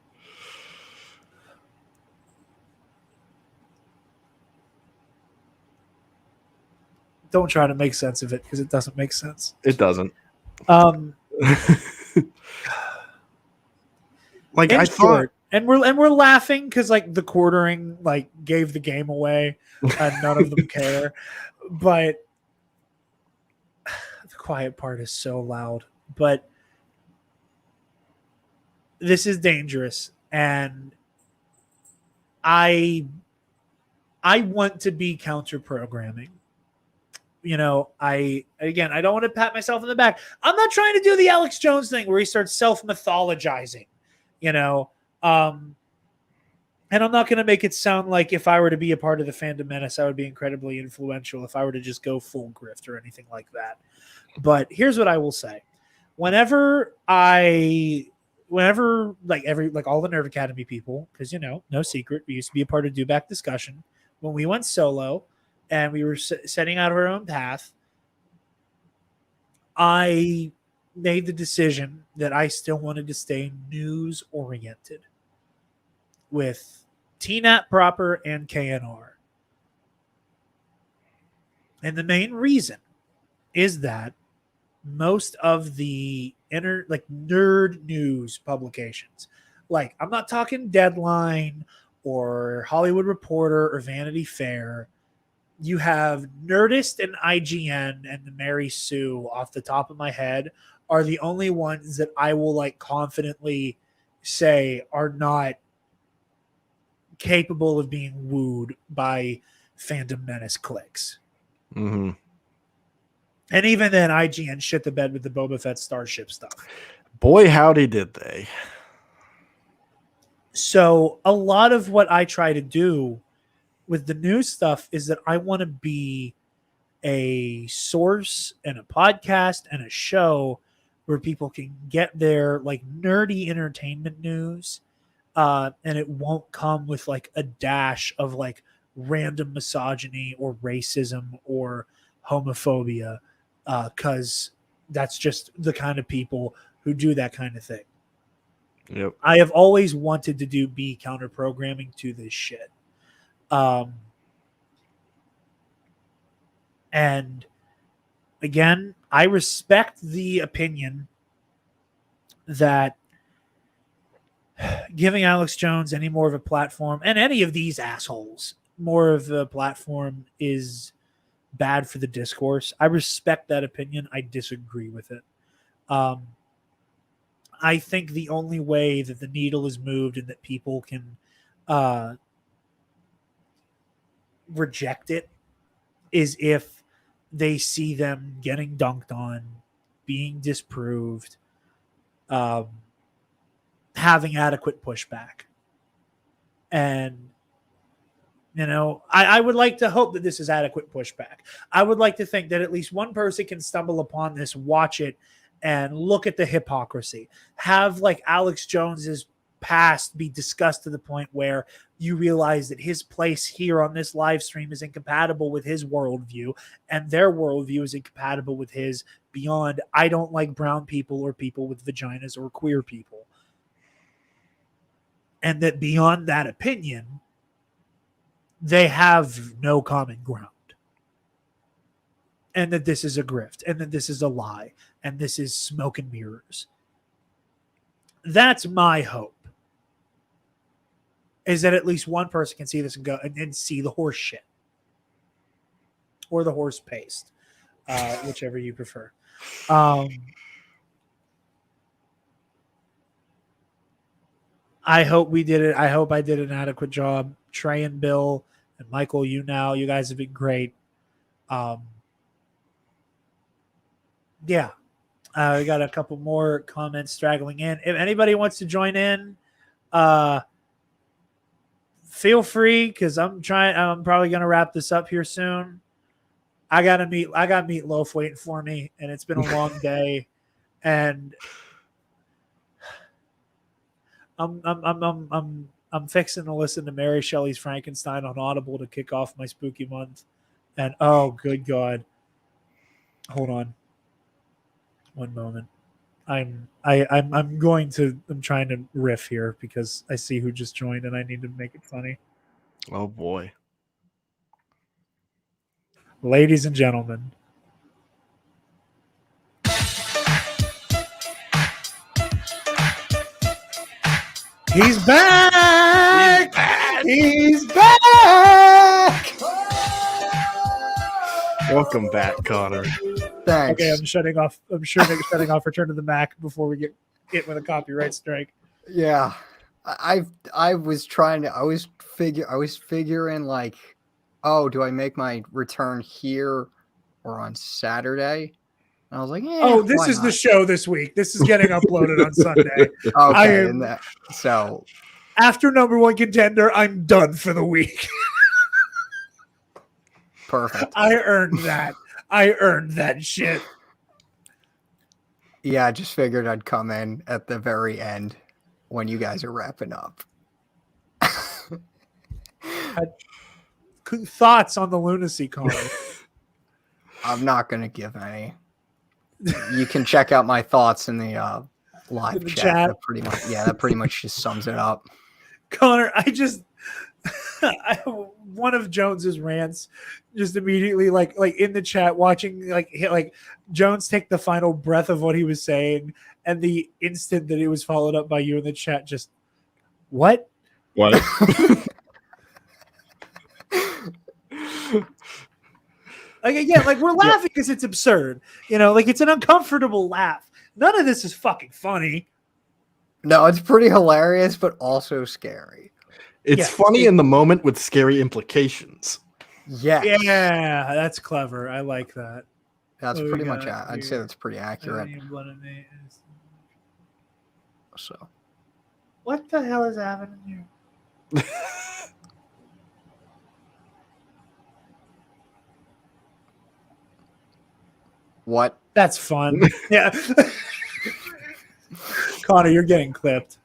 Don't try to make sense of it because it doesn't make sense. It doesn't. Like I thought, and we're laughing because like the quartering like gave the game away, and none of them care. But the quiet part is so loud. But this is dangerous, and I want to be counter programming. You know, I don't want to pat myself on the back. I'm not trying to do the Alex Jones thing where he starts self-mythologizing, you know. And I'm not going to make it sound like if I were to be a part of the Fandom Menace, I would be incredibly influential if I were to just go full grift or anything like that. But here's what I will say. Whenever like all the Nerd Academy people, because, you know, no secret, we used to be a part of Do-Back Discussion. When we went solo and we were setting out our own path, I made the decision that I still wanted to stay news-oriented with TNAT proper and KNR. And the main reason is that most of the nerd news publications, like I'm not talking Deadline or Hollywood Reporter or Vanity Fair, you have Nerdist and IGN and the Mary Sue off the top of my head are the only ones that I will like confidently say are not capable of being wooed by Fandom Menace clicks. Mm-hmm. And even then, IGN shit the bed with the Boba Fett Starship stuff. Boy, howdy did they. So a lot of what I try to do with the news stuff is that I want to be a source and a podcast and a show where people can get their like nerdy entertainment news, and it won't come with like a dash of like random misogyny or racism or homophobia, because that's just the kind of people who do that kind of thing. Yep. I have always wanted to be counter programming to this shit. And again, I respect the opinion that giving Alex Jones any more of a platform, and any of these assholes more of a platform, is bad for the discourse. I respect that opinion. I disagree with it. I think the only way that the needle is moved and that people can reject it is if they see them getting dunked on, being disproved, having adequate pushback. And, you know, I would like to hope that this is adequate pushback. I would like to think that at least one person can stumble upon this, watch it, and look at the hypocrisy. Have like Alex Jones's past be discussed to the point where you realize that his place here on this live stream is incompatible with his worldview, and their worldview is incompatible with his, beyond I don't like brown people or people with vaginas or queer people. And that beyond that opinion, they have no common ground. And that this is a grift, and that this is a lie, and this is smoke and mirrors. That's my hope. Is that at least one person can see this and go and see the horse shit. Or the horse paste. Whichever you prefer. I hope we did it. I hope I did an adequate job. Trey and Bill and Michael, you guys have been great. Yeah. We got a couple more comments straggling in. If anybody wants to join in, feel free, because I'm probably going to wrap this up here soon. I got Meatloaf waiting for me, and it's been a long day, and I'm fixing to listen to Mary Shelley's Frankenstein on Audible to kick off my spooky month. And oh, good God. Hold on. One moment. I'm trying to riff here because I see who just joined and I need to make it funny. Oh boy. Ladies and gentlemen. He's back! He's back! Welcome back, Connor. Thanks. Okay, I'm shutting off Return to the Mac before we get hit with a copyright strike. Yeah. I was figuring like, oh, do I make my return here or on Saturday? And I was like, this is the show this week. This is getting uploaded on Sunday. Okay, so after number one contender, I'm done for the week. Perfect. I earned that shit. Yeah, I just figured I'd come in at the very end when you guys are wrapping up. Thoughts on the lunacy, Carlin? I'm not going to give any. You can check out my thoughts in the live chat. That pretty much just sums it up. Connor, one of Jones's rants just immediately like in the chat watching like Jones take the final breath of what he was saying, and the instant that it was followed up by you in the chat, just what? Like again, like we're laughing because it's absurd, like it's an uncomfortable laugh. None of this is fucking funny. No, it's pretty hilarious, but also scary. It's funny in the moment with scary implications. Yes. Yeah, that's clever. I like that. That's pretty much. I'd say that's pretty accurate. So, what the hell is happening here? What? That's fun. Yeah. Connor, you're getting clipped.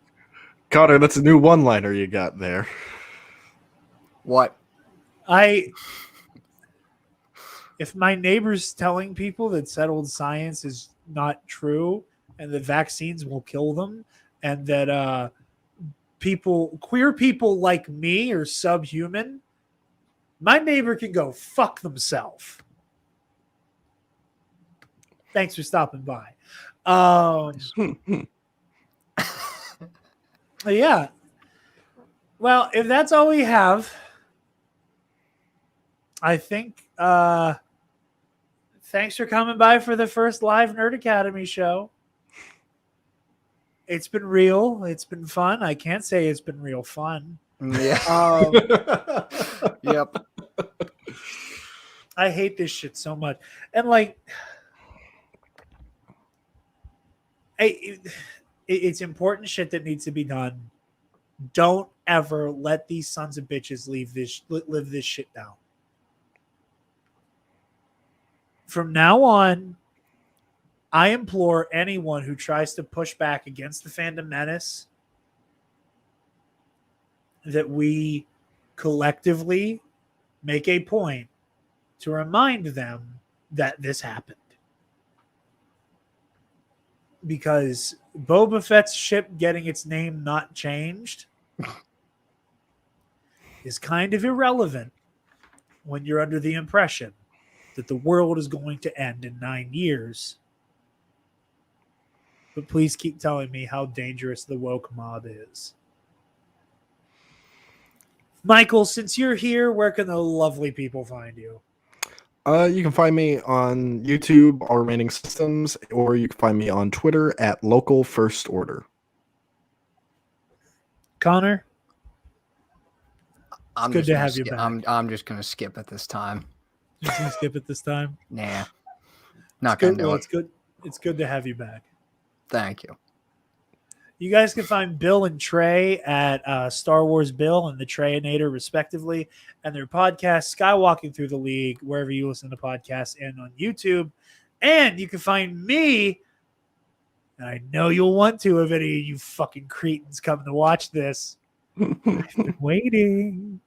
Connor, that's a new one-liner you got there. What? If my neighbor's telling people that settled science is not true and that vaccines will kill them and that queer people like me are subhuman, my neighbor can go fuck themselves. Thanks for stopping by. Yeah. Well, if that's all we have, I think thanks for coming by for the first live Nerd Academy show. It's been real. It's been fun. I can't say it's been real fun. Yeah. Yep. I hate this shit so much. And like, it's important shit that needs to be done. Don't ever let these sons of bitches live this shit down. From now on, I implore anyone who tries to push back against the Fandom Menace that we collectively make a point to remind them that this happened. Because Boba Fett's ship getting its name not changed is kind of irrelevant when you're under the impression that the world is going to end in 9 years. But please keep telling me how dangerous the woke mob is. Michael, since you're here, where can the lovely people find you? You can find me on YouTube, Our Remaining Systems, or you can find me on Twitter at Local First Order. Connor? Good to have you back. I'm just going to skip it this time. Just going to skip it this time? Nah. Not going to do it. It's good. It's good to have you back. Thank you. You guys can find Bill and Trey at Star Wars Bill and the Treyinator, respectively, and their podcast, Skywalking Through the League, wherever you listen to podcasts and on YouTube. And you can find me, and I know you'll want to if any of you fucking cretins come to watch this. I've been waiting.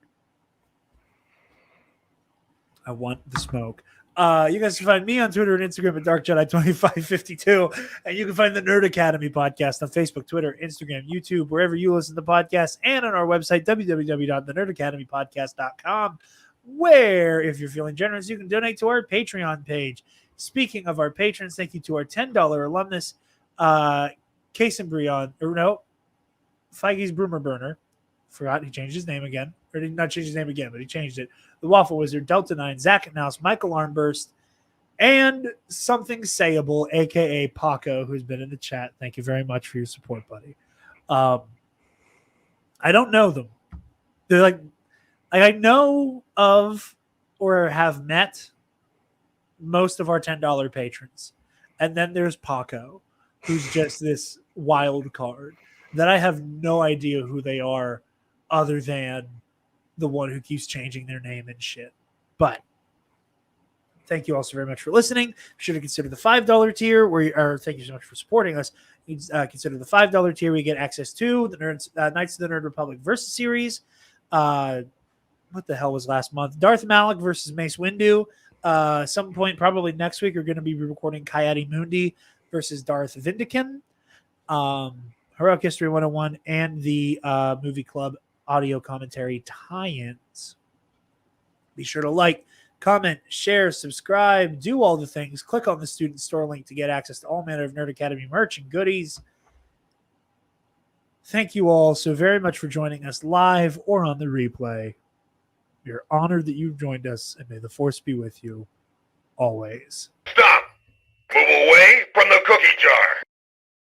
I want the smoke. You guys can find me on Twitter and Instagram at DarkJedi2552. And you can find the Nerd Academy podcast on Facebook, Twitter, Instagram, YouTube, wherever you listen to podcasts, and on our website, www.thenerdacademypodcast.com, where, if you're feeling generous, you can donate to our Patreon page. Speaking of our patrons, thank you to our $10 alumnus, Case and Brion, or no, Feige's Broomer Burner. Forgot he changed his name again. Or did not change his name again, but he changed it. The Waffle Wizard, Delta 9, Zach Naus, Michael Armburst, and Something Sayable, a.k.a. Paco, who's been in the chat. Thank you very much for your support, buddy. I don't know them. They're like I know of or have met most of our $10 patrons. And then there's Paco, who's just this wild card that I have no idea who they are other than the one who keeps changing their name and shit. But thank you all so very much for listening. Be sure to consider the $5 tier, thank you so much for supporting us. Consider the $5 tier. We get access to the Knights of the Nerd Republic versus series. What the hell was last month? Darth Malik versus Mace Windu. Some point probably next week, we're going to be recording Coyote Mundi versus Darth Vindican. Heroic History 101 and the Movie Club audio commentary tie-ins. Be sure to like, comment, share, subscribe, do all the things. Click on the student store link to get access to all manner of Nerd Academy merch and goodies. Thank you all so very much for joining us live or on the replay. We are honored that you've joined us, and may the Force be with you always. Stop!